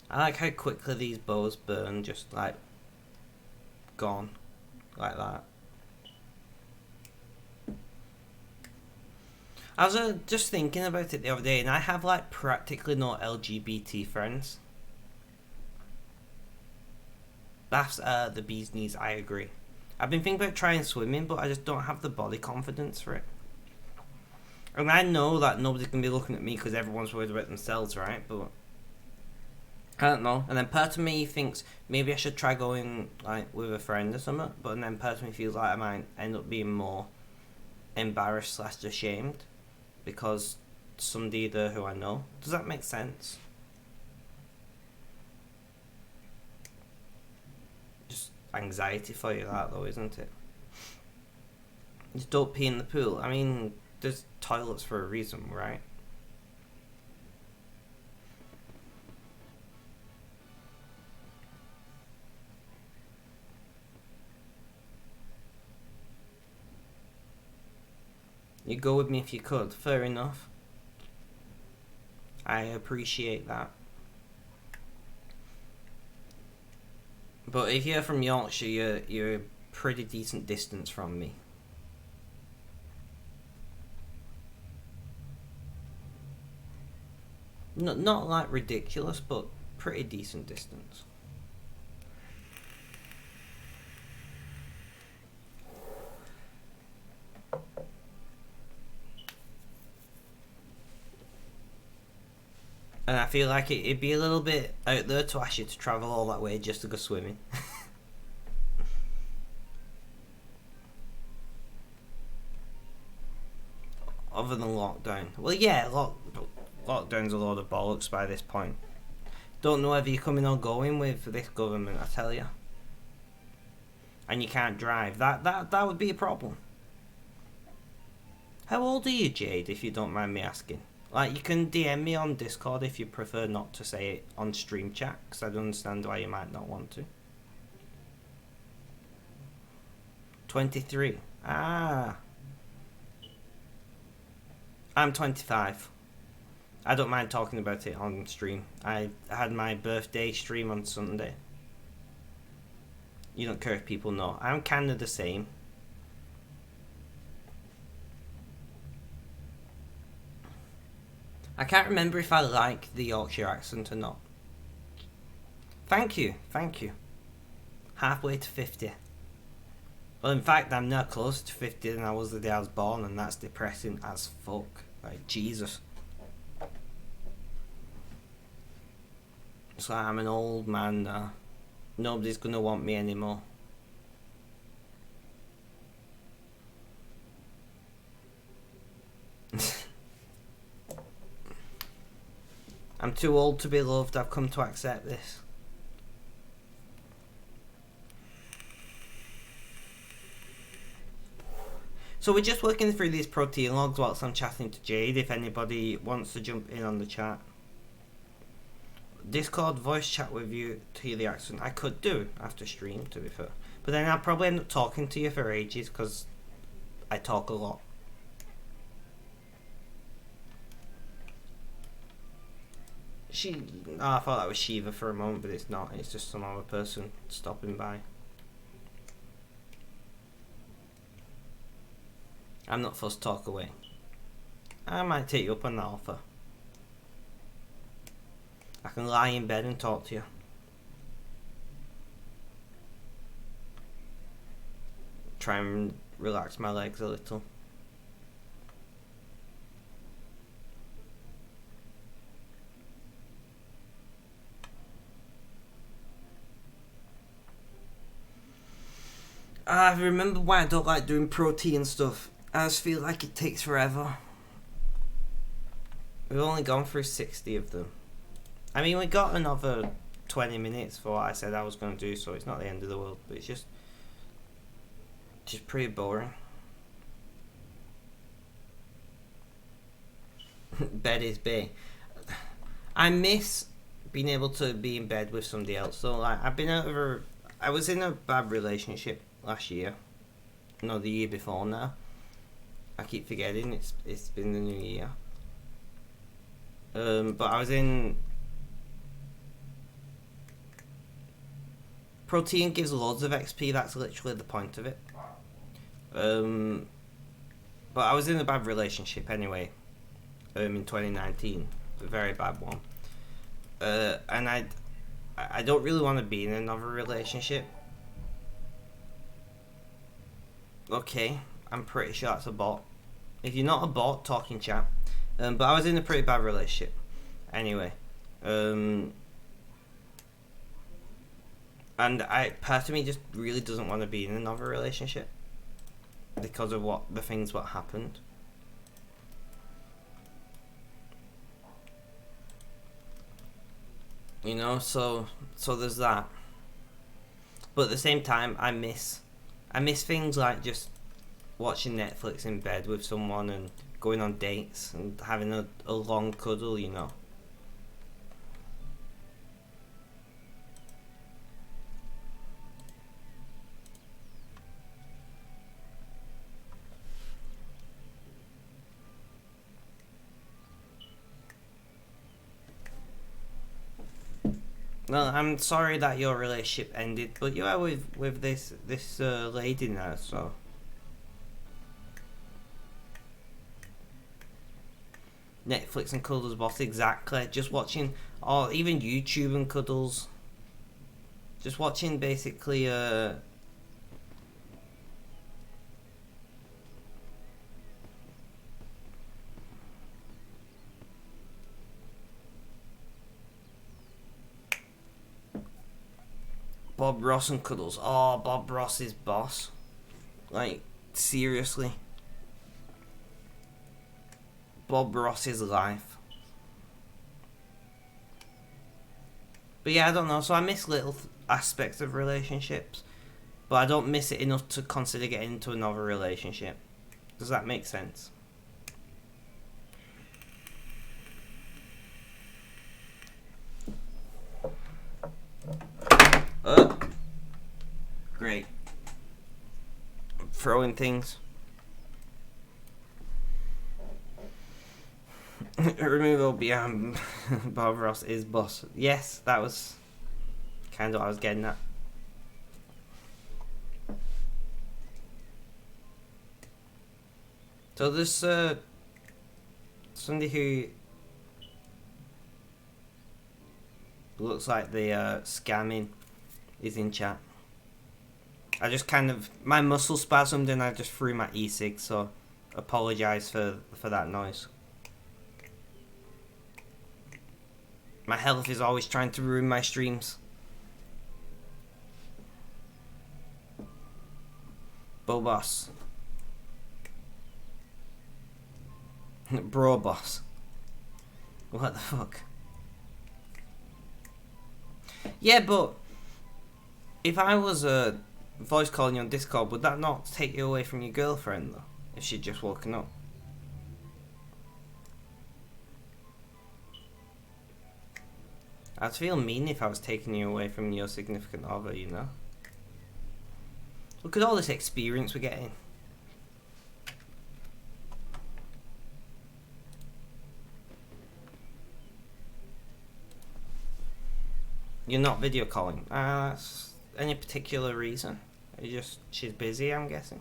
I like how quickly these bows burn, just like gone, like that. I was just thinking about it the other day, and I have like practically no LGBT friends. That's the bee's knees, I agree. I've been thinking about trying swimming, but I just don't have the body confidence for it. And I know that nobody's going to be looking at me because everyone's worried about themselves, right? But I don't know. And then part of me thinks maybe I should try going like with a friend or something, but then part of me feels like I might end up being more embarrassed / ashamed because somebody there who I know. Does that make sense? Just anxiety for you, that though, isn't it? Just don't pee in the pool. I mean, there's toilets for a reason, right? You go with me if you could. Fair enough. I appreciate that. But if you're from Yorkshire, you're a pretty decent distance from me. Not like ridiculous, but pretty decent distance. And I feel like it'd be a little bit out there to ask you to travel all that way just to go swimming. Other than lockdown. Well, yeah, lockdown's a load of bollocks by this point. Don't know whether you're coming or going with this government, I tell you. And you can't drive. That would be a problem. How old are you, Jade, if you don't mind me asking? Like, you can DM me on Discord if you prefer not to say it on stream chat, because I don't understand why you might not want to. 23. Ah. I'm 25. I don't mind talking about it on stream. I had my birthday stream on Sunday. You don't care if people know. I'm kind of the same. I can't remember if I like the Yorkshire accent or not. Thank you, thank you. Halfway to 50. Well, in fact, I'm now closer to 50 than I was the day I was born, and that's depressing as fuck. Like, Jesus. It's like I'm an old man now. Nobody's gonna want me anymore. I'm too old to be loved. I've come to accept this. So we're just working through these protein logs whilst I'm chatting to Jade, if anybody wants to jump in on the chat. Discord voice chat with you to hear the accent. I could do after stream, to be fair. But then I'll probably end up talking to you for ages because I talk a lot. I thought that was Shiva for a moment, but it's not. It's just some other person stopping by. I'm not fussed, talk away. I might take you up on that offer. I can lie in bed and talk to you. Try and relax my legs a little. I remember why I don't like doing protein stuff. I just feel like it takes forever. We've only gone through 60 of them. I mean, we got another 20 minutes for what I said I was going to do, so it's not the end of the world, but it's just pretty boring. Bed is bay. I miss being able to be in bed with somebody else. So like, I was in a bad relationship last year. No, the year before now. I keep forgetting it's been the new year. But I was in. Protein gives loads of XP. That's literally the point of it. But I was in a bad relationship anyway. In 2019, a very bad one. And I don't really want to be in another relationship. Okay, I'm pretty sure that's a bot. If you're not a bot, talk in chat. But I was in a pretty bad relationship. Anyway. And part of me just really doesn't want to be in another relationship. Because of what happened. You know, so there's that. But at the same time, I miss things like just watching Netflix in bed with someone and going on dates and having a long cuddle, you know. Well, I'm sorry that your relationship ended, but you are with this lady now, so. Netflix and cuddles, boss, exactly. Just watching, or even YouTube and cuddles. Just watching basically Bob Ross and cuddles. Oh, Bob Ross is boss. Like, seriously. Bob Ross's life. But yeah, I don't know. So I miss little aspects of relationships. But I don't miss it enough to consider getting into another relationship. Does that make sense? Great. throwing things. Removal beyond Barbaros is boss. Yes, that was kind of what I was getting at. So there's somebody who looks like the scamming is in chat. I just kind of, my muscle spasmed and I just threw my e-cig, so apologise for that noise. My health is always trying to ruin my streams. Boss. Bro boss. What the fuck? Yeah, but if I was voice calling you on Discord, would that not take you away from your girlfriend though? If she'd just woken up? I'd feel mean if I was taking you away from your significant other, you know? Look at all this experience we're getting. You're not video calling. Any particular reason? She's busy, I'm guessing.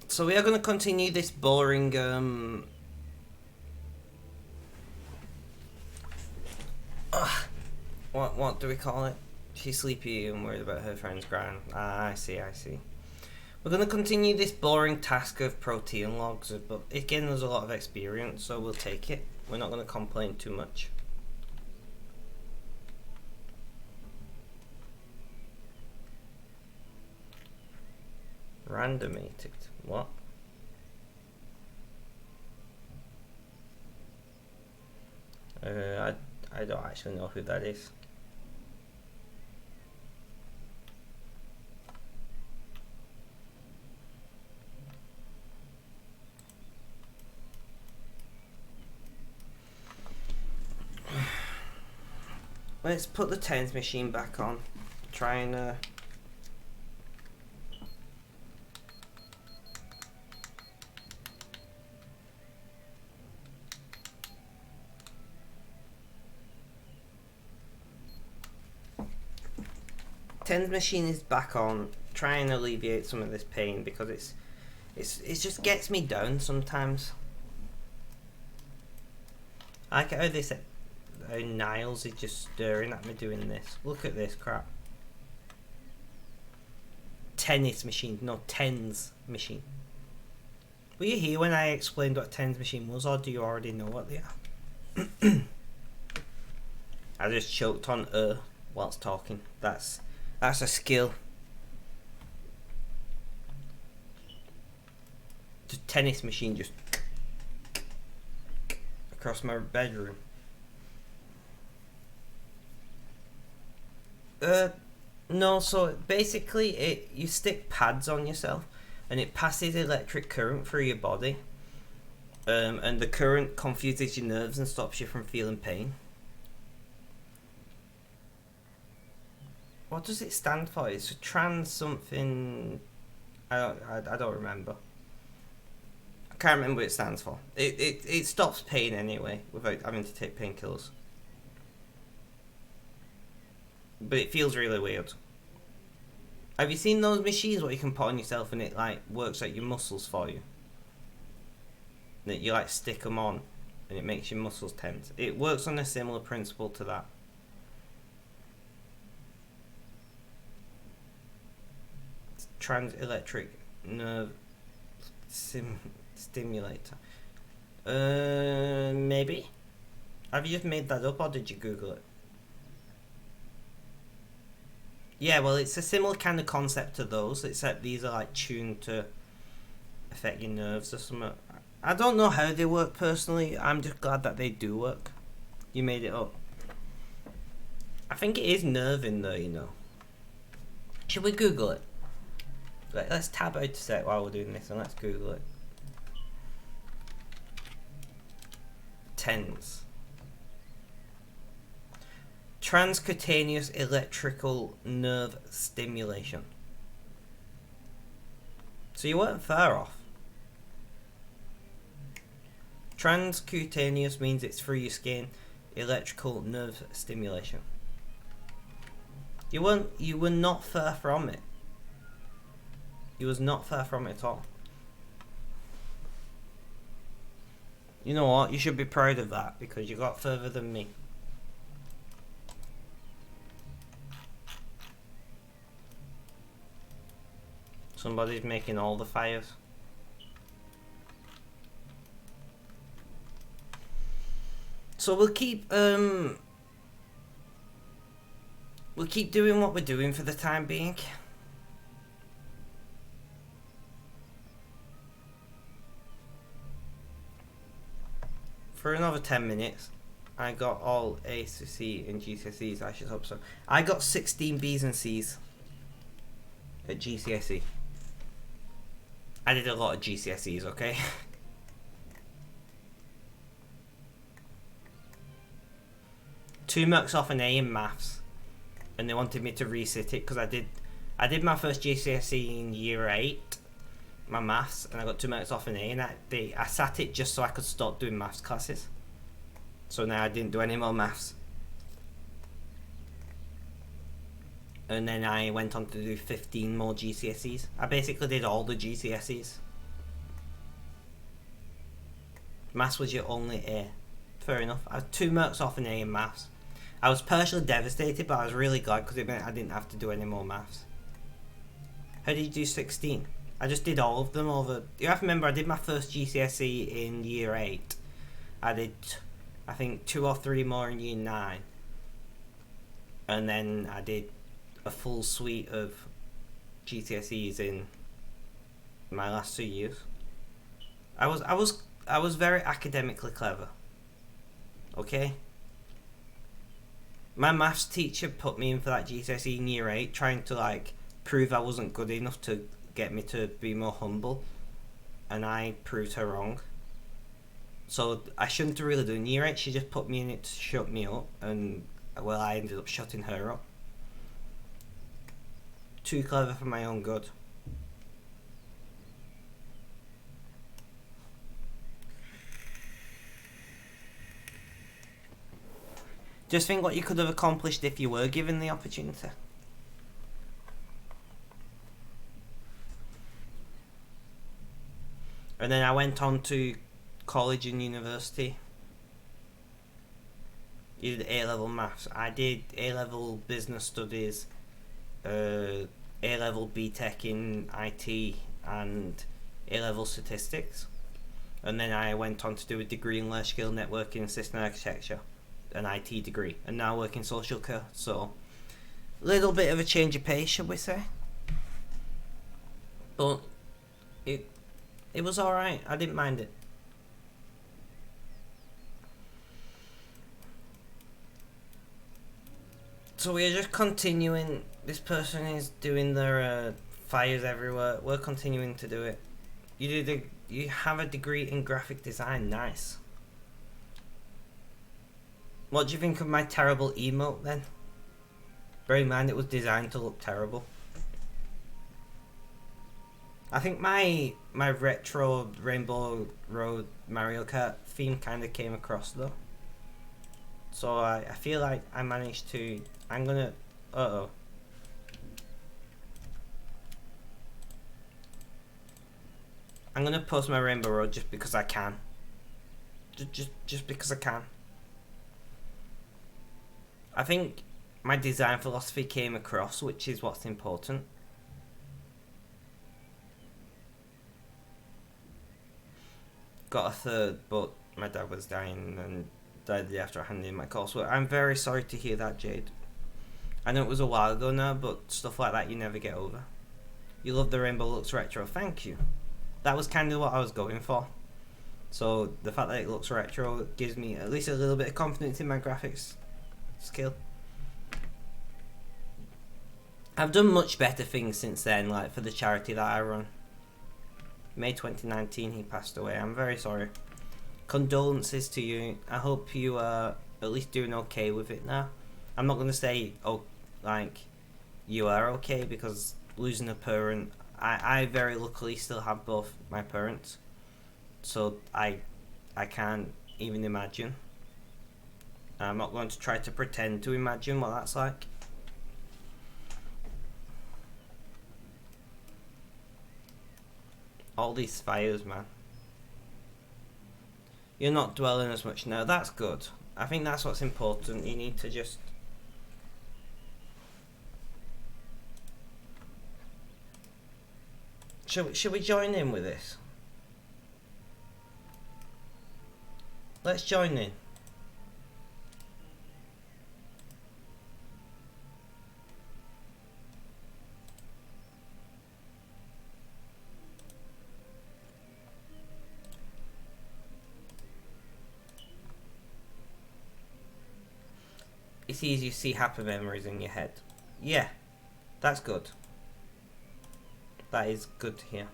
So we are going to continue this boring what do we call it? She's sleepy and worried about her friend's crying. I see. We're going to continue this boring task of protein logs, but again there's a lot of experience, so we'll take it. We're not going to complain too much. Randomated. What? I don't actually know who that is. Let's put the tens machine back on. Try and tens machine is back on. Try and alleviate some of this pain because it just gets me down sometimes. I like how this. How Niles is just staring at me doing this. Look at this crap. Tennis machine, no, tens machine. Were you here when I explained what a tens machine was, or do you already know what they are? I just choked on whilst talking. That's a skill. The tennis machine just across my bedroom. No, so basically you stick pads on yourself and it passes electric current through your body, and the current confuses your nerves and stops you from feeling pain. What does it stand for? It's a trans something. I don't remember. I can't remember what it stands for. It stops pain anyway without having to take painkillers. But it feels really weird. Have you seen those machines where you can put on yourself and it like works out your muscles for you? That you like stick them on and it makes your muscles tense. It works on a similar principle to that. It's trans-electric nerve stimulator. Maybe? Have you just made that up or did you Google it? Yeah, well, it's a similar kind of concept to those, except these are like tuned to affect your nerves or something. I don't know how they work personally. I'm just glad that they do work. You made it up. I think it is nerving though, you know. Should we Google it? Let's tab out a sec while we're doing this and let's Google it. TENS. Transcutaneous electrical nerve stimulation. So you weren't far off. Transcutaneous means it's through your skin. Electrical nerve stimulation. You were not far from it. You was not far from it at all. You know what? You should be proud of that because you got further than me. Somebody's making all the fires. So we'll keep doing what we're doing for the time being. For another 10 minutes. I got all A to C in GCSEs, I should hope so. I got 16 B's and C's at GCSE. I did a lot of GCSEs, okay? Two marks off an A in maths, and they wanted me to resit it because I did my first GCSE in year 8, my maths, and I got 2 marks off an A, and I sat it just so I could stop doing maths classes. So now I didn't do any more maths. And then I went on to do 15 more GCSEs. I basically did all the GCSEs. Maths was your only A. Fair enough. I was 2 marks off an A in maths. I was partially devastated, but I was really glad because it meant I didn't have to do any more maths. How did you do 16? I just did all of them over... You have to remember, I did my first GCSE in year 8. I did, I think, 2 or 3 more in year 9. And then I did a full suite of GCSEs in my last 2 years. I was very academically clever. Okay? My maths teacher put me in for that GCSE in year 8, trying to like prove I wasn't good enough to get me to be more humble, and I proved her wrong. So I shouldn't have really done year 8. She just put me in it to shut me up, and well, I ended up shutting her up. Too clever for my own good. Just think what you could have accomplished if you were given the opportunity. And then I went on to college and university. You did A-level maths. I did A-level business studies, A-level BTEC in IT, and A-level statistics. And then I went on to do a degree in large-scale networking and system architecture, an IT degree, and now work in social care. So, a little bit of a change of pace, should we say? But it was alright. I didn't mind it. So we're just continuing. This person is doing their fires everywhere. We're continuing to do it. You have a degree in graphic design. Nice. What do you think of my terrible emote then? Bear in mind it was designed to look terrible. I think my retro Rainbow Road Mario Kart theme kind of came across though. So I feel like I managed to... I'm gonna... Uh-oh. I'm gonna post my Rainbow Road just because I can. Just because I can. I think my design philosophy came across, which is what's important. Got a third, but my dad was dying and died the day after I handed in my coursework. I'm very sorry to hear that, Jade. I know it was a while ago now, but stuff like that you never get over. You love the Rainbow Looks Retro. Thank you. That was kind of what I was going for. So the fact that it looks retro gives me at least a little bit of confidence in my graphics skill. I've done much better things since then, like for the charity that I run. May 2019 he passed away. I'm very sorry. condolences to you. I hope you are at least doing okay with it now. I'm not gonna say, oh, like, you are okay, because losing a parent, I very luckily still have both my parents, so I can't even imagine. I'm not going to try to pretend to imagine what that's like. All these fires, man. You're not dwelling as much now. That's good. I think that's what's important. You need to just... Should we join in with this? Let's join in. It's easy to see happy memories in your head. Yeah, that's good. That is good to hear.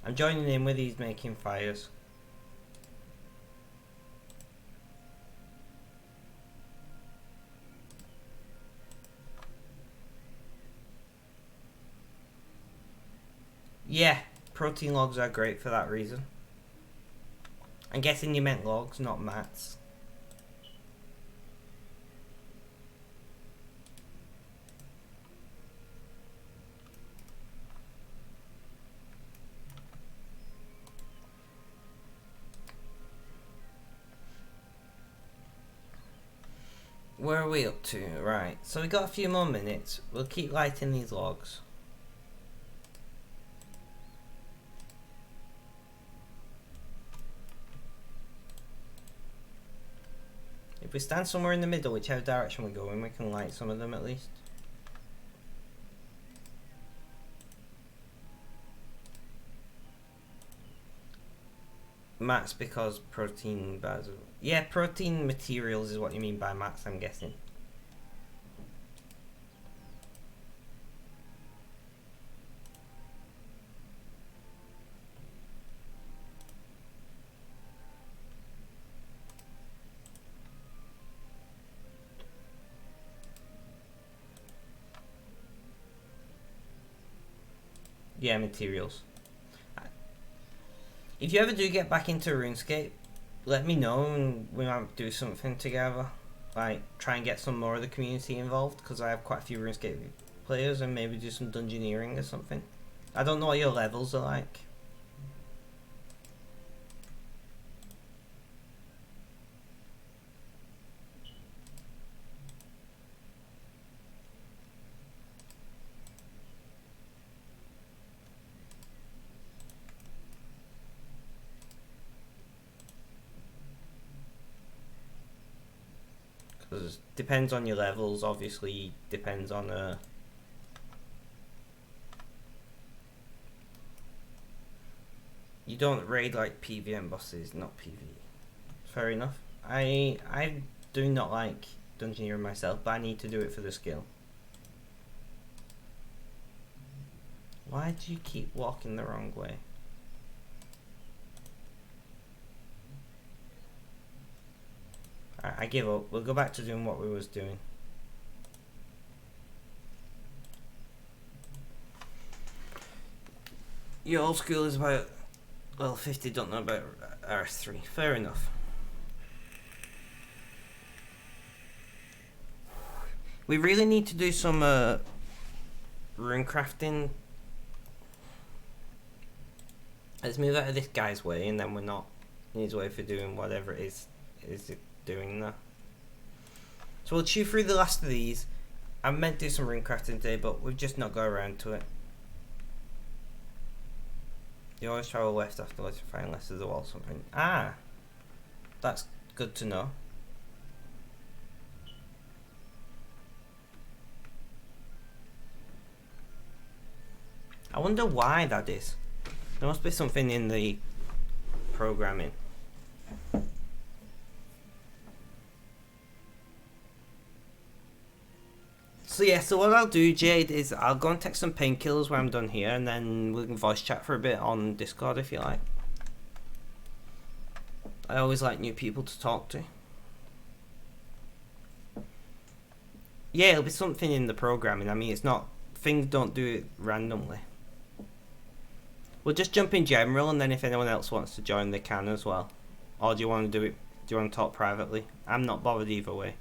I'm joining in with these making fires. Yeah, protein logs are great for that reason. I'm guessing you meant logs, not mats. Where are we up to? Right, so we got a few more minutes. We'll keep lighting these logs. If we stand somewhere in the middle, whichever direction we go in, we can light some of them at least. Mats because protein bars. Yeah, protein materials is what you mean by mats, I'm guessing. Yeah, materials. If you ever do get back into RuneScape, let me know and we might do something together. Like, try and get some more of the community involved, because I have quite a few RuneScape players, and maybe do some dungeoneering or something. I don't know what your levels are like. Because depends on your levels, obviously depends on you don't raid like PVM bosses, not PV. Fair enough. I do not like dungeoneering myself, but I need to do it for the skill. Why do you keep walking the wrong way? I give up. We'll go back to doing what we was doing. Your old school is about, well, 50 don't know about R3. Fair enough. We really need to do some rune crafting. Let's move out of this guy's way, and then we're not in his way for doing whatever it is it doing that. So we'll chew through the last of these. I meant to do some rune crafting today, but we've just not got around to it. You always travel west afterwards to find less of the wall something. Ah, that's good to know. I wonder why that is. There must be something in the programming. So yeah, so what I'll do, Jade, is I'll go and take some painkillers when I'm done here, and then we can voice chat for a bit on Discord if you like. I always like new people to talk to. Yeah, it'll be something in the programming. I mean, it's not, things don't do it randomly. We'll just jump in general, and then if anyone else wants to join, they can as well. Or do you want to do it? Do you want to talk privately? I'm not bothered either way.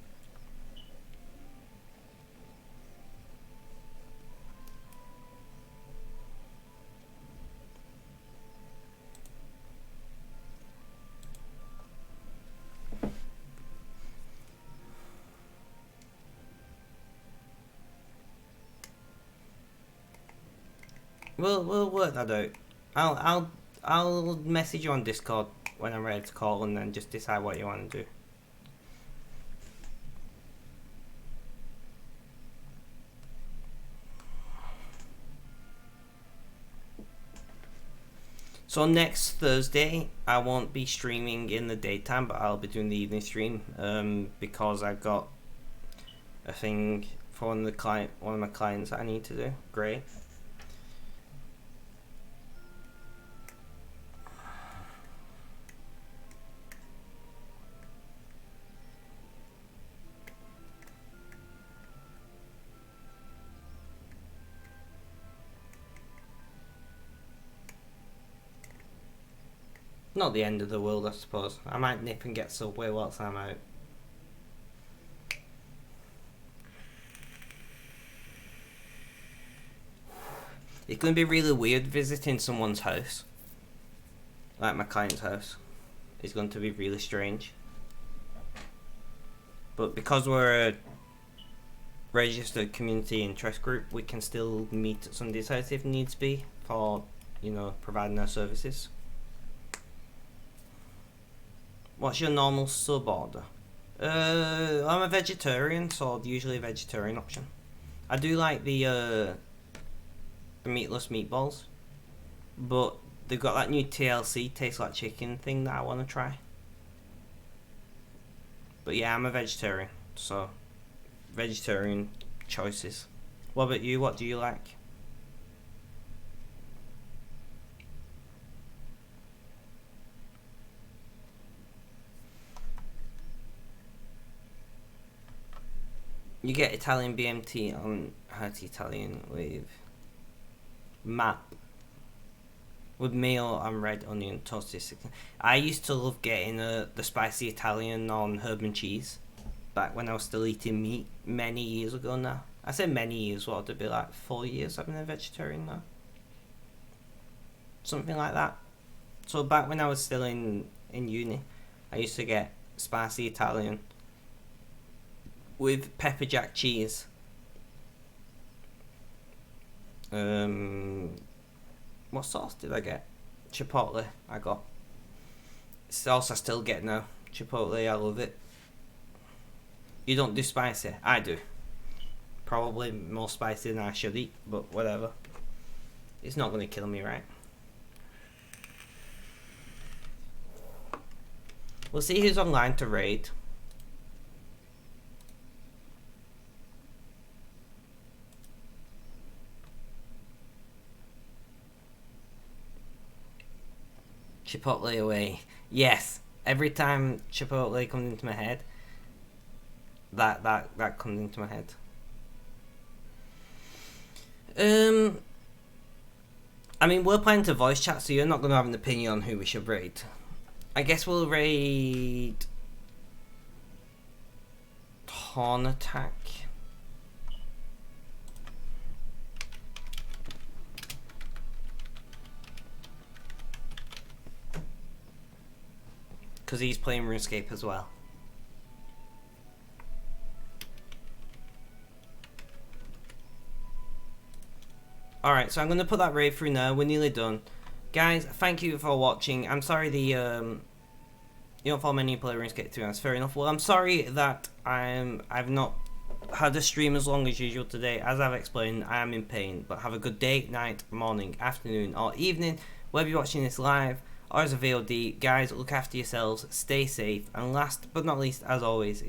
We'll work that out. I'll message you on Discord when I'm ready to call, and then just decide what you want to do. So next Thursday, I won't be streaming in the daytime, but I'll be doing the evening stream because I've got a thing for one of my clients that I need to do. Great. Not the end of the world, I suppose. I might nip and get Subway whilst I'm out. It's going to be really weird visiting someone's house. Like my client's house. It's going to be really strange. But because we're a registered community interest group, we can still meet at somebody's house if needs be for, you know, providing our services. What's your normal sub order? I'm a vegetarian, so usually a vegetarian option. I do like the meatless meatballs, but they've got that new TLC, tastes like chicken thing that I want to try. But yeah, I'm a vegetarian, so vegetarian choices. What about you? What do you like? You get Italian BMT on Hearty Italian with map. With meal and red onion toasted. I used to love getting the spicy Italian on herb and cheese. Back when I was still eating meat many years ago now. I say many years, what would it be like 4 years I've been a vegetarian now? Something like that. So back when I was still in uni, I used to get spicy Italian with pepper jack cheese. What sauce did I get? Chipotle I got. Sauce I still get now. Chipotle, I love it. You don't do spicy? I do. Probably more spicy than I should eat, but whatever. It's not going to kill me, right? We'll see who's online to raid. Chipotle away. Yes. Every time Chipotle comes into my head, that comes into my head. I mean, we're planning to voice chat, so you're not going to have an opinion on who we should raid. I guess we'll raid Horn Attack. Because he's playing RuneScape as well. Alright, so I'm going to put that raid through now. We're nearly done. Guys, thank you for watching. I'm sorry you don't follow many play RuneScape 2, that's fair enough. Well, I'm sorry that I've not had a stream as long as usual today. As I've explained, I am in pain. But have a good day, night, morning, afternoon, or evening, whether you're watching this live or as a VOD. Guys, look after yourselves, stay safe, and last but not least, as always,